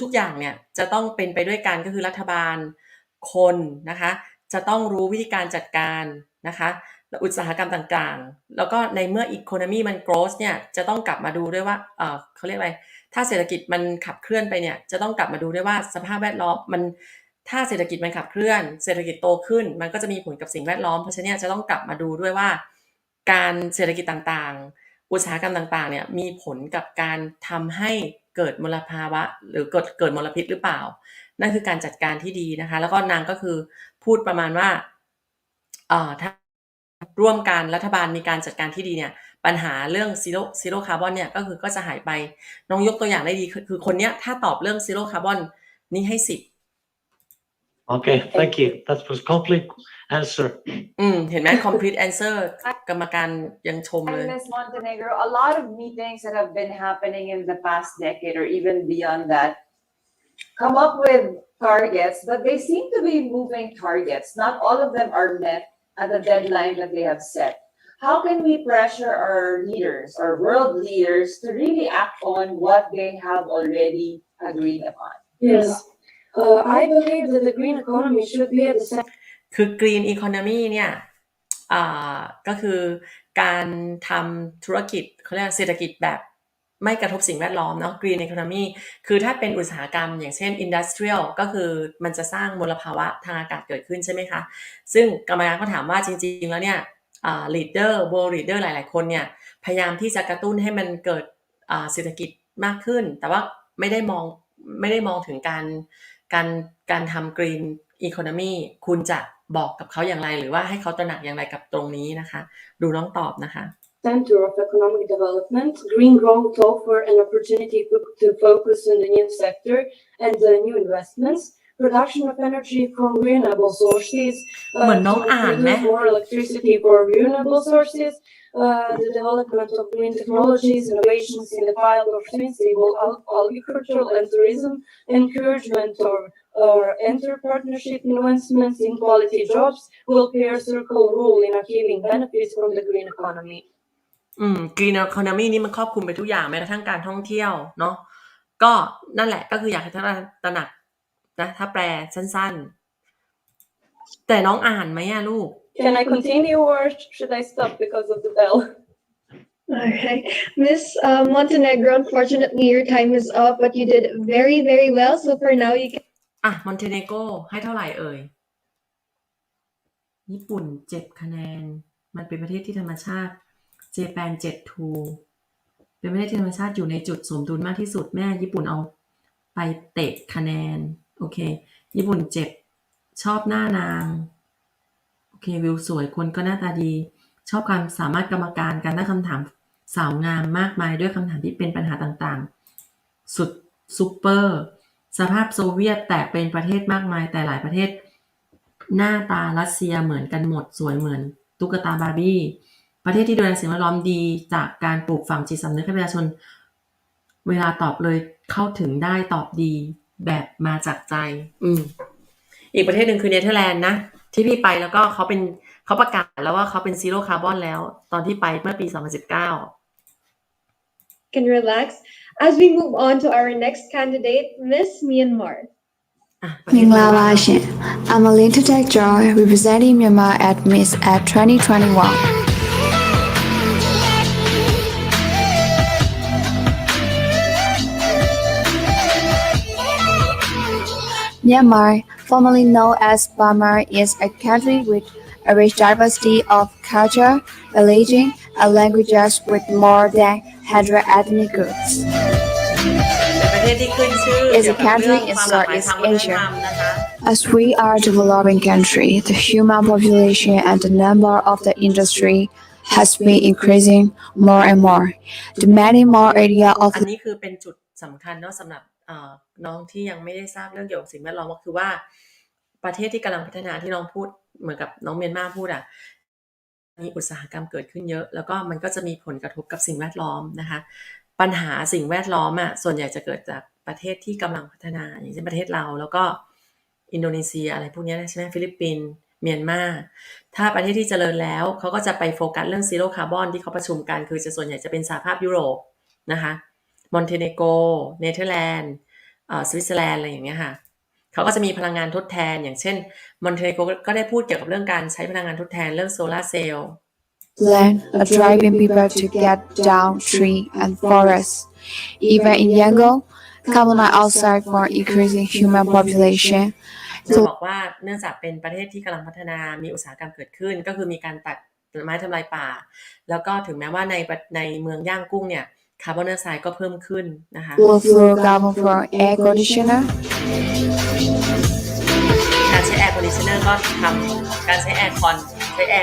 ทุกๆอย่างเนี่ยจะต้องเป็นไปด้วยกันก็คือรัฐบาลคนนะคะจะต้องรู้วิธีการจัดการนะคะอุตสาหกรรมต่างๆแล้วก็ในเมื่อ economy มัน growth เนี่ยจะต้องกลับมาดูด้วยว่าเขาเรียกอะไรถ้าเศรษฐกิจมันขับเคลื่อนไปเนี่ยจะต้องกลับมาดูด้วยว่าสภาพแวดล้อมมันถ้าเศรษฐกิจมันขับเคลื่อนเศรษฐกิจโตขึ้นมันก็จะมีผลกับสิ่งแวดล้อมเพราะฉะนั้นจะต้องกลับมาดูด้วยว่าการเศรษฐกิจต่างๆอุตสาหกรรมต่างๆเนี่ยมีผลกับการทำให้เกิดมลภาวะหรือเกิดมลพิษหรือเปล่านั่นคือการจัดการที่ดีนะคะแล้วก็นางก็คือพูดประมาณว่าถ้าร่วมกันรัฐบาลมีการจัดการที่ดีเนี่ยปัญหาเรื่องซีโร่คาร์บอนเนี่ยก็จะหายไปน้องยกตัวอย่างได้ดีคือคนเนี้ยถ้าตอบเรื่องซีโร่คาร์บอนนี่ให้10 Okay, thank you. That was complete answer. เห็นไหม complete answer กรรมการยังชมเลย Ms. Montenegro, a lot of meetings that have been happening in the past decade or even beyond that come up with targets, but they seem to be moving targets. Not all of them are met at the deadline that they have set. How can we pressure our leaders, our world leaders, to really act on what they have already agreed upon? Yes. I believe that the green economy should be at the center. คือ green economy เนี่ยก็คือการทำธุรกิจเขาเรียกเศรษฐกิจแบบไม่กระทบสิ่งแวดล้อมเนาะ green economy คือถ้าเป็นอุตสาหกรรมอย่างเช่น industrial ก็คือมันจะสร้างมลภาวะทางอากาศเกิดขึ้นใช่ไหมคะซึ่งกรรมการก็ถามว่าจริงๆแล้วเนี่ยleader world leader หลายๆคนเนี่ยพยายามที่จะกระตุ้นให้มันเกิดเศรษฐกิจมากขึ้นแต่ว่าไม่ได้มองถึงการทำ green economy คุณจะ บอกกับเขาอย่างไรหรือว่าให้เขาตระหนักอย่างไรกับตรงนี้นะคะดูน้องตอบนะคะ Center of economic development, green growth offer an opportunity to focus on the new sector and the new investments, production of energy from renewable sources, เหมือนน้องอ่านไหม produce more electricity for renewable sources, the development of green technologies, innovations in the field of sustainable agriculture and tourism, encouragement or enter-partnership investments in quality jobs will play a circle role in achieving benefits from the green economy. Green Economy นี่มันครอบคลุมไปทุกอย่างแม้กระทั่งการท่องเที่ยวเนาะก็นั่นแหละก็คืออยากให้ท่านตระหนักนะถ้าแปลสั้นๆแต่น้องอ่านไหมอะลูก Can I continue or should I stop because of the bell? Alright, Miss Montenegro, unfortunately your time is up, but you did very, very well. So for now, you can. มอนเทเนโกรให้เท่าไหร่เอ่ยญี่ปุ่น7คะแนนมันเป็นประเทศที่ธรรมชาติเจแปน7-2เป็นประเทศที่ธรรมชาติอยู่ในจุดสมดุลมากที่สุดแม่ญี่ปุ่นเอาไปเตะคะแนนโอเคญี่ปุ่นเจ็บชอบหน้านางโอเควิวสวยคนก็หน้าตาดีชอบความสามารถกรรมการการตั้งคำถามสาวงามมากมายด้วยคำถามที่เป็นปัญหาต่างๆสุดซุปเปอร์สภาพโซเวียตแตกเป็นประเทศมากมายแต่หลายประเทศหน้าตารัสเซียเหมือนกันหมดสวยเหมือนตุ๊กตาบาร์บี้ประเทศที่ดูแลสิ่งแวดล้อมดีจากการปลูกฝังจิตสำนึกให้ประชาชนเวลาตอบเลยเข้าถึงได้ตอบดีแบบมาจากใจอีกประเทศหนึ่งคือเนเธอร์แลนด์นะที่พี่ไปแล้วก็เขาประกาศแล้วว่าเขาเป็นซีโร่คาร์บอนแล้วตอนที่ไปเมื่อปี 2019 Can relax as we move on to our next candidate, Miss Myanmar. Minglawashi. I'm a little tech joy representing Myanmar at Miss at 2021. Myanmar, formerly known as Burma, is a country with a rich diversity of culture, religion, and languages with more than 100 ethnic groups. It's a country in Southeast Asia. As we are a developing country, the human population and the number of the industry has been increasing more and more, demanding more area of. อันนี้คือเป็นจุดสำคัญเนาะสำหรับน้องที่ยังไม่ได้ทราบเรื่องเกี่ยวกับสิ่งแวดล้อมก็คือว่าประเทศที่กำลังพัฒนาที่น้องพูดเหมือนกับน้องเมียนมาพูดมีอุตสาหกรรมเกิดขึ้นเยอะแล้วก็มันก็จะมีผลกระทบกับสิ่งแวดล้อมนะคะปัญหาสิ่งแวดล้อมส่วนใหญ่จะเกิดจากประเทศที่กำลังพัฒนาอย่างเช่นประเทศเราแล้วก็อินโดนีเซียอะไรพวกนี้ใช่ไหมฟิลิปปินส์เมียนมาถ้าประเทศที่เจริญแล้วเขาก็จะไปโฟกัสเรื่องซีโร่คาร์บอนที่เขาประชุมกันคือจะส่วนใหญ่จะเป็นสหภาพยุโรปนะคะมอนเทเนโกรเนเธอร์แลนด์สวิตเซอร์แลนด์อะไรอย่างเงี้ยค่ะเขาก็จะมีพลังงานทดแทนอย่างเช่นมอนเทเนโกรก็ได้พูดเกี่ยวกับเรื่องการใช้พลังงานทดแทนเรื่องโซลาร์เซลล์ Land are driving people to get down tree and forests. Even in Yangon, carbon dioxide for increasing human population. จะบอกว่าเนื่องจากเป็นประเทศที่กำลังพัฒนามีอุตสาหกรรมเกิดขึ้นก็คือมีการตัดไม้ทำลายป่าแล้วก็ถึงแม้ว่าในเมืองย่างกุ้งเนี่ยคาร์บอนไดออกไซด์ก็เพิ่มขึ้นนะคะ Carbon for air conditioner. การใช้แอร์คอนดิชเนอร์ก็ทำการใช้แอร์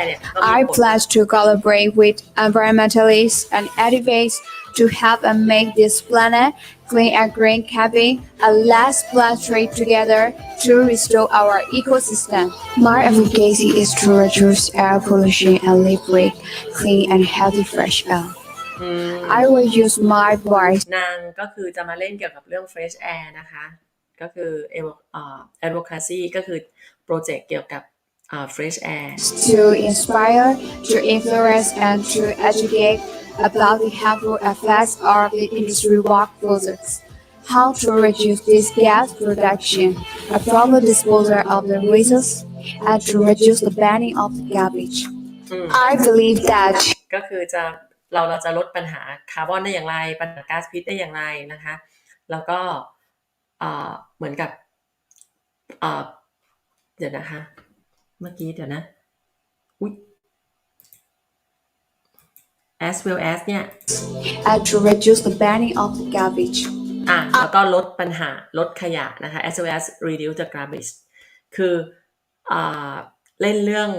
เนี่ย I pledge to collaborate with environmentalists and activists to help and make this planet clean and green, camping and let's plant trees together to restore our ecosystem. My advocacy is to reduce air pollution and live with clean and healthy fresh air. I will use my voice. นางก็คือจะมาเล่นเกี่ยวกับเรื่อง fresh air นะคะก็คือ advocacy ก็คือโปรเจกต์เกี่ยวกับfresh air to inspire, to influence and to educate about the harmful effects of the industry work products, how to reduce this gas production, a proper disposal of the waste, and to reduce the banning of the garbage. I believe that ก็คือเราจะลดปัญหาคาร์บอนได้อย่างไรปัญหาก๊าซพิษได้อย่างไรนะคะแล้วก็เหมือนกับเดี๋ยวนะคะเมื่อกี้เดี๋ยวนะas well as เนี่ย and to reduce the banning of the garbage แล้วก็ลดปัญหาลดขยะนะคะ as well as reduce the garbage คือ เล่นเรื่อง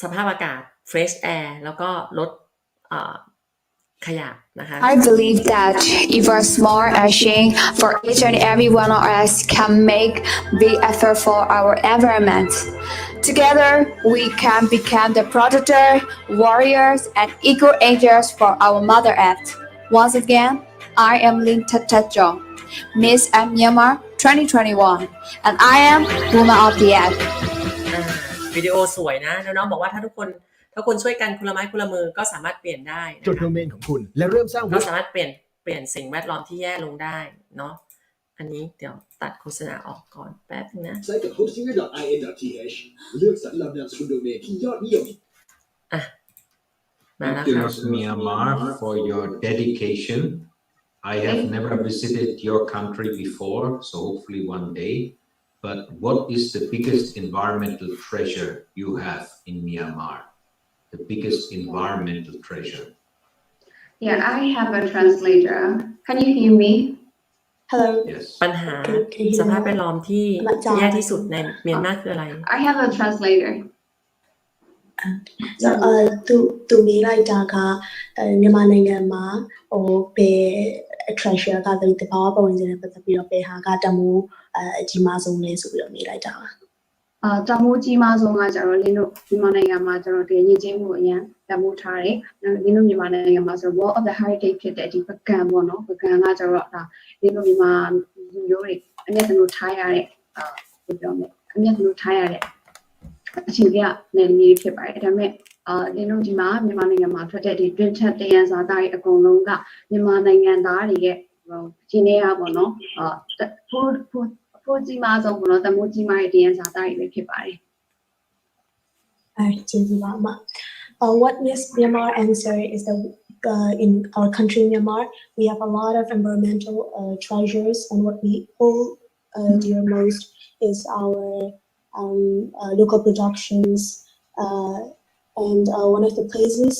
สภาพอากาศ fresh air แล้วก็ลดขยะนะคะ I believe that if a small action for each and every one of us can make big effort for our environment. Together, we can become the protector, warriors, and equal angels for our Mother Earth. Once again, I am Lin Tatachong, Miss Myanmar 2021, and I am Woman of the Earth. วิดีโอสวยนะน้องๆบอกว่าถ้าคุณช่วยกันคนละไม้คนละมือก็สามารถเปลี่ยนได้จดโดเมนของคุณและเริ่มสร้างก็สามารถเปลี่ยนสิ่งแวดล้อมที่แย่ลงได้เนาะอันนี้เดี๋ยวตัดโฆษณาออกก่อนแป๊บนึงนะใช้กับ hostinger.in.th เลือกสรรลำนามสกุลโดเมนที่ยอดนิยมมาแล้ว Thank you, ค่ะ Miss Myanmar, for your dedication. I have never visited your country before, so hopefully one day. But what is the biggest environmental treasure you have in Myanmar? The biggest environmental treasure. Yeah, I have a translator. Can you hear me? Hello. Yes. ปัญหาสภาพแวดล้อมที่แย่ที่สุดในเมียนมาคืออะไร I have a translator. သူမေးလိုက်တာကမြန်မာနိုင်ငံမှာဘယ် treasure ကတဘာဝပတ်ဝန်းကျင်နဲ့ပတ်သက်ပြီးတော့ဘယ်ဟာကတမိုးအကြီးမားဆုံးလဲဆိုပြီးတော့မေးလိုက်တာပါတမိုးကြီးမားဆုံးကကျတော့လင်းတို့မြန်မာနိုင်ငံမှာကျတော့ဒီရည်ချင်းမှုအရင်တမိုးထားတယ်လင်းတို့မြန်မာနိုင်ငံမှာဆို World of the Heritage ဖြစ်တဲ့ဒီပကံပေါ့နော်ပကံကကျတော့ဒါလင်းတို့မြန်မာလူမျိုးတွေအမျက်နှာထားရတဲ့ဘယ်ပြောမလဲအမျက်နှာထားရတဲ့အခြေပြနယ်မြေဖြစ်ပါတယ်ဒါပေမဲ့လင်းတို့ဒီမှာမြန်မာနိုင်ငံမှာထွက်တဲ့ဒီတွင်ထက်တယံဇာတာတွေအကုန်လုံးကမြန်မာနိုင်ငံသားတွေရဲ့ဒီနေရာပေါ့နော်ဖိုးကြီးမားဆုံးပေါ့နော်တမိုးကြီးမားတဲ့တယံဇာတာတွေပဲဖြစ်ပါတယ်ကျေးဇူးပါအမ What Miss Myanmar answer is that in our country Myanmar we have a lot of environmental treasures and what we hold dear most is our local productions and one of the places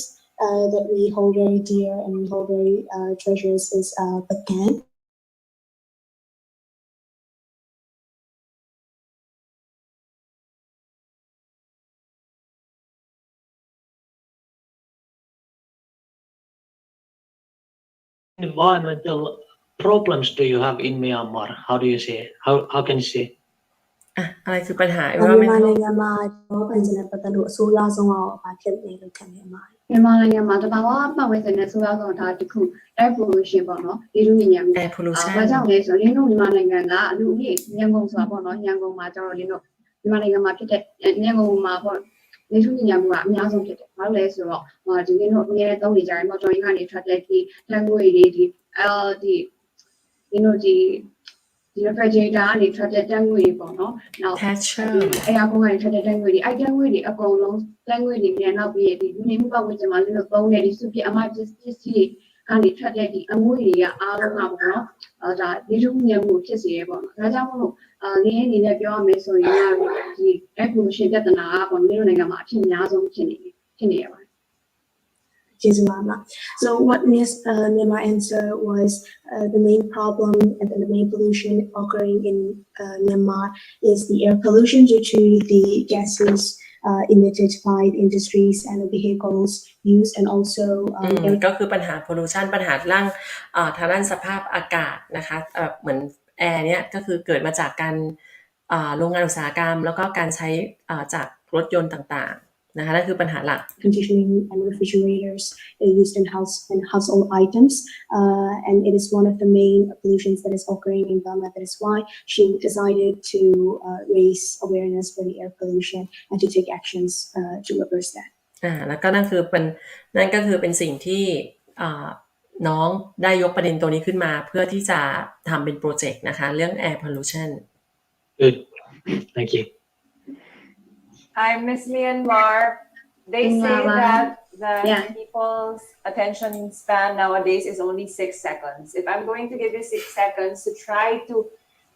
that we hold very dear and we hold very treasures is Bagan. Environmental problems do you have in Myanmar? How do you say? How can you say? อะไรคือปัญหา မြန်မာနိုင်ငံမှာတော့အင်ဂျင်နဲ့ပတ်သက်လို့အဆိုးရွားဆုံးအောင်ဘာဖြစ်နေလို့ခံနေမှာမြန်မာနိုင်ငံမှာတဘာဝပတ်ဝန်းကျင်နဲ့ဆိုရအောင်ဒါတခု air pollution ပေါ့နော်ဒီလိုညံ့မှု air pollution ဘာကြောင့်လဲဆိုတော့လင်းတို့မြန်မာနိုင်ငံကအလူကြီးရန်ကုန်ဆိုတာပေါ့နော်ရန်ကုန်မှာကျတော့လင်းတို့မြန်မာနိုင်ငံမှာဖြစ်တဲ့ရန်ကုန်မှာပေါ့နေထုညံ့မှုကအများဆုံးဖြစ်တယ်ဘာလို့လဲဆိုတော့ဒီလင်းတို့အများသုံးနေကြတယ်မော်တော်ယာဉ်ကနေထွက်တဲ့ဒီလမ်းငွေတွေဒီလင်းတို့ဒီ refrigerator ကနေထွက်တဲ့တန်းငွေတွေပေါ့နော်နောက် air con ကနေထွက်တဲ့တန်းငွေတွေအဲ့တန်းငွေတွေအကုန်လုံးတန်းငွေတွေပြန်နောက်ပြီးဒီလူနေမှုပတ်ဝန်းကျင်မှာလင်းတို့သုံးတဲ့ဒီစုပြအမပစ္စည်းတွေကနေထွက်တဲ့ဒီအငွေတွေကအားလုံးကပေါ့နော်ဒါဒီထုညံ့မှုဖြစ်စေရပေါ့နော်ဒါကြောင့်မို့လို့လင်းအနေနဲ့ပြောရမယ်ဆိုရင်ဒီ air pollution ပြဿနာကပေါ့လင်းတို့နိုင်ငံမှာအဖြစ်အများဆုံးဖြစ်နေရပါတယ်So what Miss Myanmar answer was the main problem and the main pollution occurring in Myanmar is the air pollution due to the gases emitted by the industries and the vehicles used and also ก็คือปัญหา pollution ปัญหาทางด้านสภาพอากาศนะคะเหมือนแอร์เนี่ยก็คือเกิดมาจากการโรงงานอุตสาหกรรมแล้วก็การใช้จากรถยนต์ต่างๆนะคะนั่นคือปัญหาหลัก conditioning and refrigerators used in household items and it is one of the main pollutions that is occurring in Burma. That is why she decided to raise awareness for the air pollution and to take actions to reverse that. แล้วก็นั่นก็คือเป็นสิ่งที่น้องได้ยกประเด็นตัวนี้ขึ้นมาเพื่อที่จะทำเป็นโปรเจกต์นะคะเรื่อง air pollution. Good. Thank you. Hi, Miss Myanmar. They say that the people's attention span nowadays is only 6 seconds. If I'm going to give you 6 seconds to try to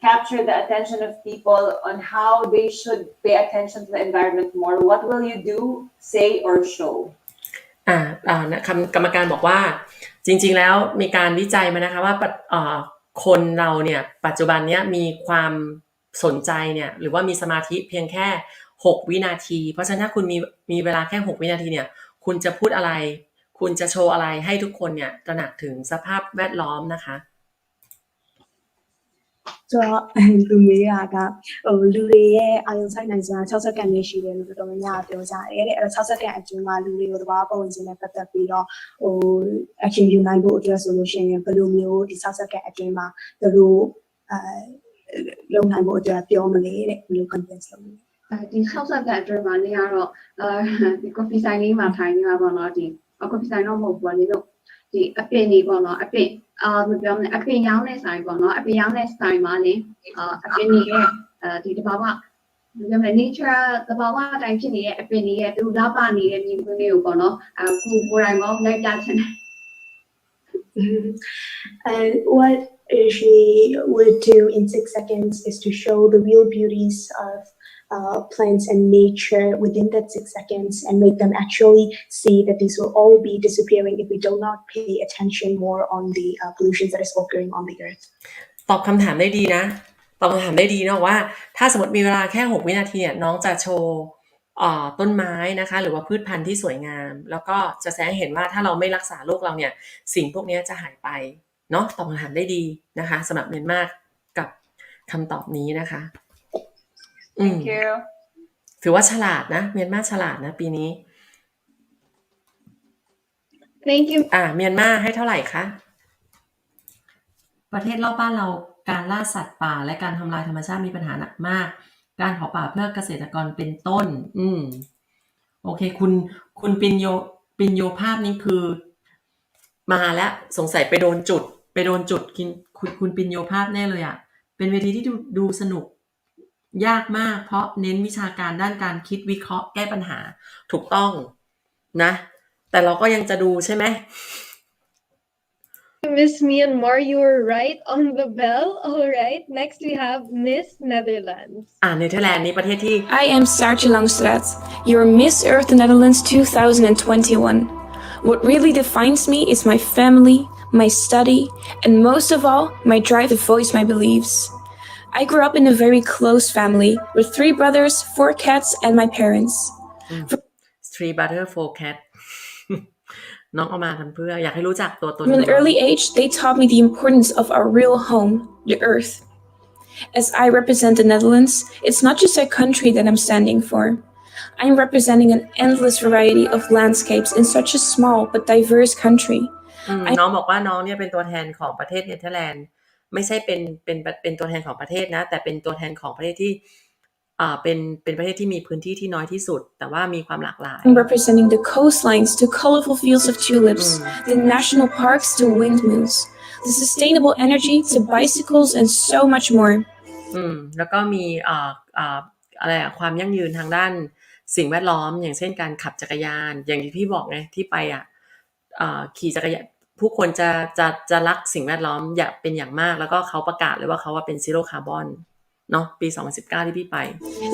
capture the attention of people on how they should pay attention to the environment more, what will you do, say, or show? กรรมการบอกว่าจริงๆแล้วมีการวิจัยมานะคะว่าคนเราเนี่ยปัจจุบันเนี้ยมีความสนใจเนี่ยหรือว่ามีสมาธิเพียงแค่ 6 วินาทีเพราะฉะนั้นถ้าคุณมีเวลาแค่6 วินาทีเนี่ยคุณจะพูดอะไรคุณจะโชว์อะไรให้ทุกคนเนี่ยตระหนักถึงสภาพแวดล้อมนะคะဆိုတော့သူမေးတာကလူတွေရဲ့အာရုံစိုက်နိုင်စွမ်း60စက္ကန့်နဲ့ရှိတယ်လို့တော်တော်များများပြောကြတယ်တဲ့အဲ့တော့60စက္ကန့်အတွင်းမှာလူတွေကိုတဘာပုံစံနဲ့ပတ်သက်ပြီးတော့action ယူနိုင်ဖို့အတွက်ဆိုလို့ရှိရင်ဘယ်လိုမျိုးဒီ60စက္ကန့်အတွင်းမှာသူတို့လုံနိုင်ဖို့အတွက်ပြောမလဲတဲ့ဘယ်လို convince လုပ်မလဲဒီ60စက္ကန့်အတွင်းမှာနေရတော့ဒီ coffee ဆိုင်လေးမှာထိုင်နေတာပေါ့နော်ဒီ coffee ဆိုင်တော့မဟုတ်ဘူးလေလို့ဒီအပင်တွေပေါ့နော်အပင်မပြောမလဲအပင်ရောင်းတဲ့ဆိုင်ပေါ့နော်အပင်ရောင်းတဲ့ဆိုင်မှာလေအပင်တွေရဲ့ဒီတဘာဝပြောမလဲ nature တဘာဝအတိုင်းဖြစ်နေတဲ့အပင်တွေရဲ့သူလာပနေတဲ့မြင်ကွင်းလေးကိုပေါ့နော်ကိုယ်တိုင်တော့လိုက်ပြချင်တယ် and what she would do in 6 seconds is to show the real beauties of plants and nature within that 6 seconds and make them actually see that these will all be disappearing if we do not pay attention more on the pollutions that is occurring on the earth ตอบคำถามได้ดีนะตอบคำถามได้ดีนะว่าถ้าสมมติมีเวลาแค่6 วินาทีเนี่ยน้องจะโชว์ต้นไม้นะคะหรือว่าพืชพันธุ์ที่สวยงามแล้วก็จะแสดงให้เห็นว่าถ้าเราไม่รักษาโลกเราเนี่ยสิ่งพวกนี้จะหายไปเนาะตอบคำถามได้ดีนะคะสำหรับเมียนมากับคำตอบนี้นะคะThank you ถือว่าฉลาดนะเมียนมาฉลาดนะปีนี้ Thank you เมียนมาให้เท่าไหร่คะประเทศรอบบ้านเราการล่าสัตว์ป่าและการทำลายธรรมชาติมีปัญหาหนักมากการเผาป่าเพื่อเกษตรกรเป็นต้นโอเคคุณปิญโยภาพนี้คือมาแล้วสงสัยไปโดนจุดคุณปิญโยภาพแน่เลยอ่ะเป็นเวทีที่ดูสนุกยากมากเพราะเน้นวิชาการด้านการคิดวิเคราะห์แก้ปัญหาถูกต้องนะแต่เราก็ยังจะดูใช่ไหมMiss Myanmar, you were right on the bell. All right. Next we have Miss Netherlands. เนเธอร์แลนด์นี่ประเทศที่ I am Saartje Langstraat, your Miss Earth Netherlands 2021. What really defines me is my family, my study, and most of all, my drive to voice my beliefs. I grew up in a very close family with 3 brothers, 4 cats, and my parents. 3 brothers 4 cats น้องเอามาทำเพื่ออยากให้รู้จักตัวตน From an early age, they taught me the importance of our real home, the earth. As I represent the Netherlands, it's not just a country that I'm standing for. I'm representing an endless variety of landscapes in such a small but diverse country. น้องบอกว่าน้องเนี่ยเป็นตัวแทนของประเทศเนเธอร์แลนด์ไม่ใช่เป็นตัวแทนของประเทศนะแต่เป็นตัวแทนของประเทศที่เป็นประเทศที่มีพื้นที่ที่น้อยที่สุดแต่ว่ามีความหลากหลาย I'm representing the coastlines to colorful fields of tulips, the national parks to windmills, the sustainable energy to bicycles and so much more. แล้วก็มีอะไรความยั่งยืนทางด้านสิ่งแวดล้อมอย่างเช่นการขับจักรยานอย่างที่พี่บอกไงที่ไปขี่จักรยานผู้คนจะรักสิ่งแวดล้อมเป็นอย่างมากแล้วก็เขาประกาศเลยว่าเขาว่าเป็นซีโร่คาร์บอนเนาะปี2019ที่พี่ไป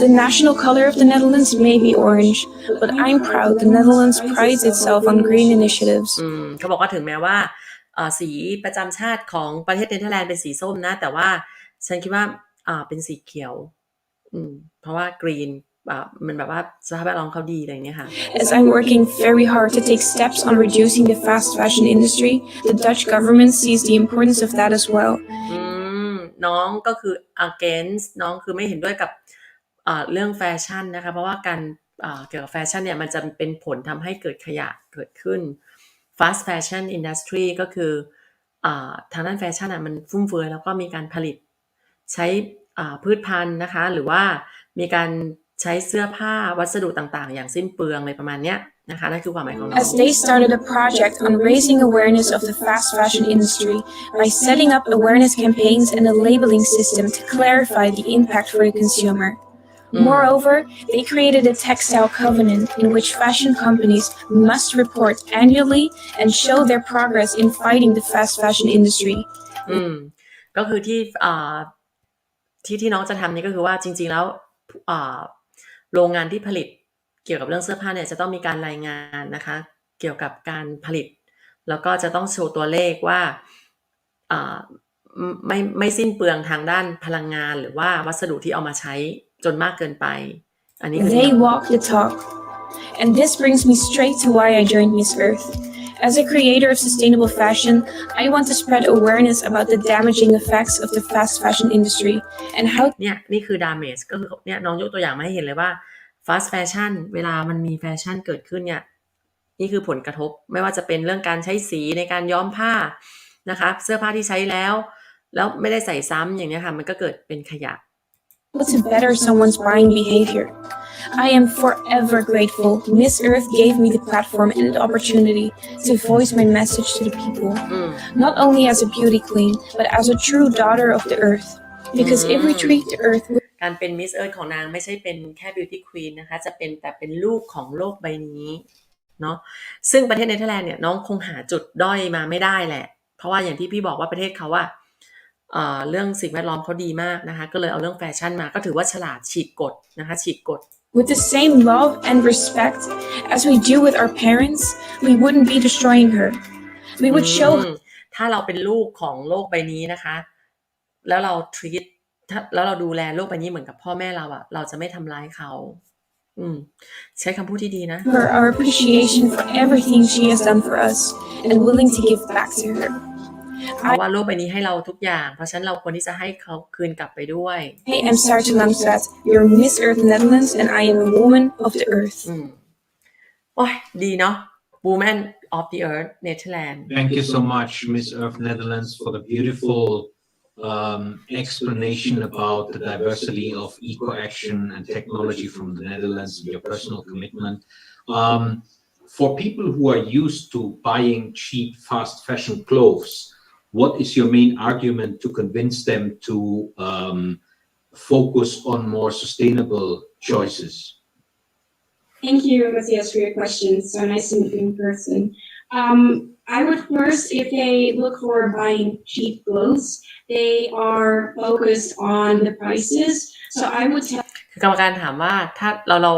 The national color of the Netherlands may be orange, but I'm proud the Netherlands prides itself on green initiatives. เขาบอกว่าถึงแม้ว่าสีประจำชาติของประเทศเนเธอร์แลนด์เป็นสีส้มนะแต่ว่าฉันคิดว่าเป็นสีเขียวเพราะว่า green มันแบบว่าสภาพแวดล้อมเขาดีอะไรอย่างเงี้ยค่ะ As I'm working very hard to take steps on reducing the fast fashion industry, the Dutch government sees the importance of that as well. น้องก็คือ against น้องคือไม่เห็นด้วยกับเรื่องแฟชั่นนะคะเพราะว่าการเกี่ยวกับแฟชั่นเนี่ยมันจะเป็นผลทำให้เกิดขยะเกิดขึ้น fast fashion industry ก็คือทางด้านแฟชั่นมันฟุ่มเฟือยแล้วก็มีการผลิตใช้พืชพันธุ์นะคะหรือว่ามีการใช้เสื้อผ้าวัสดุต่างๆอย่างสิ้นเปลืองอะไรประมาณเนี้ยนะคะนั่นคือความหมายของน้อง As they started a project on raising awareness of the fast fashion industry by setting up awareness campaigns and a labeling system to clarify the impact for the consumer. Moreover, they created a textile covenant in which fashion companies must report annually and show their progress in fighting the fast fashion industry. ก็คือที่น้องจะทำนี่ก็คือว่าจริงๆแล้วโรงงานที่ผลิตเกี่ยวกับเรื่องเสื้อผ้าเนี่ยจะต้องมีการรายงานนะคะเกี่ยวกับการผลิตแล้วก็จะต้องโชว์ตัวเลขว่าไม่สิ้นเปลืองทางด้านพลังงานหรือว่าวัสดุที่เอามาใช้จนมากเกินไป อันนี้คือ They walk the talk. And this brings me straight to why I joined Miss Earth. As a creator of sustainable fashion, I want to spread awareness about the damaging effects of the fast fashion industry and how เนี่ยนี่คือ damage ก็คือเนี่ยน้องยกตัวอย่างมาให้เห็นเลยว่า fast fashion เวลามันมีแฟชั่นเกิดขึ้นเนี่ยนี่คือผลกระทบไม่ว่าจะเป็นเรื่องการใช้สีในการย้อมผ้านะคะเสื้อผ้าที่ใช้แล้วไม่ได้ใส่ซ้ำอย่างนี้ค่ะมันก็เกิดเป็นขยะ to better someone's buying behavior. I am forever grateful Miss Earth gave me the platform and opportunity to voice my message to the people, not only as a beauty queen, but as a true daughter of the earth. Because if we treat the earth การเป็น Miss Earth ของนางไม่ใช่เป็นแค่ Beauty Queen นะคะจะเป็นแต่เป็นลูกของโลกใบนี้เนาะซึ่งประเทศเนเธอร์แลนด์เนี่ยน้องคงหาจุดด้อยมาไม่ได้แหละเพราะว่าอย่างที่พี่บอกว่าประเทศเขาอะเรื่องสิ่งแวดล้อมเขาดีมากนะคะก็เลยเอาเรื่องแฟชั่นมาก็ถือว่าฉลาดฉีกกฎนะคะฉีกกฎ With the same love and respect as we do with our parents, we wouldn't be destroying her. We would show ถ้าเราเป็นลูกของโลกใบนี้นะคะแล้วเรา treat แล้วเราดูแลโลกใบนี้เหมือนกับพ่อแม่เราอะเราจะไม่ทำร้ายเขาใช้คำพูดที่ดีนะ For our appreciation for everything she has done for us and willing to give back to her. เพราะว่าโลกใบนี้ให้เราทุกอย่างเพราะฉะนั้นเราควรที่จะให้เขาคืนกลับไปด้วย Hey, I'm Sarah Langsat. You're Miss Earth Netherlands and I am a woman of the earth. โอ้ยดีเนาะ Woman of the Earth Netherlands. Thank you so much, Miss Earth Netherlands, for the beautiful explanation about the diversity of eco-action and technology from the Netherlands and your personal commitment. For people who are used to buying cheap, fast fashion clothes, what is your main argument to convince them to focus on more sustainable choices? Thank you, Matthias, for your question. So nice to meet you in person. I would first, if they look for buying cheap clothes, they are focused on the prices. So I would tell คือกรรมการถามว่าถ้า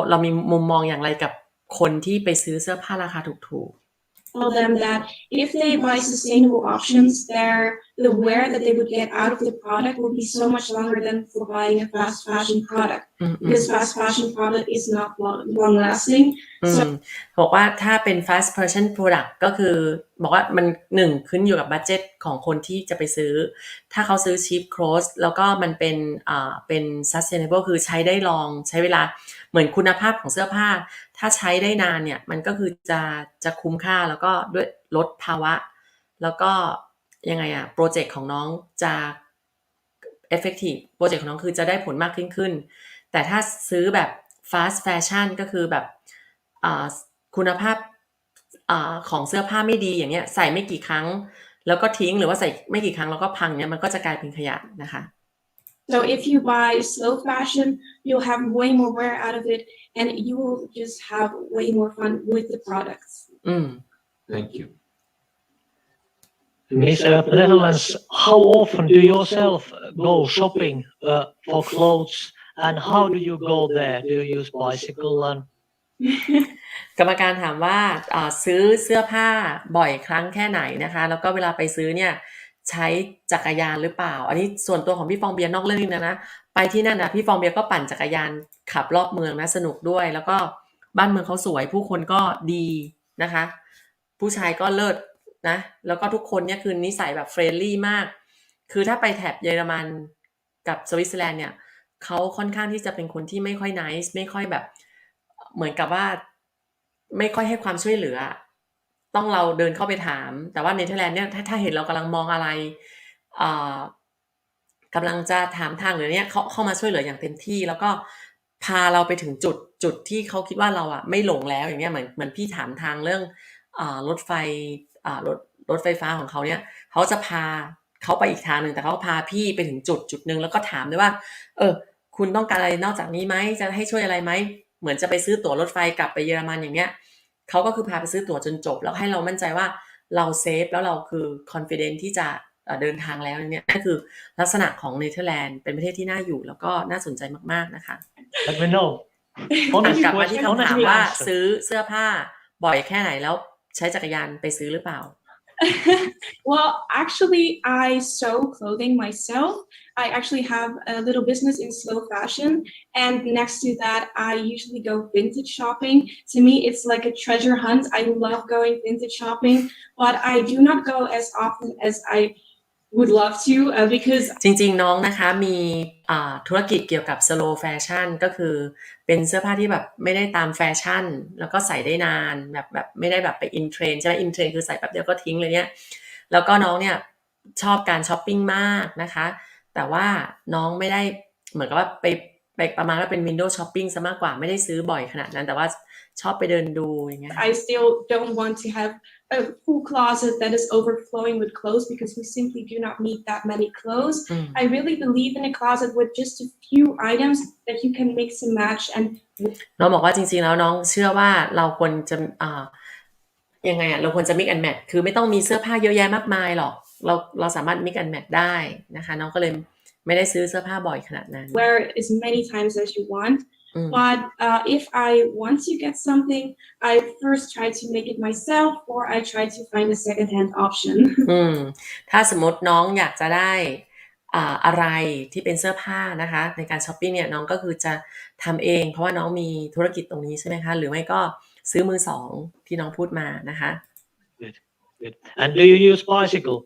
เรามีมุมมองอย่างไรกับคนที่ไปซื้อเสื้อผ้าราคาถูกthem that if they buy sustainable options, the wear that they would get out of the product would be so much longer than for buying a fast fashion product. Because fast fashion product is not long lasting. บอกว่าถ้าเป็น fast fashion product ก็คือบอกว่ามัน1ขึ้นอยู่กับบัดเจ็ตของคนที่จะไปซื้อถ้าเขาซื้อ cheap clothes แล้วก็มันเป็น sustainable คือใช้ได้ลองใช้เวลาเหมือนคุณภาพของเสื้อผ้าถ้าใช้ได้นานเนี่ยมันก็คือจะคุ้มค่าแล้วก็ด้วยลดภาวะแล้วก็ยังไงโปรเจกต์ของน้องจะ effective โปรเจกต์ของน้องคือจะได้ผลมากขึ้นแต่ถ้าซื้อแบบ fast fashion ก็คือแบบคุณภาพของเสื้อผ้าไม่ดีอย่างเงี้ยใส่ไม่กี่ครั้งแล้วก็ทิ้งหรือว่าใส่ไม่กี่ครั้งแล้วก็พังเนี่ยมันก็จะกลายเป็นขยะนะคะ So if you buy slow fashion, you'll have way more wear out of it, and you will just have way more fun with the products. Thank you. Miss Earth Netherlands, how often do you yourself go shopping for clothes, and how do you go there? Do you use bicycle and กรรมการถามว่าซื้อเสื้อผ้าบ่อยครั้งแค่ไหนนะคะแล้วก็เวลาไปซื้อเนี่ยใช้จักรยานหรือเปล่าอันนี้ส่วนตัวของพี่ฟองเบียร์นอกเรื่องนึงนะไปที่นั่นนะพี่ฟองเบียร์ก็ปั่นจักรยานขับรอบเมืองนะสนุกด้วยแล้วก็บ้านเมืองเขาสวยผู้คนก็ดีนะคะผู้ชายก็เลิศนะแล้วก็ทุกคนเนี่ยคือนิสัยแบบเฟรนลี่มากคือถ้าไปแถบเยอรมันกับสวิตเซอร์แลนด์เนี่ยเขาค่อนข้างที่จะเป็นคนที่ไม่ค่อยไนซ์ไม่ค่อยแบบเหมือนกับว่าไม่ค่อยให้ความช่วยเหลือต้องเราเดินเข้าไปถามแต่ว่าเนเธอร์แลนด์เนี่ยถ้าเห็นเรากำลังมองอะไรกำลังจะถามทางหรือเนี่ยเขาเข้ามาช่วยเหลืออย่างเต็มที่แล้วก็พาเราไปถึงจุดที่เขาคิดว่าเราไม่หลงแล้วอย่างเงี้ยเหมือนพี่ถามทางเรื่องรถไฟรถไฟฟ้าของเขาเนี่ยเขาจะพาเขาไปอีกทางนึงแต่เขาพาพี่ไปถึงจุดนึงแล้วก็ถามด้วยว่าคุณต้องการอะไรนอกจากนี้ไหมจะให้ช่วยอะไรไหมเหมือนจะไปซื้อตั๋วรถไฟกลับไปเยอรมันอย่างเงี้ยเขาก็คือพาไปซื้อตั๋วจนจบแล้วให้เรามั่นใจว่าเราเซฟแล้วเราคือ confident ที่จะเดินทางแล้วเนี่ยนั่นคือลักษณะของเนเธอร์แลนด์เป็นประเทศที่น่าอยู่แล้วก็น่าสนใจมากๆนะคะ Let me know. กลับมาที่คำถามว่าซื้อเสื้อผ้าบ่อยแค่ไหนแล้วใช้จักรยานไปซื้อหรือเปล่า Well, actually, I sew clothing myself. I actually have a little business in slow fashion, and next to that, I usually go vintage shopping. To me, it's like a treasure hunt. I love going vintage shopping, but I do not go as often as I would love to because จริงๆน้องนะคะมีธุรกิจเกี่ยวกับ slow fashion ก็คือเป็นเสื้อผ้าที่แบบไม่ได้ตามแฟชั่นแล้วก็ใส่ได้นานแบบไม่ได้แบบไป in trend ใช่ไหม in trend คือใส่แป๊บเดียวก็ทิ้งเลยเนี่ยแล้วก็น้องเนี่ยชอบการช้อปปิ้งมากนะคะแต่ว่าน้องไม่ได้เหมือนกับว่าไปประมาณว่าเป็น window shopping ซะมากกว่าไม่ได้ซื้อบ่อยขนาดนั้นแต่ว่าชอบไปเดินดูอย่างเงี้ย I still don't want to have a full closet that is overflowing with clothes because we simply do not need that many clothes. I really believe in a closet with just a few items that you can mix and match and น้องบอกว่าจริงๆแล้วน้องเชื่อว่าเราควรจะยังไงเราควรจะ mix and match คือไม่ต้องมีเสื้อผ้าเยอะแยะมากมายหรอกเราสามารถ mix and match ได้นะคะน้องก็เลยไม่ได้ซื้อเสื้อผ้าบ่อยขนาดนั้น wear as many times as you want. But if I want to get something, I first try to make it myself, or I try to find a second-hand option. ถ้าสมมติน้องอยากจะได้อะไรที่เป็นเสื้อผ้านะคะในการช้อปปิ้งเนี่ยน้องก็คือจะทำเองเพราะว่าน้องมีธุรกิจตรงนี้ใช่ไหมคะหรือไม่ก็ซื้อมือสองที่น้องพูดมานะคะ Good. And do you use bicycle?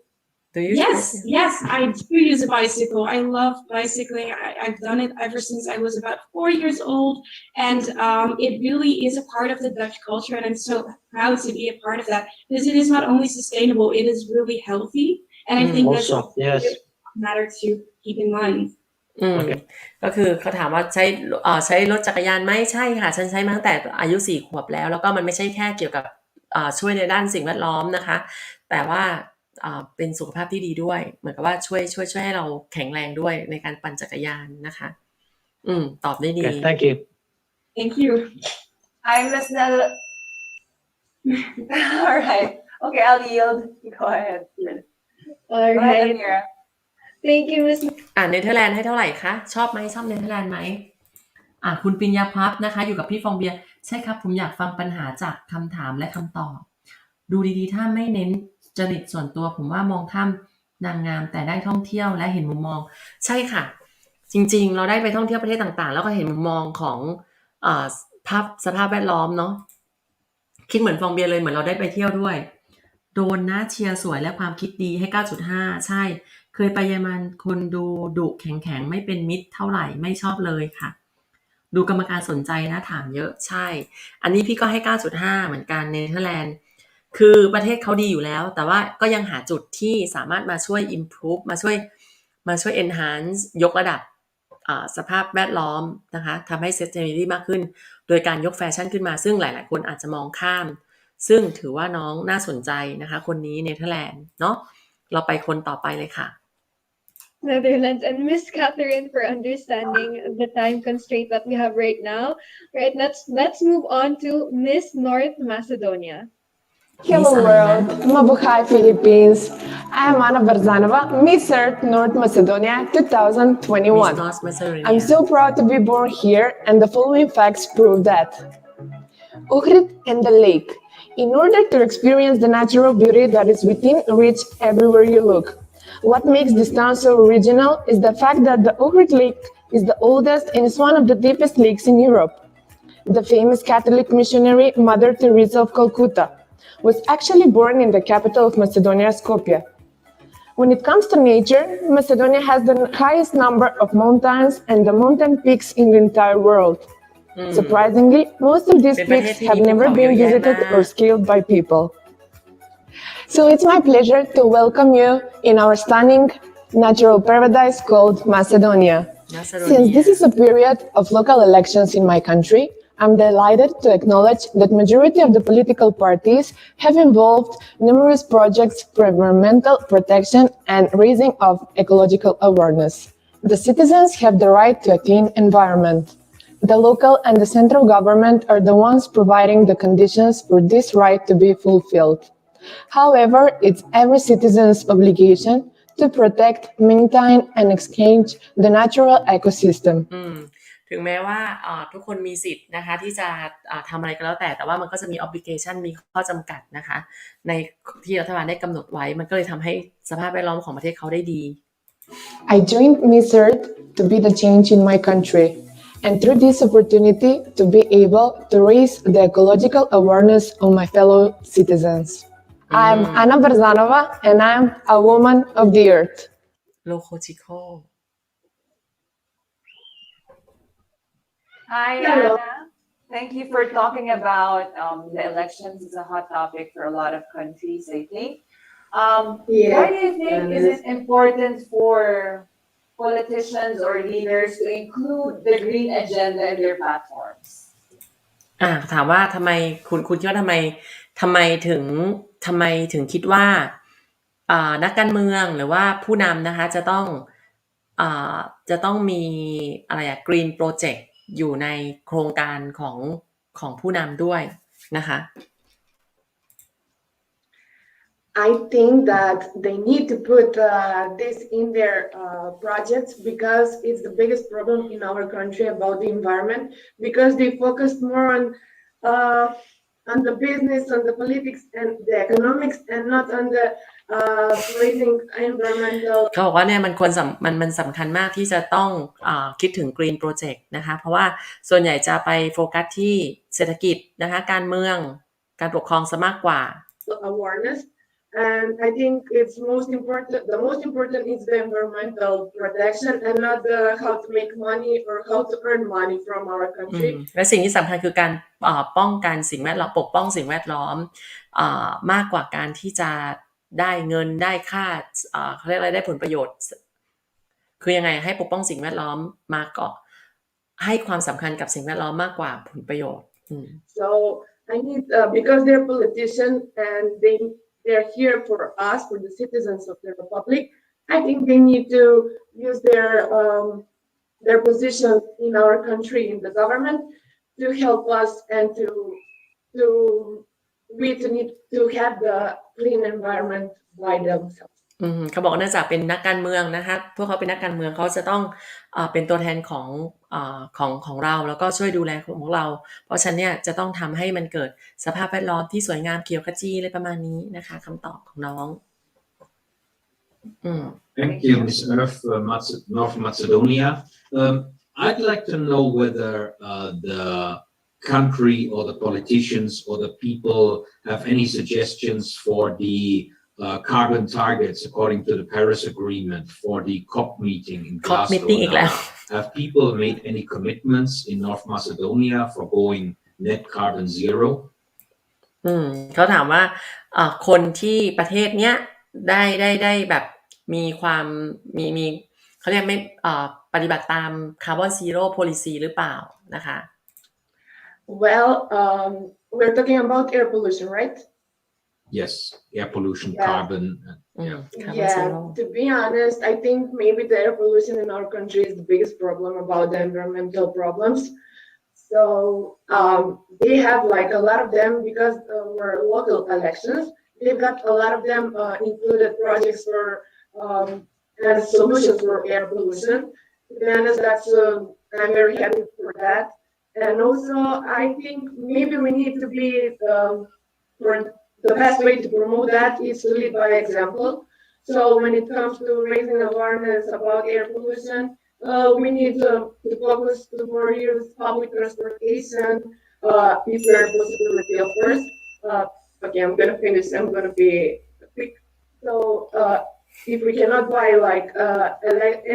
Yes, I do use a bicycle. I love bicycling. I've done it ever since I was about 4 years old, and it really is a part of the Dutch culture, and I'm so proud to be a part of that because it is not only sustainable, it is really healthy, and I think that's a matter to keep in mind. ก็คือเขาถามว่าใช้รถจักรยานไหมใช่ค่ะฉันใช้มาตั้งแต่อายุ4 ขวบแล้วก็มันไม่ใช่แค่เกี่ยวกับช่วยในด้านสิ่งแวดล้อมนะคะแต่ว่าเป็นสุขภาพที่ดีด้วยเหมือนกับว่าช่วยให้เราแข็งแรงด้วยในการปั่นจักรยานนะคะตอบได้ดี Thank you. I'm Miss Nell. All right. Okay, I'll yield. Go ahead. All right. Amira. Thank you, Miss. เนเธอร์แลนด์ให้เท่าไหร่คะชอบไหมชอบเนเธอร์แลนด์ไหมคุณปิญญาพัฒน์นะคะอยู่กับพี่ฟองเบียร์ใช่ครับผมอยากฟังปัญหาจากคำถามและคำตอบดูดีๆถ้าไม่เน้นจริตส่วนตัวผมว่ามองข้ามนางงามแต่ได้ท่องเที่ยวและเห็นมุมมองใช่ค่ะจริงๆเราได้ไปท่องเที่ยวประเทศต่างๆแล้วก็เห็นมุมมองของสภาพแวดล้อมเนาะคิดเหมือนฟองเบียร์เลยเหมือนเราได้ไปเที่ยวด้วยโดนนะเชียร์สวยและความคิดดีให้ 9.5 ใช่เคยไปเยอรมันคนดูดุแข็งๆไม่เป็นมิตรเท่าไหร่ไม่ชอบเลยค่ะดูกรรมการสนใจนะถามเยอะใช่อันนี้พี่ก็ให้ 9.5 เหมือนกันเนเธอร์แลนด์คือประเทศเขาดีอยู่แล้วแต่ว่าก็ยังหาจุดที่สามารถมาช่วย improve มาช่วย enhance ยกระดับสภาพแวดล้อมนะคะทำให้ sustainability มากขึ้นโดยการยกแฟชั่นขึ้นมาซึ่งหลายๆคนอาจจะมองข้ามซึ่งถือว่าน้องน่าสนใจนะคะคนนี้เนเธอร์แลนด์เนาะเราไปคนต่อไปเลยค่ะ Netherlands and Miss Catherine for understanding the time constraint that we have right now. Right, let's move on to Miss North Macedonia. Hello world, Mabuhay Philippines. I am Anna Barzanova, Miss Earth North Macedonia 2021. I'm so proud to be born here and the following facts prove that. Ohrid and the lake. In order to experience the natural beauty that is within reach everywhere you look. What makes this town so original is the fact that the Ohrid Lake is the oldest and is one of the deepest lakes in Europe. The famous Catholic missionary Mother Teresa of Calcutta was actually born in the capital of Macedonia, Skopje. When it comes to nature, Macedonia has the highest number of mountains and the mountain peaks in the entire world. Surprisingly, most of these peaks have never been visited or scaled by people. So it's my pleasure to welcome you in our stunning natural paradise called Macedonia. Since this is a period of local elections in my country, I'm delighted to acknowledge that majority of the political parties have involved numerous projects for environmental protection and raising of ecological awareness. The citizens have the right to a clean environment. The local and the central government are the ones providing the conditions for this right to be fulfilled. However, it's every citizen's obligation to protect, maintain, and exchange the natural ecosystem. ถึงแม้ว่าทุกคนมีสิทธิ์นะคะที่จะทำอะไรก็แล้วแต่ว่ามันก็จะมี obligation มีข้อจำกัดนะคะในที่รัฐบาลได้กำหนดไว้มันก็เลยทำให้สภาพแวดล้อมของประเทศเขาได้ดี I joined Miss Earth to be the change in my country, and through this opportunity to be able to raise the ecological awareness of my fellow citizens. I'm Anna Berzanova, and I'm a woman of the earth. Logical. Hi, Hello. Anna. Thank you for talking about the elections. It's a hot topic for a lot of countries, I think. Why do you think is it important for politicians or leaders to include the green agenda in their platforms? ถามว่าทำไมคุณคิดว่าทำไมถึงคิดว่านักการเมืองหรือว่าผู้นำนะคะจะต้องมีอะไรgreen project อยู่ในโครงการของผู้นำด้วยนะคะ I think that they need to put this in their projects because it's the biggest problem in our country about the environment, because they focus more on the business, on the politics and the economics, and not on the raising environmental. เขาบอกว่าเนี่ยมันสำคัญมากที่จะต้องคิดถึง Green Project นะคะเพราะว่าส่วนใหญ่จะไปโฟกัสที่เศรษฐกิจนะคะการเมืองการปกครองซะมากกว่า awareness. And I think it's the most important is the environmental protection and not how to make money or how to earn money from our country. และสิ่งที่สำคัญคือการป้องกันสิ่งแวดล้อมปกป้องสิ่งแวดล้อมมากกว่าการที่จะได้เงินได้ค่าเขาเรียกอะไรได้ผลประโยชน์คือยังไงให้ปกป้องสิ่งแวดล้อมมากกว่าให้ความสำคัญกับสิ่งแวดล้อมมากกว่าผลประโยชน์ So I need because they're politicians and they're here for us, for the citizens of the republic. I think they need to use their position in our country, in the government, to help us and we need to have the clean environment by themselves. เขาบอกเนื่องจากเป็นนักการเมืองนะคะพวกเขาเป็นนักการเมืองเขาจะต้องเป็นตัวแทนของเราแล้วก็ช่วยดูแลของเราเพราะฉะนั้นเนี่ยจะต้องทำให้มันเกิดสภาพแวดล้อมที่สวยงามเขียวขจีอะไรประมาณนี้นะคะคำตอบของน้อง Thank you, Ms. Earth, North Macedonia. I'd like to know whether the country or the politicians or the people have any suggestions for the carbon targets according to the Paris Agreement for the COP meeting in Glasgow. Have people made any commitments in North Macedonia for going net carbon zero? เขาถามว่าคนที่ประเทศเนี้ยได้แบบมีความมีเขาเรียกไม่ปฏิบัติตาม carbon zero policy หรือเปล่านะคะ Well, we're talking about air pollution, right? Yes, air pollution, carbon. To be honest, I think maybe the air pollution in our country is the biggest problem about the environmental problems. So they have like a lot of them because we're local elections. They've got a lot of them included projects for and solutions for air pollution. To be honest, I'm very happy for that. And also, I think maybe we need to be the best way to promote that is to lead by example. So when it comes to raising awareness about air pollution, we need to focus to more use public transportation, if there's a possibility, of course. Okay, I'm gonna finish. I'm gonna be quick. So if we cannot buy like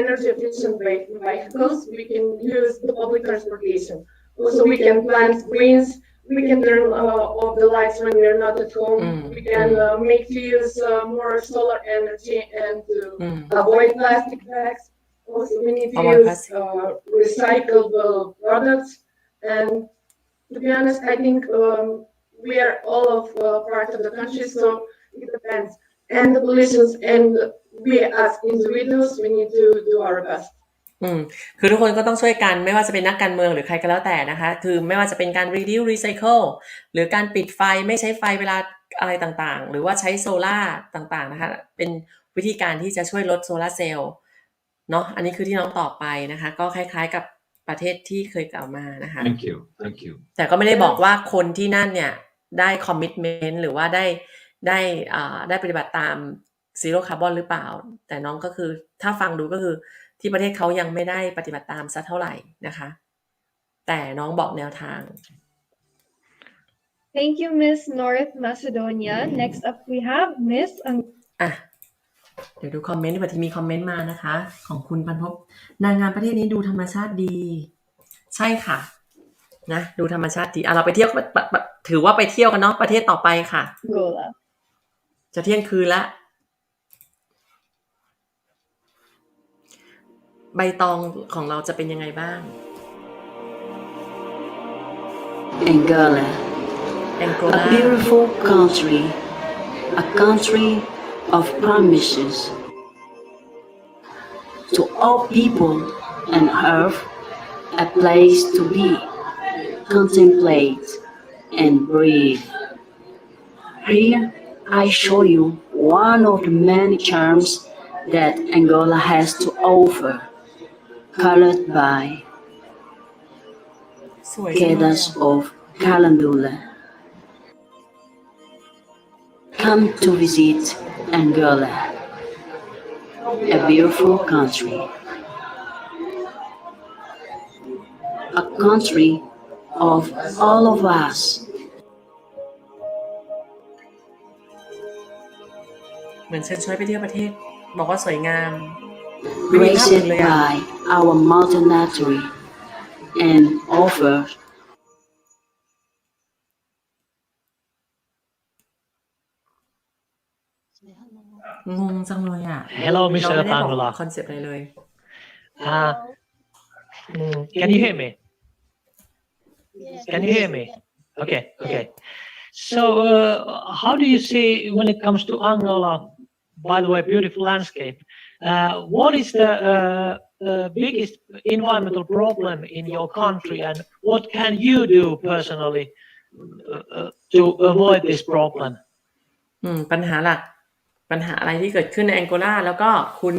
energy efficient vehicles, we can use the public transportation. Also, we can plant greens. We can turn off the lights when we're not at home. We can make use more solar energy and to avoid plastic bags. Also, we need to use recyclable products. And to be honest, I think we are all of part of the country, so it depends. And the pollutions and we as individuals, we need to do our best. คือทุกคนก็ต้องช่วยกันไม่ว่าจะเป็นนักการเมืองหรือใครก็แล้วแต่นะคะคือไม่ว่าจะเป็นการ reduce recycle หรือการปิดไฟไม่ใช้ไฟเวลาอะไรต่างๆหรือว่าใช้โซล่าต่างๆนะคะเป็นวิธีการที่จะช่วยลดโซล่าเซลล์เนาะอันนี้คือที่น้องตอบไปนะคะก็คล้ายๆกับประเทศที่เคยกล่าวมานะคะ Thank you แต่ก็ไม่ได้บอกว่าคนที่นั่นเนี่ยได้ commitment หรือว่าได้ปฏิบัติตาม zero carbon หรือเปล่าแต่น้องก็คือถ้าฟังดูก็คือที่ประเทศเขายังไม่ได้ปฏิบัติตามสักเท่าไหร่นะคะแต่น้องบอกแนวทาง Thank you, Miss North Macedonia. Next up, we have Miss เดี๋ยวดูคอมเมนต์ที่มีคอมเมนต์มานะคะของคุณบรรพบนางงามประเทศนี้ดูธรรมชาติดีใช่ค่ะนะดูธรรมชาติดีเราไปเที่ยวถือว่าไปเที่ยวกันเนาะประเทศต่อไปค่ะ Angola. จะเที่ยงคืนละใบตองของเราจะเป็นยังไงบ้าง Angola, a beautiful country, a country of promises to all people and earth, a place to be, contemplate and breathe. Here I show you one of the many charms that Angola has to offer, colored by quedas of calendula. Come to visit Angola, a beautiful country. A country of all of us. เหมือนเชิญชวนไปเที่ยวประเทศบอกว่าสวยงาม Graced by our multinational and offerงงจังเลยอ่ะ Hello, Mr. เราไม่ได้บอก Pangula. คอนเซปต์อะไรเลย Can you hear me? Can you hear me? Okay. So, how do you see when it comes to Angola? By the way, beautiful landscape. What is the biggest environmental problem in your country, and what can you do personally to avoid this problem? ปัญหาหลักปัญหาอะไรที่เกิดขึ้นในแองโกลาแล้วก็คุณ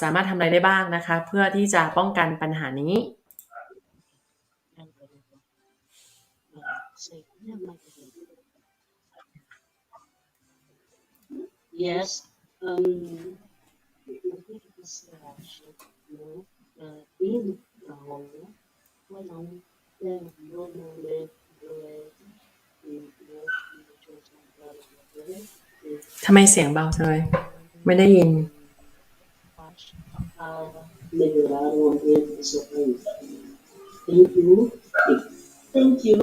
สามารถทำอะไรได้บ้างนะคะเพื่อที่จะป้องกันปัญหานี้ Yes. In ทำไมเสียงเบาจังเลยไม่ได้ยิน melhorar o ambiente do seu país. Thank you.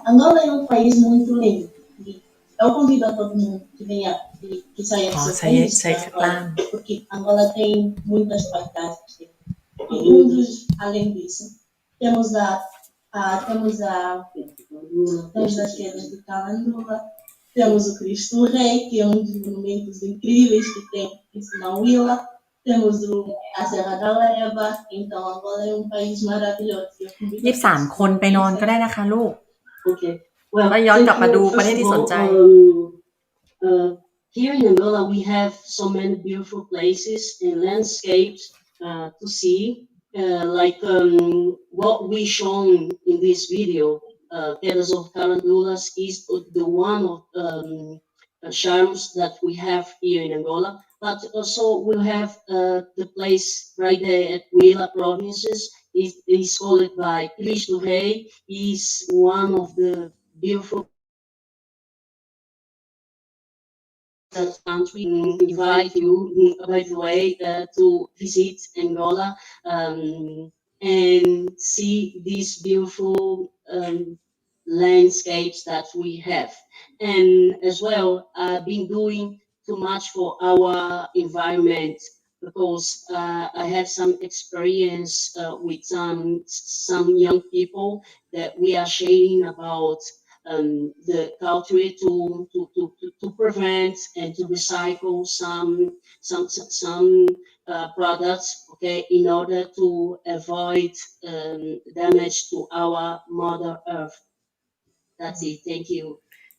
Angola é país muito lindo. Eu convido a todo mundo que venha, que saia do seu país, porque Angola tem muitas paisagens. Além disso, temos as quedas de Calendula, temos o Cristo Rei, que é dos monumentos incríveis que tem na Huila, temos a Serra da Leva, então Angola é país maravilhoso. 23 คนไปนอนก็ได้นะคะลูก Okay. Well, ก็ย้อนกลับมาดูประเทศที่สนใจ Here in Angola, we have so many beautiful places and landscapes to see, like what we shown in this video. Quedas of Carandulas is the one of charms that we have here in Angola, but also we have the place right there at Huila provinces. It is called by Cristo Rei. Is one of the beautiful country. Invite you, by the way, to visit Angola and see these beautiful landscapes that we have. And as well, I've been doing too much for our environment because I have some experience with some young people that we are sharing about the culture to prevent and to recycle some products, okay, in order to avoid damage to our Mother Earth. That's it. Thank you.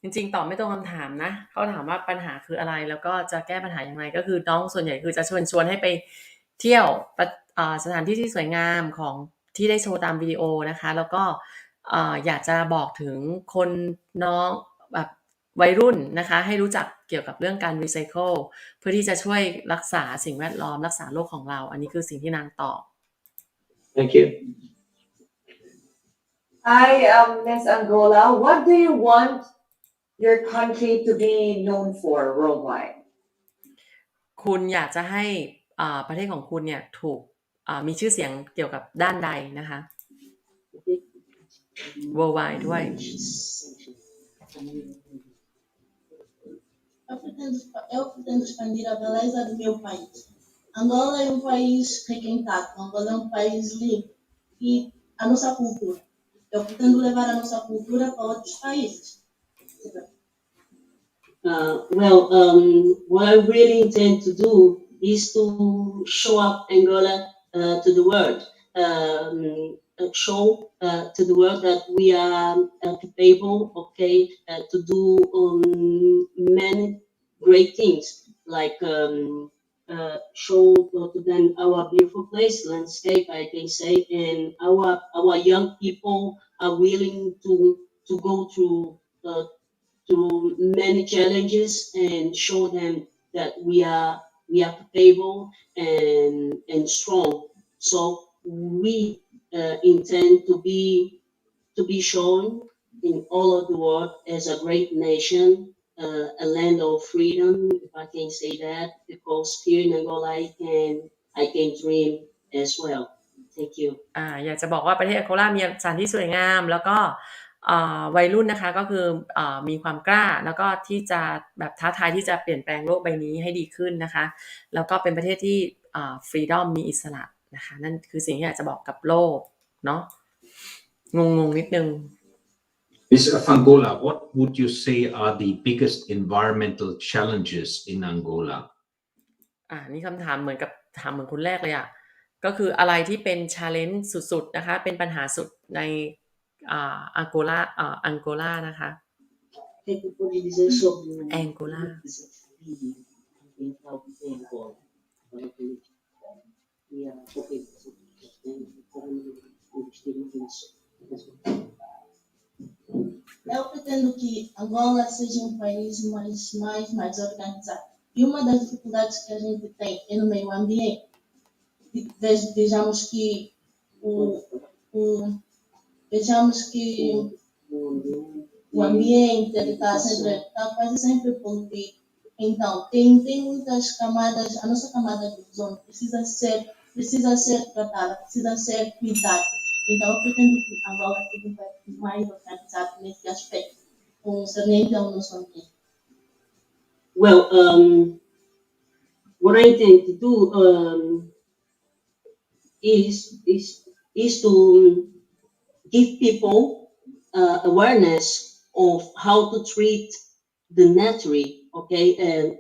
จริงๆตอบไม่ตรงคำถามนะเขาถามว่าปัญหาคืออะไรแล้วก็จะแก้ปัญหาอย่างไรก็คือน้องส่วนใหญ่คือจะชวนให้ไปเที่ยวสถานที่ที่สวยงามของที่ได้โชว์ตามวิดีโอนะคะแล้วก็อยากจะบอกถึงคนน้องแบบ วัยรุ่นนะคะให้รู้จักเกี่ยวกับเรื่องการรีไซเคิลเพื่อที่จะช่วยรักษาสิ่งแวดล้อมรักษาโลกของเราอันนี้คือสิ่งที่นางตอบ Thank you. Hi, Miss Angola. What do you want your country to be known for worldwide? คุณอยากจะให้ประเทศของคุณเนี่ยถูกมีชื่อเสียงเกี่ยวกับด้านใดนะคะ worldwide ด้วย Eu pretendo expandir a beleza do meu país. Angola é país requintado, Angola é país limpo e a nossa cultura. Eu pretendo levar a nossa cultura para outros países. What I really intend to do is to show up Angola to the world, show to the world that we are capable, okay, to do many great things, like show to them our beautiful place, landscape, I can say, and our young people are willing to go through many challenges and show them that we are capable and strong. So we intend to be shown in all of the world as a great nation, a land of freedom, if I can say that, because here in Angola I can dream as well. Thank you. อยากจะบอกว่าประเทศอังโกลามีสถานที่สวยงามแล้วก็วัยรุ่นนะคะก็คือมีความกล้าแล้วก็ที่จะแบบท้าทายที่จะเปลี่ยนแปลงโลกใบนี้ให้ดีขึ้นนะคะแล้วก็เป็นประเทศที่ฟรีดอมมีอิสระนะคะนั่นคือสิ่งที่อยากจะบอกกับโลกเนาะงงนิดนึง Miss Angola, what would you say are the biggest environmental challenges in Angola? นี่คำถามเหมือนคุณแรกเลยก็คืออะไรที่เป็น challenge สุดๆนะคะเป็นปัญหาสุดในอังโกลานะคะ แองโกลา Eu pretendo que Angola seja país mais organizado. E uma das dificuldades que a gente tem é no meio ambiente. Vejamos que o ambiente está quase sempre poluído. Então, tem muitas camadas, a nossa camada de ozônio precisa ser tratada, precisa ser cuidada. Então, eu pretendo que Angola seja um país mais organizado nesse aspecto, concernente ao nosso ambiente. Well, what I intend to do is to give people awareness of how to treat the nature, okay,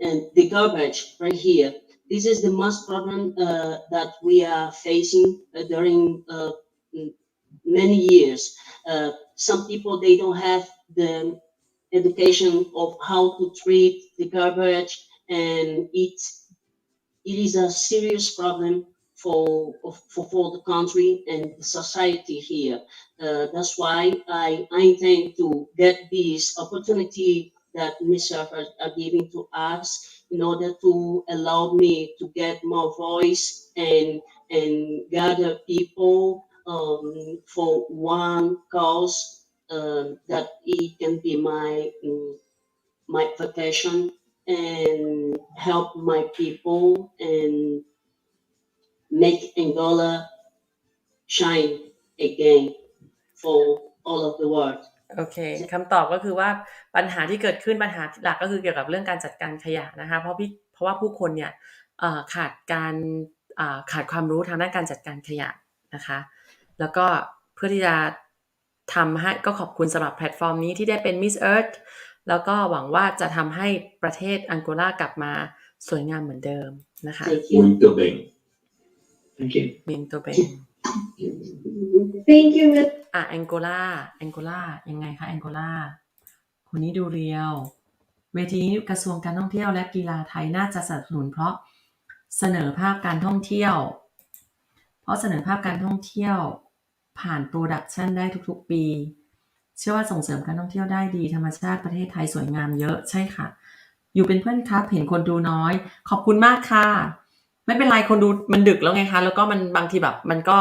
and the garbage right here. This is the most problem that we are facing during many years. Some people, they don't have the education of how to treat the garbage, and it is a serious problem for the country and the society here. That's why I intend to get this opportunity that Mr. are giving to us in order to allow me to get more voice and gather people for one cause that it can be my vocation and help my people and make Angola shine again for all of the world. โอเคคำตอบก็คือว่าปัญหาที่เกิดขึ้นปัญหาหลักก็คือเกี่ยวกับเรื่องการจัดการขยะนะคะเพราะว่าผู้คนเนี่ยขาดความรู้ทางด้านการจัดการขยะนะคะแล้วก็เพื่อที่จะทำให้ก็ขอบคุณสำหรับแพลตฟอร์มนี้ที่ได้เป็น Miss Earth แล้วก็หวังว่าจะทำให้ประเทศอังโกลากลับมาสวยงามเหมือนเดิมนะคะ Muito bem. Thank you. Muito bem. Thank you, Miss. แองโกลายังไงคะแองโกลาคนนี้ดูเรียวเวทีนี้กระทรวงการท่องเที่ยวและกีฬาไทยน่าจะสนับสนุนเพราะเสนอภาพการท่องเที่ยวผ่านโปรดักชันได้ทุกๆปี เชื่อว่าส่งเสริมการท่องเที่ยวได้ดีธรรมชาติประเทศไทยสวยงามเยอะใช่ค่ะอยู่เป็นเพื่อนครับเห็นคนดูน้อยขอบคุณมากค่ะไม่เป็นไรคนดูมันดึกแล้วไงคะแล้วก็มันบางทีแบบมันก็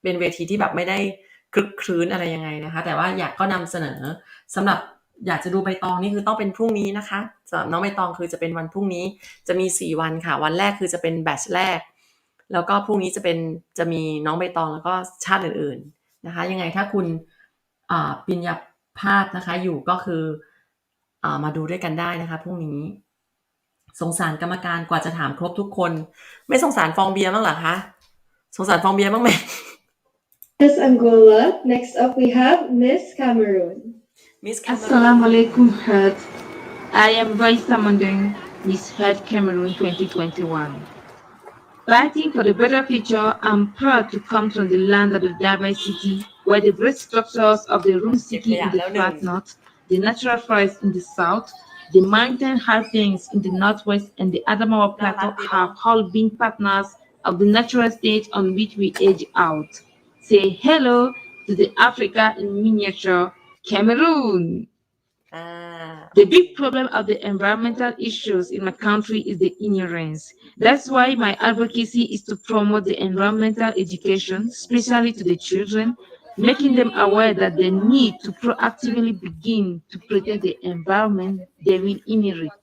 เป็นเวทีที่แบบไม่ได้คลึกครื้นอะไรยังไงนะคะแต่ว่าอยากก็นำเสนอสำหรับอยากจะดูใบตองนี่คือต้องเป็นพรุ่งนี้นะคะสำหรับน้องใบตองคือจะเป็นวันพรุ่งนี้จะมี4วันค่ะวันแรกคือจะเป็นแบตช์แรกแล้วก็พรุ่งนี้จะมีน้องใบตองแล้วก็ชาติอื่นๆนะคะยังไงถ้าคุณปริญญาภาพนะคะอยู่ก็คือมาดูด้วยกันได้นะคะพรุ่งนี้สงสารกรรมการกว่าจะถามครบทุกคนไม่สงสารฟองเบียร์บ้างเหรอคะสงสารฟองเบียร์บ้างไหม Miss Angola. Next up we have Miss Cameroon. Miss Cameroon. Assalamu alaikum, Head. I am Raisa Mandeng, Miss Head Cameroon 2021. Fighting for the better future, I'm proud to come from the land of the diversity, where the great structures of the Room City in the far north, the natural forest in the south, the mountain highlands in the northwest, and the Adamawa Plateau have all been partners of the natural state on which we age out. Say hello to the Africa in miniature, Cameroon. The big problem of the environmental issues in my country is the ignorance. That's why my advocacy is to promote the environmental education, especially to the children, making them aware that they need to proactively begin to protect the environment they will inherit.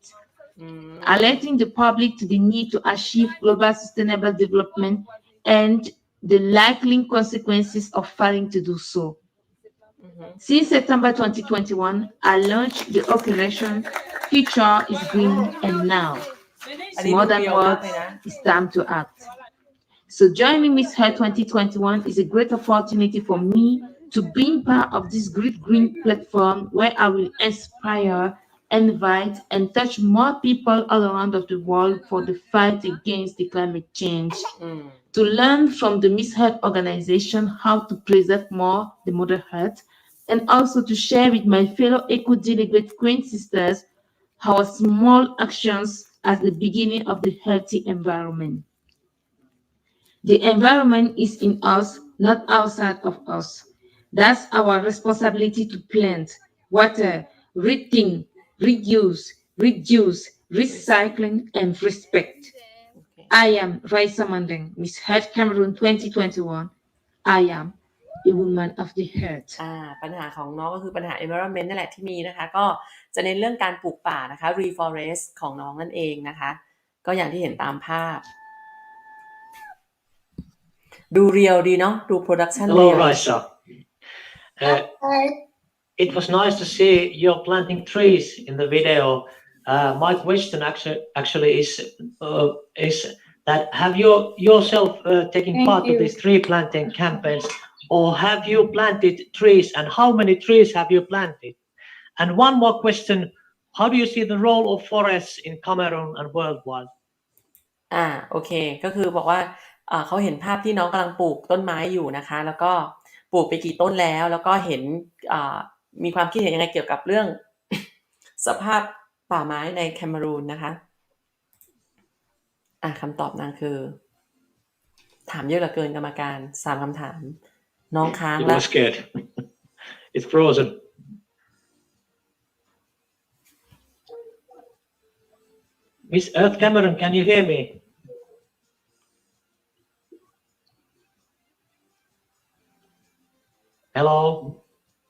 Alerting the public to the need to achieve global sustainable development and the likely consequences of failing to do so. Since September 2021, I launched the operation Future is Green and Now. It's more than words, it's time to act. So joining Miss Her 2021 is a great opportunity for me to be part of this great green platform where I will inspire, invite, and touch more people all around of the world for the fight against the climate change. To learn from the Miss Earth organization how to preserve more the Mother Earth, and also to share with my fellow eco-delegate Queen sisters our small actions as the beginning of the healthy environment. The environment is in us, not outside of us. That's our responsibility to plant, water, rethink, reuse, reduce, recycling, and respect. I am Raisa Mandeng, Miss Head Cameroon 2021. I am a woman of the earth. ปัญหาของน้องก็คือปัญหา environment นั่นแหละที่มีนะคะก็จะเน้นเรื่องการปลูกป่านะคะ reforest ของน้องนั่นเองนะคะก็อย่างที่เห็นตามภาพดูเรียวดีเนาะดู production Hello, Raisa. It was nice to see you planting trees in the video. My question actually is that have you yourself taken part of these tree planting campaigns, or have you planted trees, and how many trees have you planted? And one more question: how do you see the role of forests in Cameroon and worldwide? โอเคก็คือบอกว่าเขาเห็นภาพที่น้องกำลังปลูกต้นไม้อยู่นะคะแล้วก็ปลูกไปกี่ต้นแล้วก็เห็นมีความคิดเห็นยังไงเกี่ยวกับเรื่อง สภาพป่าไม้ในแคเมรูนนะคะคำตอบนางคือถามเยอะเหลือเกินกรรมการ3คำถามน้องค้างแล้ว I'm scared. It's frozen. Miss Earth Cameron, can you hear me? Hello,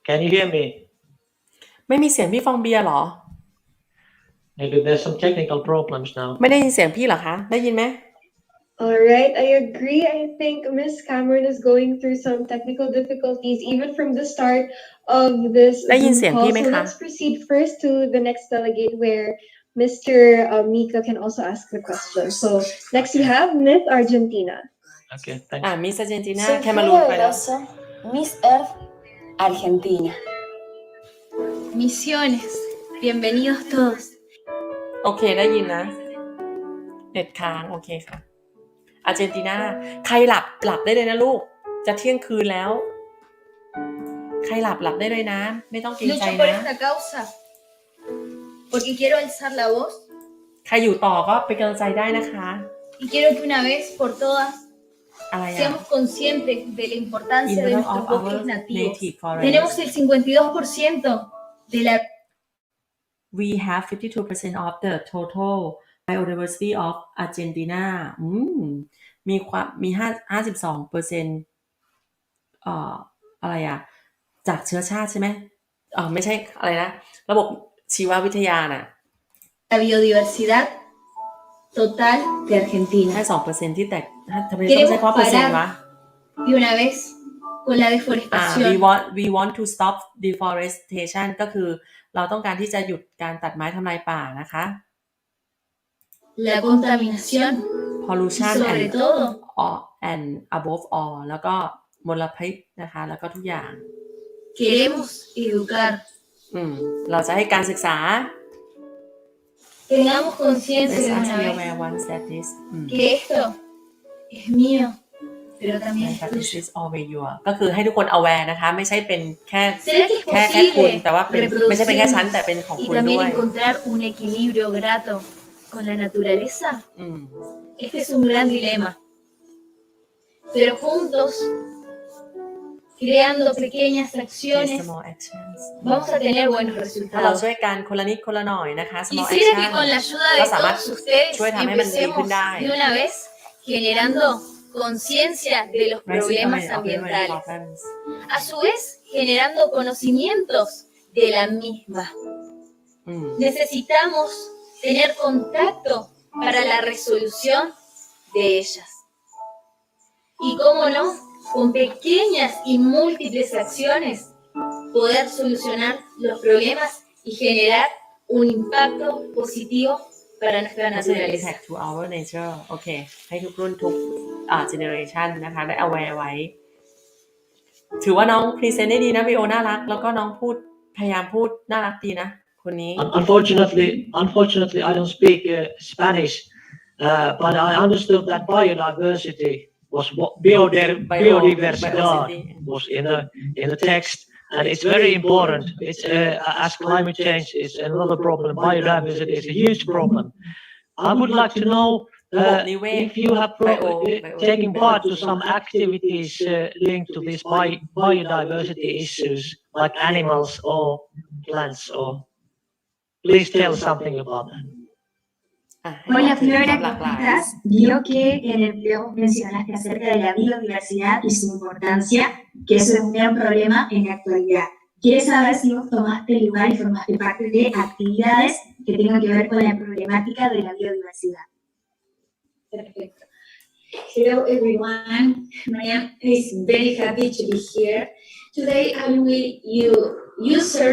can you hear me? ไม่มีเสียงพี่ฟองเบียร์หรอ Maybe there's some technical problems now. ไม่ได้ยินเสียงพี่เหรอคะได้ยินไหม All right, I agree. I think Miss Cameron is going through some technical difficulties even from the start of this Zoom call. So let's proceed first to the next delegate where Mr. Mika can also ask the question. So next we have Miss Argentina. Okay, thanks. Miss Argentina, Cameroon. Miss Earth, Argentina. Misiones, bienvenidos todos. โอเคได้ยินนะเน็ตค้างโอเคค่ะอาร์เจนตินาใครหลับได้เลยนะลูกจะเที่ยงคืนแล้วใครหลับได้เลยนะไม่ต้องเกรงใจนะ Lucho por esta causa porque quiero alzar la voz ใครอยู่ต่อก็เป็นกำลังใจได้นะคะ y quiero que una vez por todas seamos conscientes de la importancia de In nuestros of our bosques nativos. native forests. Tenemos el 52% de la We have 52% of the total biodiversity of Argentina มี 52% อะไรอะจากเชื้อชาติใช่ไหมไม่ใช่อะไรนะระบบชีววิทยาน่ะ biodiversidad total de Argentina แค่ 2% ที่แตกทำไมต้องใช้เพราะเปอร์เซ็นต์วะde una vez con la deforestación we want to stop deforestation ก็คือเราต้องการที่จะหยุดการตัดไม้ทำลายป่านะคะ la contaminación pollution sobre todo and above all แล้วก็มลพิษนะคะแล้วก็ทุกอย่าง queremos educar เราจะให้การศึกษา tengamos conciencia de una vez que esto es mío pero también es tuyo ก็คือให้ทุกคน aware นะคะไม่ใช่เป็นแค่คุณแต่ว่าไม่ใช่เป็นแค่ฉันแต่เป็นของคุณด้วย y también encontrar un equilibrio grato con la naturaleza este es un gran dilema pero juntos creando pequeñas acciones vamos a tener buenos resultados เราช่วยกันคนละนิดคนละหน่อยนะคะ small quisiera action que con la ayuda de todos ustedes empecemos de una vez generando conciencia de los problemas ambientales a su vez generando conocimientos de la misma necesitamos tener contacto para la resolución de ellas y cómo no con pequeñas y múltiples acciones poder solucionar los problemas y generar un impacto positivo para nuestra naturaleza. Impact to our nature โอเคให้ทุกรุ่นทุกgeneration นะคะได้ aware ไว้ถือว่าน้องพรีเซนต์ได้ดีนะวิโอน่ารักแล้วก็น้องพูดพยายามพูดน่ารักดีนะคนนี้ Unfortunately I don't speak Spanish but I understood that biodiversity was biodiversidad was in the text and it's very important. It's as climate change is another problem. Biodiversity is a huge problem. I would like to know if you have taken part to some activities linked to these biodiversity issues like animals or plants or please tell something about that. Hola Flora, ¿cómo estás? Vio que en el blog mencionaste acerca de la biodiversidad y su importancia, que eso es un gran problema en la actualidad. ¿Quieres saber si vos tomaste lugar y formaste parte de actividades que tengan que ver con la problemática de la biodiversidad? Perfecto. Hello everyone, Mariam is very happy to be here. Today I will use a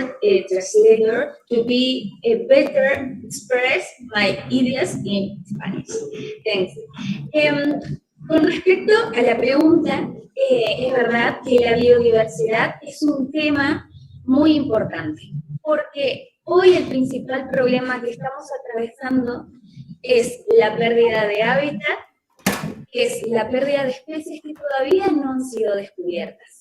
translator to be better express my ideas in Spanish. Thanks. Con respecto a la pregunta, es verdad que la biodiversidad es un tema muy importante, porque hoy el principal problema que estamos atravesando es la pérdida de hábitat, que es la pérdida de especies que todavía no han sido descubiertas.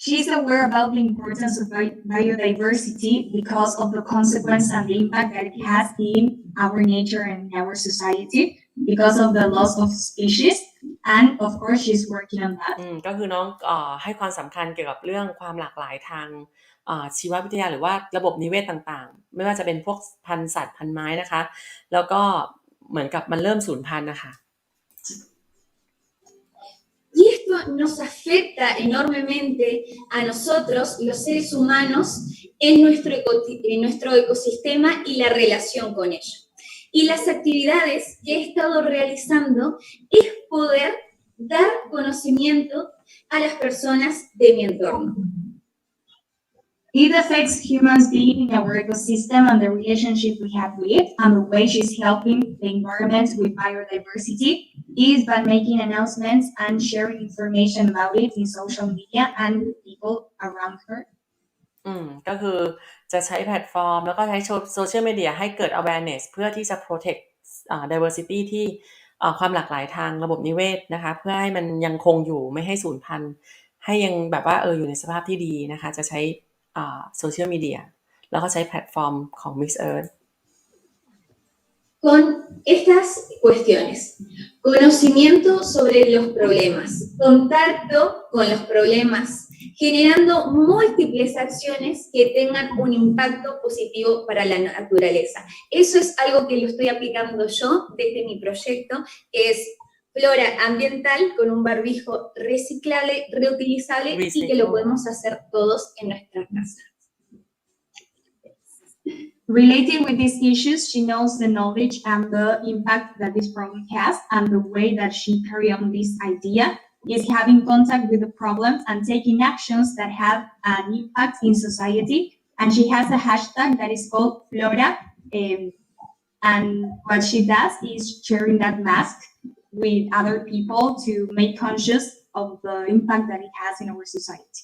She's aware about the importance of biodiversity because of the consequence and the impact that it has in our nature and our society because of the loss of species and of course she's working on that. ก็คือน้องให้ความสำคัญเกี่ยวกับเรื่องความหลากหลายทางชีววิทยาหรือว่าระบบนิเวศต่างๆไม่ว่าจะเป็นพวกพันธุ์สัตว์พันธุ์ไม้นะคะแล้วก็เหมือนกับมันเริ่มสูญพันธุ์นะคะ Y esto nos afecta enormemente a nosotros, los seres humanos, en nuestro ecosistema y la relación con ello. Y las actividades que he estado realizando es poder dar conocimiento a las personas de mi entorno. It affects humans being in our ecosystem and the relationship we have with it, and the way she's helping the environment with biodiversity is by making announcements and sharing information about it in social media and people around her. ก็คือจะใช้แพลตฟอร์มแล้วก็ใช้โซเชียลมีเดียให้เกิด awareness เพื่อที่จะ protect diversity ที่ความหลากหลายทางระบบนิเวศนะคะเพื่อให้มันยังคงอยู่ไม่ให้สูญพันธุ์ให้ยังแบบว่าอยู่ในสภาพที่ดีนะคะจะใช้โซเชียลมีเดียแล้วก็ใช้แพลตฟอร์มของ Miss Earth con estas cuestiones. Conocimiento sobre los problemas, contacto con los problemas, generando múltiples acciones que tengan un impacto positivo para la naturaleza. Eso es algo que lo estoy aplicando yo desde mi proyecto, que es flora ambiental con un barbijo reciclable, reutilizable y que lo podemos hacer todos en nuestras casas. Related with these issues, she knows the knowledge and the impact that this problem has, and the way that she carries on this idea is having contact with the problem and taking actions that have an impact in society. And she has a hashtag that is called Flora, and what she does is sharing that mask with other people to make conscious of the impact that it has in our society.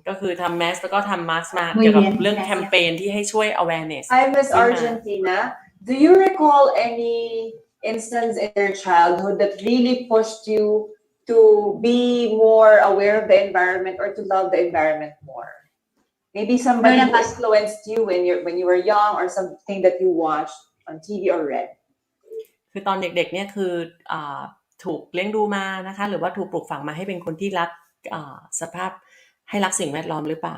ก็คือทำแมสแล้วก็ทำมาสก์มาเกี่ยวกับเรื่องแคมเปญที่ให้ช่วย awareness Hi, Miss Argentina. Do you recall any instance in your childhood that really pushed you to be more aware of the environment or to love the environment more? Maybe somebody who influenced you when you were young or something that you watched on TV or read. คือตอนเด็กๆเนี่ยคือถูกเลี้ยงดูมานะคะหรือว่าถูกปลูกฝังมาให้เป็นคนที่รักสภาพให้รักสิ่งแวดล้อมหรือเปล่า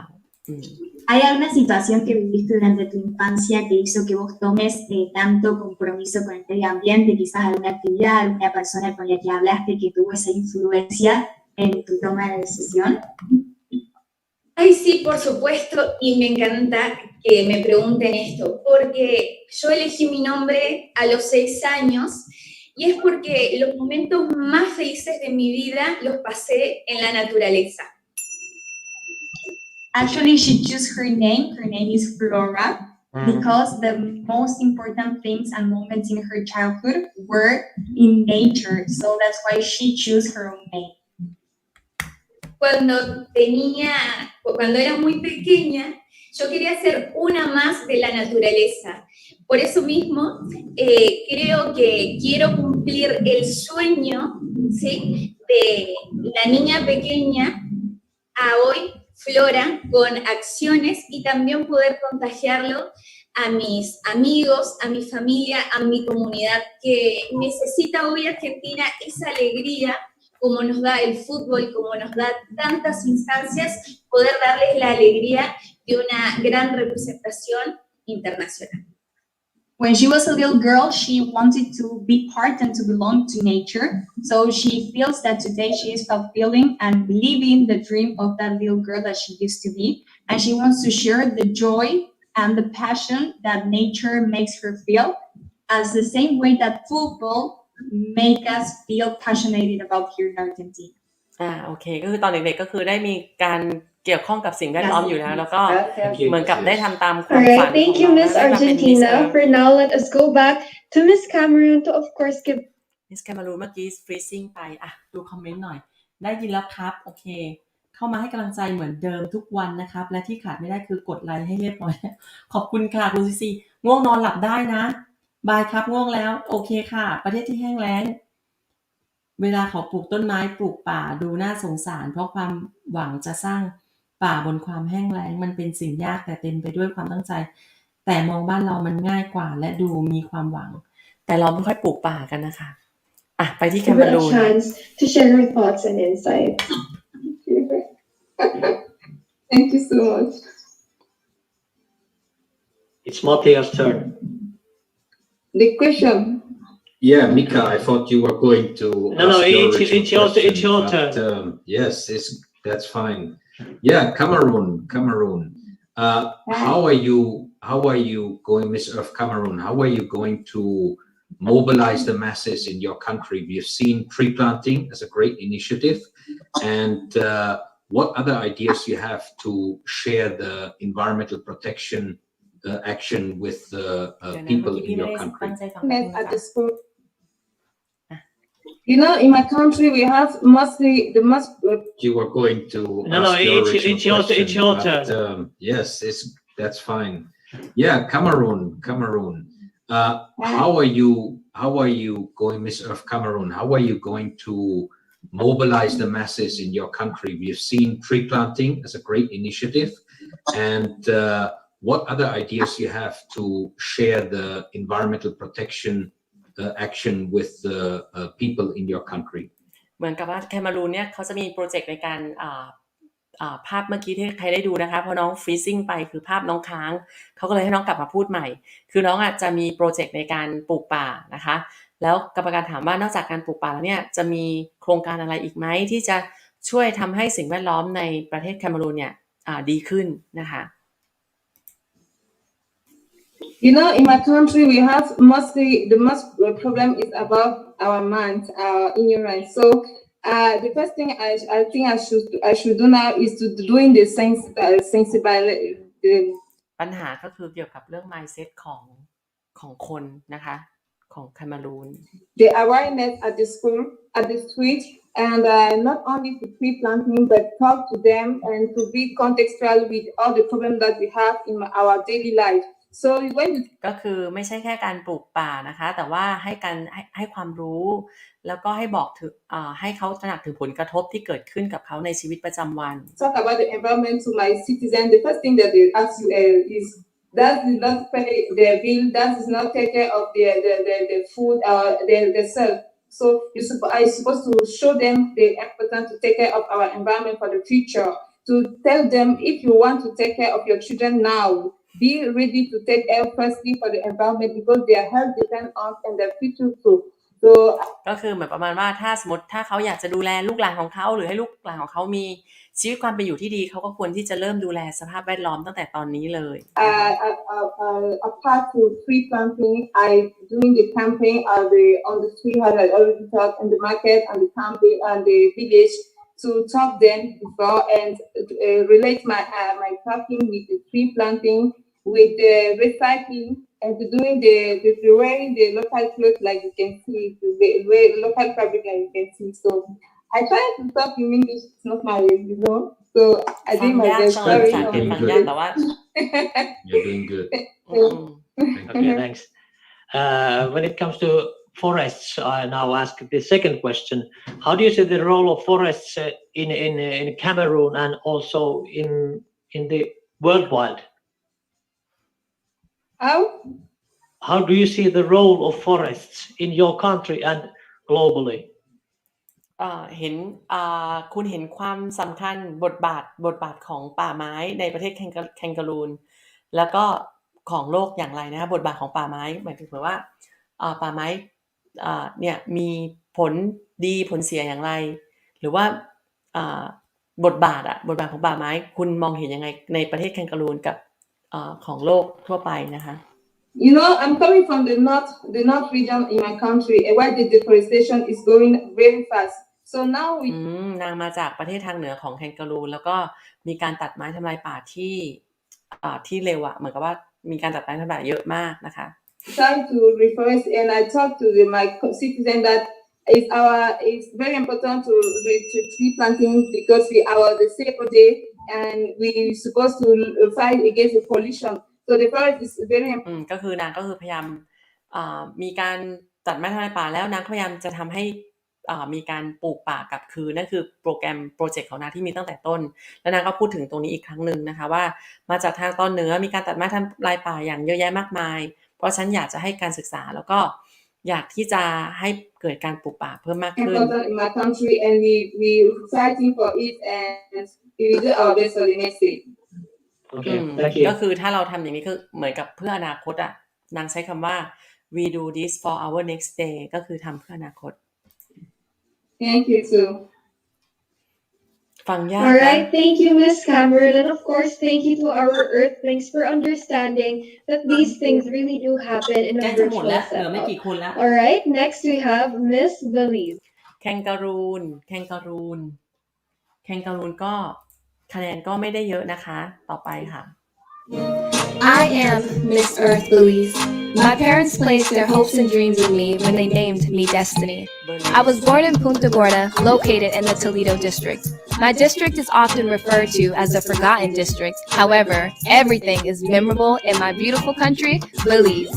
¿Hay alguna situación que viviste durante tu infancia que hizo que vos tomes tanto compromiso con el medio ambiente, quizás alguna actividad, alguna persona con la que hablaste que tuvo esa influencia en tu toma de decisión? Ay, sí, por supuesto, y me encanta que me pregunten esto, porque yo elegí mi nombre a los 6 años y es porque los momentos más felices de mi vida los pasé en la naturaleza. Actually, she chose her name. Her name is Flora because the most important things and moments in her childhood were in nature. So that's why she chose her own name. Cuando era muy pequeña, yo quería ser una más de la naturaleza. Por eso mismo, creo que quiero cumplir el sueño, ¿sí?, de la niña pequeña a hoy, Flora, con acciones y también poder contagiarlo a mis amigos, a mi familia, a mi comunidad, que necesita hoy Argentina esa alegría como nos da el fútbol, como nos da tantas instancias, poder darles la alegría de una gran representación internacional. When she was a little girl, she wanted to be part and to belong to nature. So she feels that today she is fulfilling and living the dream of that little girl that she used to be. And she wants to share the joy and the passion that nature makes her feel, as the same way that football make us feel passionate about here in Argentina. โอเคก็คือตอนเด็กๆก็คือได้มีการเกี่ยวข้องกับสิ่งแวดล้อมอยู่แล้วแล้วก็เหมือนกับได้ทำตามความฝันของเรา Thank you, Miss Argentina. For now, let us go back to Miss Cameron to, of course, give Miss Cameron เมื่อกี้ freezing ไปดูคอมเมนต์หน่อยได้ยินแล้วครับโอเคเข้ามาให้กำลังใจเหมือนเดิมทุกวันนะครับและที่ขาดไม่ได้คือกดไลค์ให้เรียบร้อยขอบคุณค่ะคุณซีง่วงนอนหลับได้นะบายครับง่วงแล้วโอเคค่ะประเทศที่แห้งแล้งเวลาเขาปลูกต้นไม้ปลูกป่าดูน่าสงสารเพราะความหวังจะสร้างป่าบนความแห้งแล้งมันเป็นสิ่งยากแต่เต็มไปด้วยความตั้งใจแต่มองบ้านเรามันง่ายกว่าและดูมีความหวังแต่เราไม่ค่อยปลูกป่ากันนะคะไปที่แคมเปญ chance to share her thoughts and insights. Thank you so much. It's Matthias' turn. The question. Yeah, Mika, I thought you were going to. No, it's your turn. Yes, that's fine. Yeah, Cameroon. How are you going, Miss Earth Cameroon? How are you going to mobilize the masses in your country? We've seen tree planting as a great initiative, and what other ideas you have to share the environmental protection action with the people in your country? At the school. You know, in my country, we have mostly the most. You were going to. It's your turn. Yes, that's fine. Yeah, Cameroon. How are you going, Miss Earth Cameroon? How are you going to mobilize the masses in your country? We've seen tree planting as a great initiative, and what other ideas you have to share the environmental protection action with the people in your country? เหมือนกับว่าแคนารูนเนี่ยเขาจะมีโปรเจกต์ในการภาพเมื่อกี้ที่ใครได้ดูนะคะพอน้องฟรีซิ่งไปคือภาพน้องค้างเขาก็เลยให้น้องกลับมาพูดใหม่คือน้องอาจจะมีโปรเจกต์ในการปลูกป่านะคะแล้วกรรมการถามว่านอกจากการปลูกป่าแล้วเนี่ยจะมีโครงการอะไรอีกไหมที่จะช่วยทำให้สิ่งแวดล้อมในประเทศแคนารูนเนี่ยดีขึ้นนะคะ You know, in my country, we have the most problem is about our minds, our ignorance. So the first thing I think I should do now is to doing the sensible. ปัญหาก็คือเกี่ยวกับเรื่อง mindset ของคนนะคะของแคนารูน The awareness at the school, at the street, and not only to tree planting, but talk to them and to be contextual with all the problems that we have in our daily life. So when ก็คือไม่ใช่แค่การปลูกป่านะคะแต่ว่าให้ความรู้แล้วก็ให้บอกถึงให้เขาตระหนักถึงผลกระทบที่เกิดขึ้นกับเขาในชีวิตประจำวัน talk about the environment to my citizens, the first thing that they ask you is does it not pay their bill, does it not take care of the food or the self. So I supposed to show them the importance to take care of our environment for the future, to tell them if you want to take care of your children now, be ready to take care firstly for the environment because their health depends on and their future too. So ก็คือเหมือนประมาณว่าถ้าสมมติถ้าเขาอยากจะดูแลลูกหลานของเขาหรือให้ลูกหลานของเขามีชีวิตความเป็นอยู่ที่ดีเขาก็ควรที่จะเริ่มดูแลสภาพแวดล้อมตั้งแต่ตอนนี้เลย apart to tree planting, I doing the campaign on the street as I already talked in the market and the campaign and the village to talk them before and relate my talking with the tree planting, with the recycling, and to doing the wearing the local clothes like you can see, the local fabric like you can see. So I try to talk in English. It's not my way, you know. So I did my best. Sorry. You're doing good. Okay, thanks. When it comes to forests, I now ask the second question. How do you see the role of forests in Cameroon and also in the worldwide? How do you see the role of forests in your country and globally? คุณเห็นความสำคัญบทบาทของป่าไม้ในประเทศแคนการูนแล้วก็ของโลกอย่างไรนะคะบทบาทของป่าไม้หมายถึงว่าป่าไม้เนี่ยมีผลดีผลเสียอย่างไรหรือว่าบทบาทของป่าไม้คุณมองเห็นยังไงในประเทศแคนการูนกับของโลกทั่วไปนะคะ You know, I'm coming from the north region in my country, where the deforestation is going very fast. So now นางมาจากประเทศทางเหนือของแคนการูนแล้วก็มีการตัดไม้ทำลายป่าที่เร็วเหมือนกับว่ามีการตัดไม้ทำลายเยอะมากนะคะ Try to reforest, and I talk to my citizens that it's very important to tree planting because the safer day and we supposed to fight against the pollution. So the forest is very important. ก็คือนางก็คือพยายามมีการตัดไม้ทำลายป่าแล้วนางพยายามจะทำให้มีการปลูกป่ากลับคืนนั่นคือโปรเจกต์ของนางที่มีตั้งแต่ต้นแล้วนางก็พูดถึงตรงนี้อีกครั้งหนึ่งนะคะว่ามาจากทางตอนเหนือมีการตัดไม้ทำลายป่าอย่างเยอะแยะมากมายเพราะฉันอยากจะให้การศึกษาแล้วก็อยากที่จะให้เกิดการปลูกป่าเพิ่มมากขึ้น In my country, and we fighting for it, and we do our best for the next day. ก็คือถ้าเราทำอย่างนี้คือเหมือนกับเพื่ออนาคตนางใช้คำว่า we do this for our next day ก็คือทำเพื่ออนาคต Thank you too. ฟังยาก All right, thank you, Miss Cameron, and of course, thank you to our Earthlings for understanding that these things really do happen in a virtual setup. All right, next we have Miss Belize. แคนการูนก็คะแนนก็ไม่ได้เยอะนะคะต่อไปค่ะ I am Miss Earth Belize. My parents placed their hopes and dreams in me when they named me Destiny. I was born in Punta Gorda, located in the Toledo district. My district is often referred to as the Forgotten District. However, everything is memorable in my beautiful country, Belize.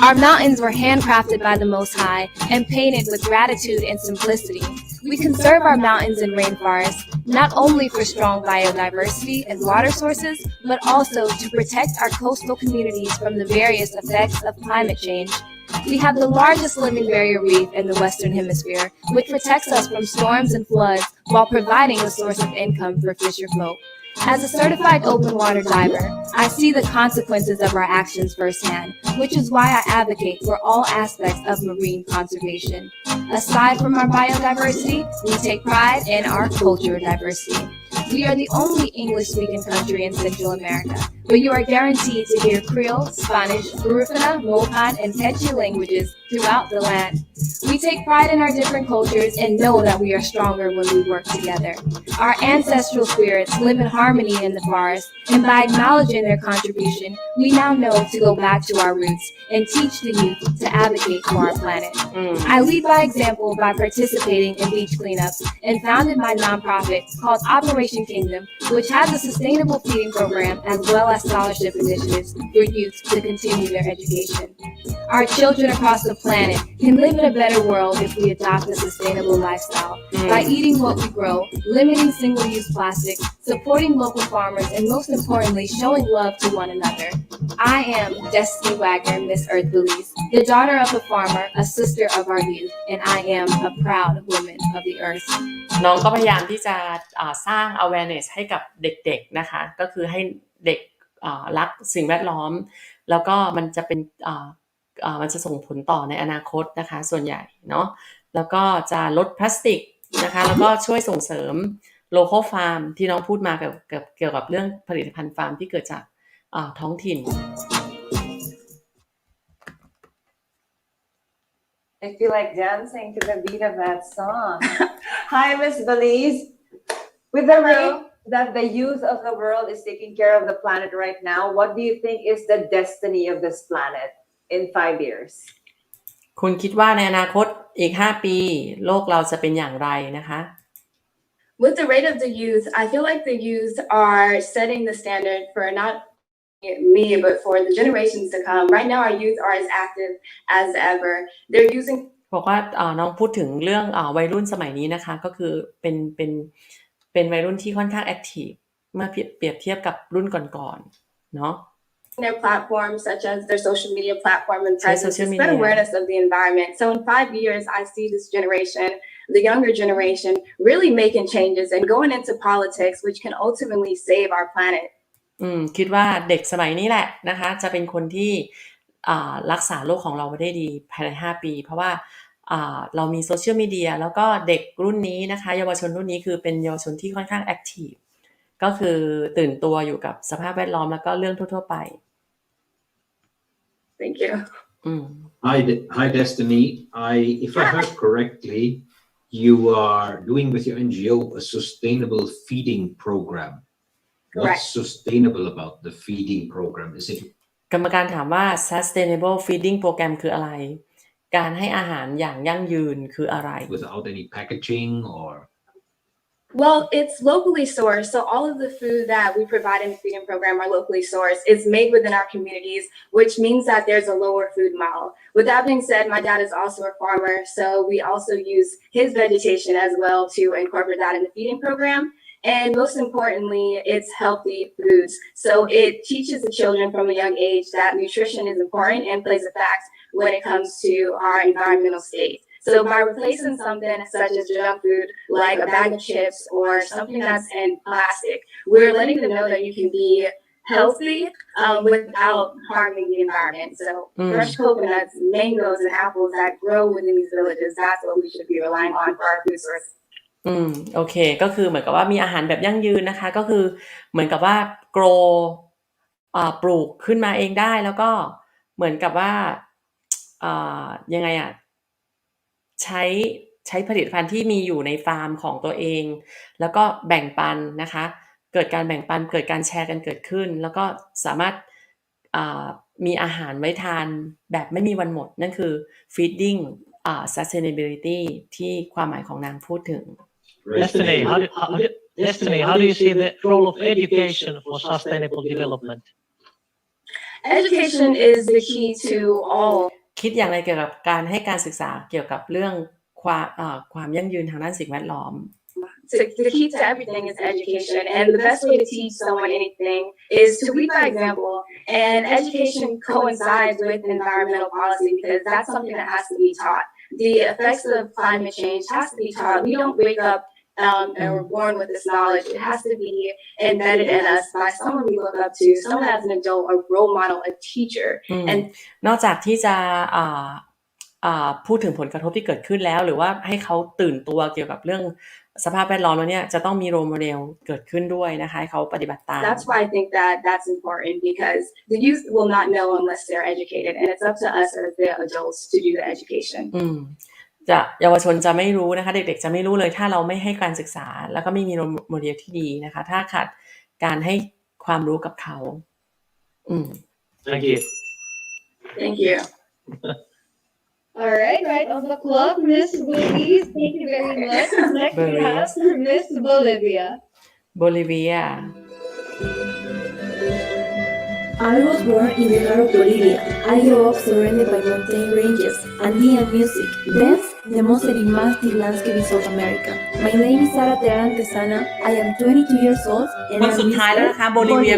Our mountains were handcrafted by the Most High and painted with gratitude and simplicity. We conserve our mountains and rainforests, not only for strong biodiversity and water sources, but also to protect our coastal communities from the various effects of climate change. We have the largest living barrier reef in the Western Hemisphere, which protects us from storms and floods while providing a source of income for fisherfolk. As a certified open water diver, I see the consequences of our actions firsthand, which is why I advocate for all aspects of marine conservation. Aside from our biodiversity, we take pride in our cultural diversity. We are the only English-speaking country in Central America, but you are guaranteed to hear Creole, Spanish, Garifuna, Mopan, and Quechua languages throughout the land. We take pride in our different cultures and know that we are stronger when we work together. Our ancestral spirits live in harmony in the forest, and by acknowledging their contribution, we now know to go back to our roots and teach the youth to advocate for our planet. I lead by example by participating in beach cleanups and founded my nonprofit called Operation Kingdom, which has a sustainable feeding program as well as scholarship initiatives for youth to continue their education. Our children across the planet can live in a better world if we adopt a sustainable lifestyle by eating what we grow, limiting single-use plastic, supporting local farmers, and most importantly, showing love to one another. I am Destiny Wagner, Miss Earth Belize, the daughter of a farmer, a sister of our youth, and I am a proud woman of the earth. น้องก็พยายามที่จะสร้าง awareness ให้กับเด็กๆนะคะก็คือให้เด็กรักสิ่งแวดล้อมแล้วก็มันจะเป็นมันจะส่งผลต่อในอนาคตนะคะส่วนใหญ่เนาะแล้วก็จะลดพลาสติกนะคะแล้วก็ช่วยส่งเสริม local farm ที่น้องพูดมาเกี่ยวกับเรื่องผลิตภัณฑ์ฟาร์มที่เกิดจากท้องถิ่น I feel like dancing to the beat of that song. Hi, Miss Belize. With the way that the youth of the world is taking care of the planet right now, what do you think is the destiny of this planet in 5 years? คุณคิดว่าในอนาคตอีก5 ปีโลกเราจะเป็นอย่างไรนะคะ With the rate of the youth, I feel like the youth are setting the standard for not me, but for the generations to come. Right now, our youth are as active as ever. They're using บอกว่าน้องพูดถึงเรื่องวัยรุ่นสมัยนี้นะคะก็คือเป็นวัยรุ่นที่ค่อนข้างแอคทีฟเมื่อเปรียบเทียบกับรุ่นก่อนๆเนาะ their platforms, such as their social media platform and presence, to spread awareness of the environment. So in 5 years, I see this generation, the younger generation, really making changes and going into politics, which can ultimately save our planet. คิดว่าเด็กสมัยนี้แหละนะคะจะเป็นคนที่รักษาโลกของเราไว้ได้ดีภายใน5 ปีเพราะว่าเรามีโซเชียลมีเดียแล้วก็เด็กรุ่นนี้นะคะเยาวชนรุ่นนี้คือเป็นเยาวชนที่ค่อนข้างแอคทีฟก็คือตื่นตัวอยู่กับสภาพแวดล้อมแล้วก็เรื่องทั่วๆไป Thank you. Hi, Destiny. If I heard correctly, you are doing with your NGO a sustainable feeding program. What's sustainable about the feeding program? Is it? กรรมการถามว่า sustainable feeding program คืออะไรการให้อาหารอย่างยั่งยืนคืออะไร Without any packaging or? Well, it's locally sourced. So all of the food that we provide in the feeding program are locally sourced. It's made within our communities, which means that there's a lower food model. With that being said, my dad is also a farmer. So we also use his vegetation as well to incorporate that in the feeding program. And most importantly, it's healthy foods. So it teaches the children from a young age that nutrition is important and plays a fact when it comes to our environmental state. So by replacing something such as junk food, like a bag of chips or something that's in plastic, we're letting them know that you can be healthy without harming the environment. So fresh coconuts, mangoes, and apples that grow within these villages, that's what we should be relying on for our food source. โอเคก็คือเหมือนกับว่ามีอาหารแบบยั่งยืนนะคะก็คือเหมือนกับว่าโกรปลูกขึ้นมาเองได้แล้วก็เหมือนกับว่ายังไงใช้ผลิตภัณฑ์ที่มีอยู่ในฟาร์มของตัวเองแล้วก็แบ่งปันนะคะเกิดการแบ่งปันเกิดการแชร์กันเกิดขึ้นแล้วก็สามารถมีอาหารไว้ทานแบบไม่มีวันหมดนั่นคือ feeding sustainability ที่ความหมายของนางพูดถึง Destiny, how do you see the role of education for sustainable development? Education is the key to all. คิดอย่างไรเกี่ยวกับการให้การศึกษาเกี่ยวกับเรื่องความยั่งยืนทางด้านสิ่งแวดล้อม The key to everything is education, and the best way to teach someone anything is to lead by example. And education coincides with environmental policy because that's something that has to be taught. The effects of climate change has to be taught. We don't wake up and we're born with this knowledge. It has to be embedded in us by someone we look up to, someone as an adult, a role model, a teacher. And นอกจากที่จะพูดถึงผลกระทบที่เกิดขึ้นแล้วหรือว่าให้เขาตื่นตัวเกี่ยวกับเรื่องสภาพแวดล้อมแล้วเนี่ยจะต้องมีโรลโมเดลเกิดขึ้นด้วยนะคะให้เขาปฏิบัติตาม That's why I think that that's important because the youth will not know unless they're educated, and it's up to us as the adults to do the education. เยาวชนจะไม่รู้นะคะเด็กๆจะไม่รู้เลยถ้าเราไม่ให้การศึกษาแล้วก็ไม่มีโรลโมเดลที่ดีนะคะถ้าขาดการให้ความรู้กับเขาThank you. Thank you. All right on the clock, Miss Louise. Thank you very much. Next we have Miss Bolivia. Bolivia. I was born in the heart of Bolivia. I grew up surrounded by mountain ranges, Andean music, dance, the most enigmatic landscape in South America. My name is Sara Terán Tesana. I am 22 years old and I'm Miss Bolivia. Bolivia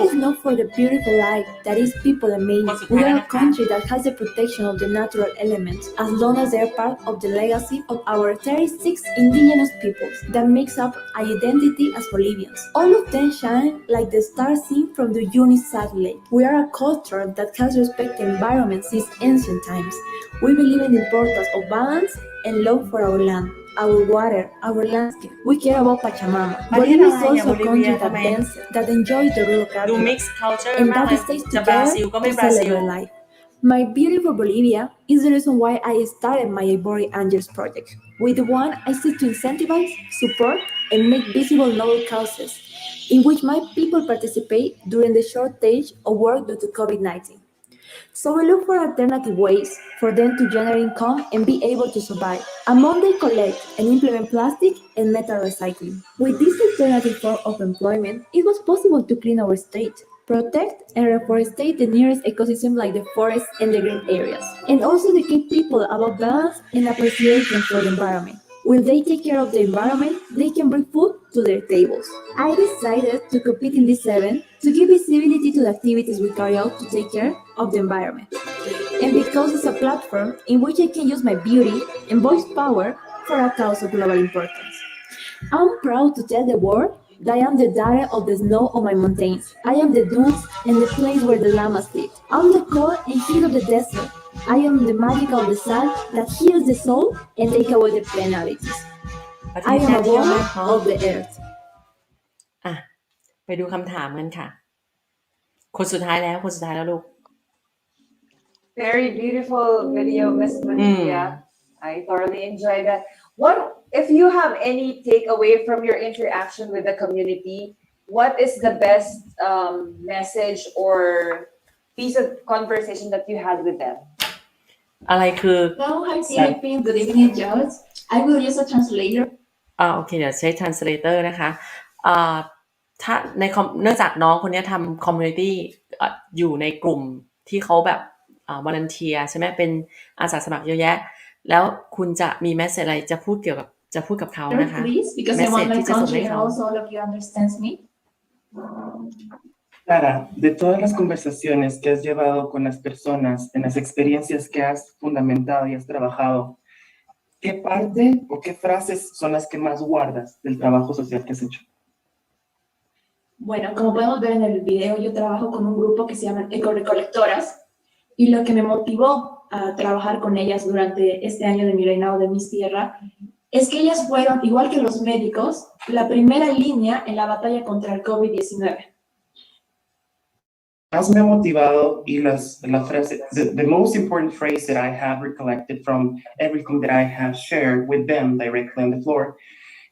is known for the beautiful life that is people amazing. We are a country that has the protection of the natural elements as long as they are part of the legacy of our 36 indigenous peoples that makes up our identity as Bolivians. All of them shine like the stars seen from the unique satellite. We are a culture that has respected the environment since ancient times. We believe in the importance of balance and love for our land, our water, our landscape. We care about Pachamama. Bolivia is also a country that dances, that enjoys the real culture, and that stays together to celebrate life. My beautiful Bolivia is the reason why I started my Ivory Angels project. With one, I seek to incentivize, support, and make visible noble causes, in which my people participate during the shortage of work due to COVID-19. So we look for alternative ways for them to generate income and be able to survive. Among they collect and implement plastic and metal recycling. With this alternative form of employment, it was possible to clean our state, protect and reforestate the nearest ecosystem like the forests and the green areas, and also educate people about balance and appreciation for the environment. Will they take care of the environment, they can bring food to their tables. I decided to compete in this event to give visibility to the activities we carry out to take care of the environment. And because it's a platform in which I can use my beauty and voice power for a cause of global importance. I'm proud to tell the world that I am the daughter of the snow on my mountains. I am the dunes and the place where the llamas live. I'm the cold and heat of the desert. I am the magic of the sun that heals the soul and takes away the penalties. I am a woman of the earth. ไปดูคำถามกันค่ะคนสุดท้ายแล้วลูก Very beautiful video, Miss Bolivia. I thoroughly enjoyed that. What if you have any takeaway from your interaction with the community? What is the best message or piece of conversation that you had with them? อะไรคือ Hello, hi Philippines. Good evening, George. I will use a translator. โอเคเดี๋ยวใช้ translator นะคะถ้าในเนื่องจากน้องคนนี้ทำ community อยู่ในกลุ่มที่เขาแบบvolunteer ใช่ไหมเป็นอาสาสมัครเยอะแยะแล้วคุณจะมี message อะไรจะพูดกับเขานะคะ Please, because I want my country and also all of you understands me. Sara, de todas las conversaciones que has llevado con las personas, en las experiencias que has fundamentado y has trabajado, ¿qué parte o qué frases son las que más guardas del trabajo social que has hecho? Bueno, como podemos ver en el video, yo trabajo con un grupo que se llama ecorecolectoras y lo que me motivó a trabajar con ellas durante este año de mi reinado de Miss Tierra es que ellas fueron, igual que los médicos, la primera línea en la batalla contra el COVID-19. Has me motivado y la frase, the most important phrase that I have recollected from everything that I have shared with them directly on the floor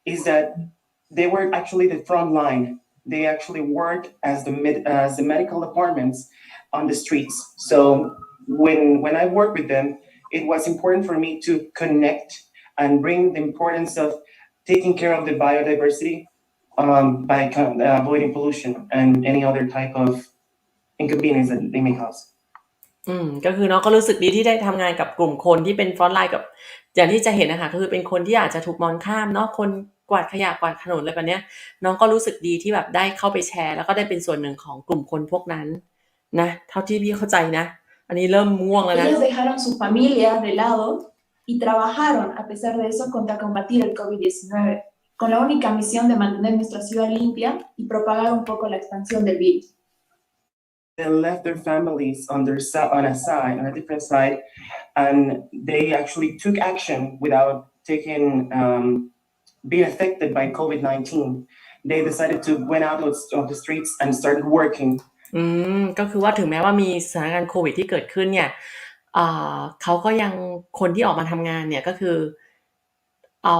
is that they were actually the front line. They actually worked as the medical departments on the streets. So when I worked with them, it was important for me to connect and bring the importance of taking care of the biodiversity by avoiding pollution and any other type of inconvenience that they may cause. ก็คือน้องก็รู้สึกดีที่ได้ทำงานกับกลุ่มคนที่เป็นฟรอนต์ไลน์กับอย่างที่จะเห็นนะคะก็คือเป็นคนที่อาจจะถูกมองข้ามเนาะคนกวาดขยะกวาดถนนอะไรแบบเนี้ยน้องก็รู้สึกดีที่แบบได้เข้าไปแชร์แล้วก็ได้เป็นส่วนหนึ่งของกลุ่มคนพวกนั้นนะเท่าที่พี่เข้าใจนะอันนี้เริ่มง่วงแล้วนะ Ellos dejaron sus familias de lado y trabajaron a pesar de eso contra combatir el COVID-19 con la única misión de mantener nuestra ciudad limpia y propagar un poco la expansión del virus. They left their families on a different side, and they actually took action without being affected by COVID-19. They decided to went out of the streets and started working. ก็คือว่าถึงแม้ว่ามีสถานการณ์โควิดที่เกิดขึ้นเนี่ยเขาก็ยังคนที่ออกมาทำงานเนี่ยก็คือเอา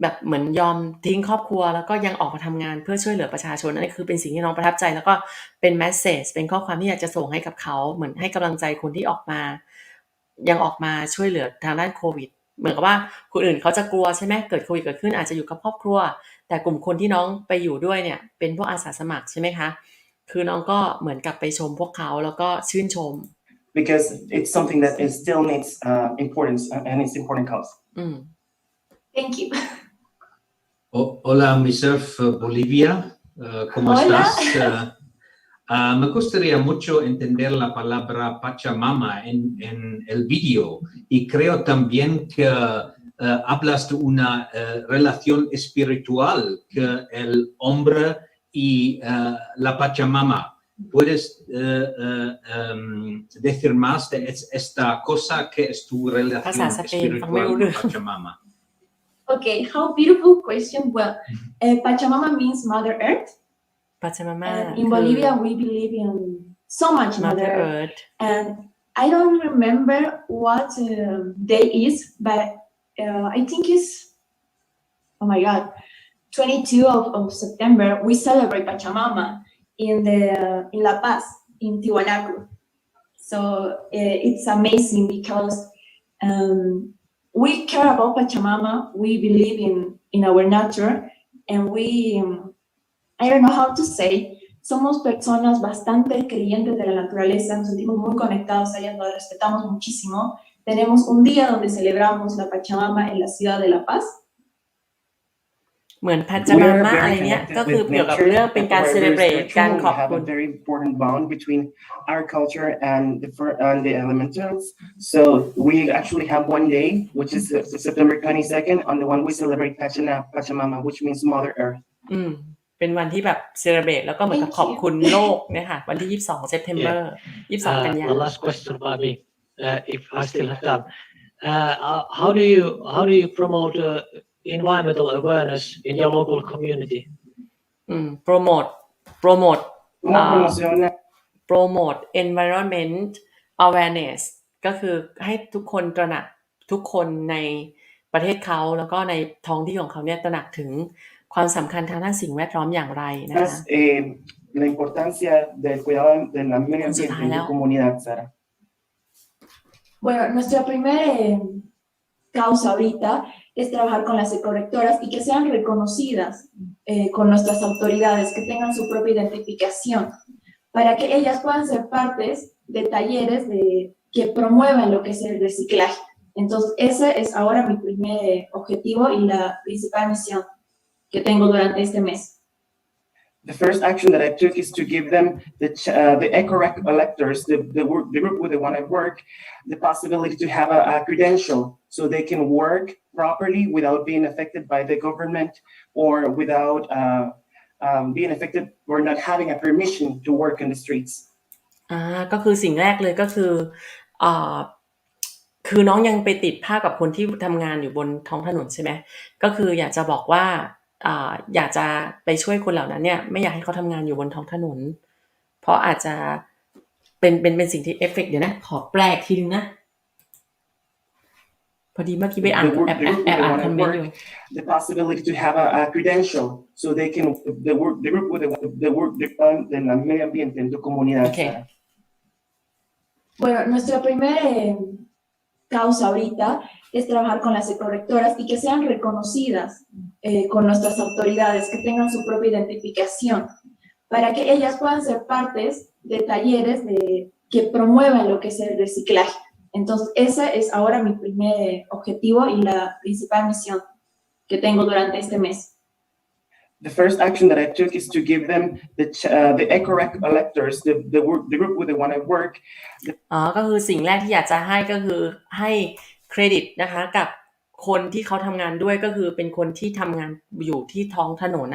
แบบเหมือนยอมทิ้งครอบครัวแล้วก็ยังออกมาทำงานเพื่อช่วยเหลือประชาชนนั่นคือเป็นสิ่งที่น้องประทับใจแล้วก็เป็นแมสเสจเป็นข้อความที่อยากจะส่งให้กับเขาเหมือนให้กำลังใจคนที่ออกมายังออกมาช่วยเหลือทางด้านโควิดเหมือนกับว่าคนอื่นเขาจะกลัวใช่ไหมเกิดโควิดเกิดขึ้นอาจจะอยู่กับครอบครัวแต่กลุ่มคนที่น้องไปอยู่ด้วยเนี่ยเป็นพวกอาสาสมัครใช่ไหมคะคือน้องก็เหมือนกับไปชมพวกเขาแล้วก็ชื่นชม because it's something that is still needs importance and it's important cause. Thank you. Hola, Miss Earth Bolivia, ¿cómo estás? Me gustaría mucho entender la palabra Pachamama en el video y creo también que hablas de una relación espiritual que el hombre y la Pachamama. ¿Puedes decir más de esta cosa que es tu relación espiritual con Pachamama? Okay, how beautiful question. Well, Pachamama means Mother Earth. Pachamama. In Bolivia, we believe in so much Mother Earth. And I don't remember what day is, but I think it's, oh my God, 22 of September. We celebrate Pachamama in La Paz, in Tiwanaku. So it's amazing because we care about Pachamama. We believe in our nature, and I don't know how to say, somos personas bastante creyentes de la naturaleza, nos sentimos muy conectados a ella, nos respetamos muchísimo. Tenemos un día donde celebramos la Pachamama en la ciudad de La Paz. เหมือนพัชมามะอะไรเนี้ยก็คือเกี่ยวกับเรื่องเป็นการ celebrate การขอบคุณ a very important bond between our culture and the elementals. So we actually have one day, which is September 22nd, on the one we celebrate Pachamama, which means Mother Earth. เป็นวันที่แบบ celebrate แล้วก็เหมือนกับขอบคุณโลกเนี่ยค่ะวันที่22 September 22 กันยายน The last question about me, if I still have time. How do you promote environmental awareness in your local community? Promote environment awareness ก็คือให้ทุกคนตระหนักทุกคนในประเทศเขาแล้วก็ในท้องที่ของเขาเนี่ยตระหนักถึงความสำคัญทางด้านสิ่งแวดล้อมอย่างไรนะคะ La importancia del cuidado del medio ambiente en tu comunidad, Sara. Bueno, nuestra primera causa ahorita es trabajar con las ecorectoras y que sean reconocidas con nuestras autoridades, que tengan su propia identificación, para que ellas puedan ser partes de talleres que promuevan lo que es el reciclaje. Entonces, ese es ahora mi primer objetivo y la principal misión que tengo durante este mes. The first action that I took is to give them the eco-electors, the group with the one I work, the possibility to have a credential so they can work properly without being affected by the government or without being affected or not having a permission to work in the streets. ก็คือสิ่งแรกเลยก็คือน้องยังไปติดภาพกับคนที่ทำงานอยู่บนท้องถนนใช่ไหมก็คืออยากจะบอกว่าอยากจะไปช่วยคนเหล่านั้นเนี่ยไม่อยากให้เขาทำงานอยู่บนท้องถนนเพราะอาจจะเป็นสิ่งที่เอฟเฟกต์เดี๋ยวนะขอแปลทีนึงนะพอดีเมื่อกี้ไปอ่านแอบอ่านคอมเมนต์อยู่ The possibility to have a credential so they can the group with the work del medio ambiente en tu comunidad. Okay. Bueno, nuestra primera causa ahorita es trabajar con las ecorectoras y que sean reconocidas con nuestras autoridades, que tengan su propia identificación, para que ellas puedan ser partes de talleres que promuevan lo que es el reciclaje. Entonces, ese es ahora mi primer objetivo y la principal misión que tengo durante este mes. The first action that I took is to give them the eco-collectors, the group with the one I work. ก็คือสิ่งแรกที่อยากจะให้ก็คือให้เครดิตนะคะกับคนที่เขาทำงานด้วยก็คือเป็นคนที่ทำงานอยู่ที่ท้องถนน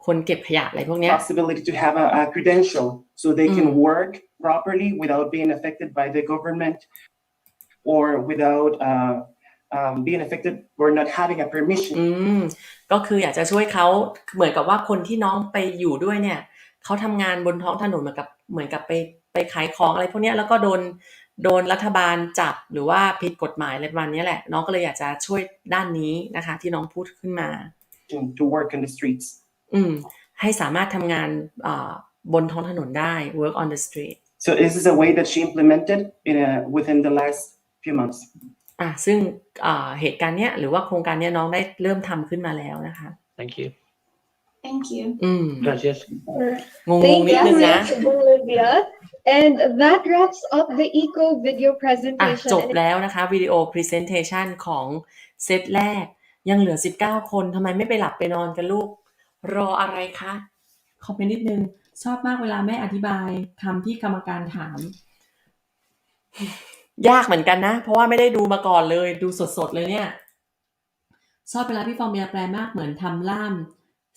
คนเก็บขยะอะไรพวกนี้ Possibility to have a credential so they can work properly without being affected by the government or without being affected or not having a permission. ก็คืออยากจะช่วยเขาเหมือนกับว่าคนที่น้องไปอยู่ด้วยเนี่ยเขาทำงานบนท้องถนนเหมือนกับไปขายของอะไรพวกนี้แล้วก็โดนรัฐบาลจับหรือว่าผิดกฎหมายอะไรประมาณนี้แหละน้องก็เลยอยากจะช่วยด้านนี้นะคะที่น้องพูดขึ้นมา to work in the streets. ให้สามารถทำงานบนท้องถนนได้ work on the street. So this is a way that she implemented within the last few months. ซึ่งเหตุการณ์เนี้ยหรือว่าโครงการเนี้ยน้องได้เริ่มทำขึ้นมาแล้วนะคะ Thank you. Thank you. Gracias. งงนิดนึงนะ And that wraps up the eco video presentation. จบแล้วนะคะวิดีโอ presentation ของเซตแรกยังเหลือ19คนทำไมไม่ไปหลับไปนอนกันลูกรออะไรคะคอมเมนต์นิดนึงชอบมากเวลาแม่อธิบายคำที่กรรมการถามยากเหมือนกันนะเพราะว่าไม่ได้ดูมาก่อนเลยดูสดๆเลยเนี่ยชอบเวลาพี่ฟองเบียร์แปลมากเหมือนทำล่าม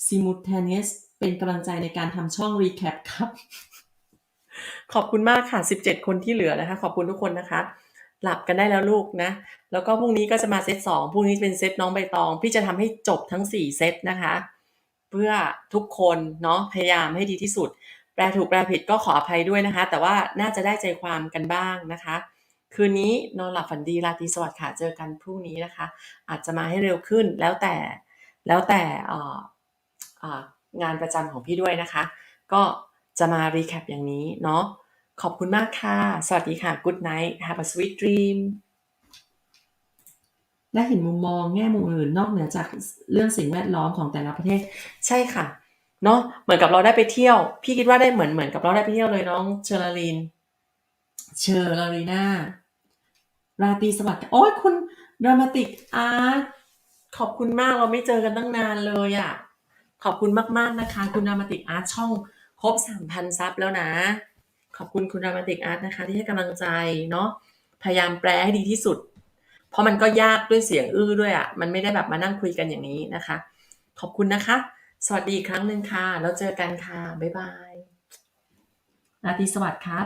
simultaneous เป็นกำลังใจในการทำช่อง recap ครับขอบคุณมากค่ะ17คนที่เหลือนะคะขอบคุณทุกคนนะคะหลับกันได้แล้วลูกนะแล้วก็พรุ่งนี้ก็จะมาเซต2พรุ่งนี้เป็นเซตน้องใบตองพี่จะทำให้จบทั้ง4เซตนะคะเพื่อทุกคนเนาะพยายามให้ดีที่สุดแปลถูกแปลผิดก็ขออภัยด้วยนะคะแต่ว่าน่าจะได้ใจความกันบ้างนะคะคืนนี้นอนหลับฝันดีราตรีสวัสดิ์ค่ะเจอกันพรุ่งนี้นะคะอาจจะมาให้เร็วขึ้นแล้วแต่งานประจำของพี่ด้วยนะคะก็จะมารีแคปอย่างนี้เนาะขอบคุณมากค่ะสวัสดีค่ะ Good night have a sweet dream ได้เห็นมุมมองแง่มุมอื่นนอกเหนือจากเรื่องสิ่งแวดล้อมของแต่ละประเทศใช่ค่ะเนาะเหมือนกับเราได้ไปเที่ยวพี่คิดว่าได้เหมือนกับเราได้ไปเที่ยวเลยน้องเชอร์ลีน่าราตรีสวัสดิ์โอ้ยคุณดรามาติกอาร์ตขอบคุณมากเราไม่เจอกันตั้งนานเลยอ่ะขอบคุณมากๆนะคะคุณดรามาติกอาร์ตช่องครบ 3,000 ซับแล้วนะขอบคุณคุณดรามาติกอาร์ตนะคะที่ให้กำลังใจเนาะพยายามแปลให้ดีที่สุดเพราะมันก็ยากด้วยเสียงด้วยอ่ะมันไม่ได้แบบมานั่งคุยกันอย่างนี้นะคะขอบคุณนะคะสวัสดีอีกครั้งนึงค่ะแล้วเจอกันค่ะบ๊ายบายราตรีสวัสดิ์ครับ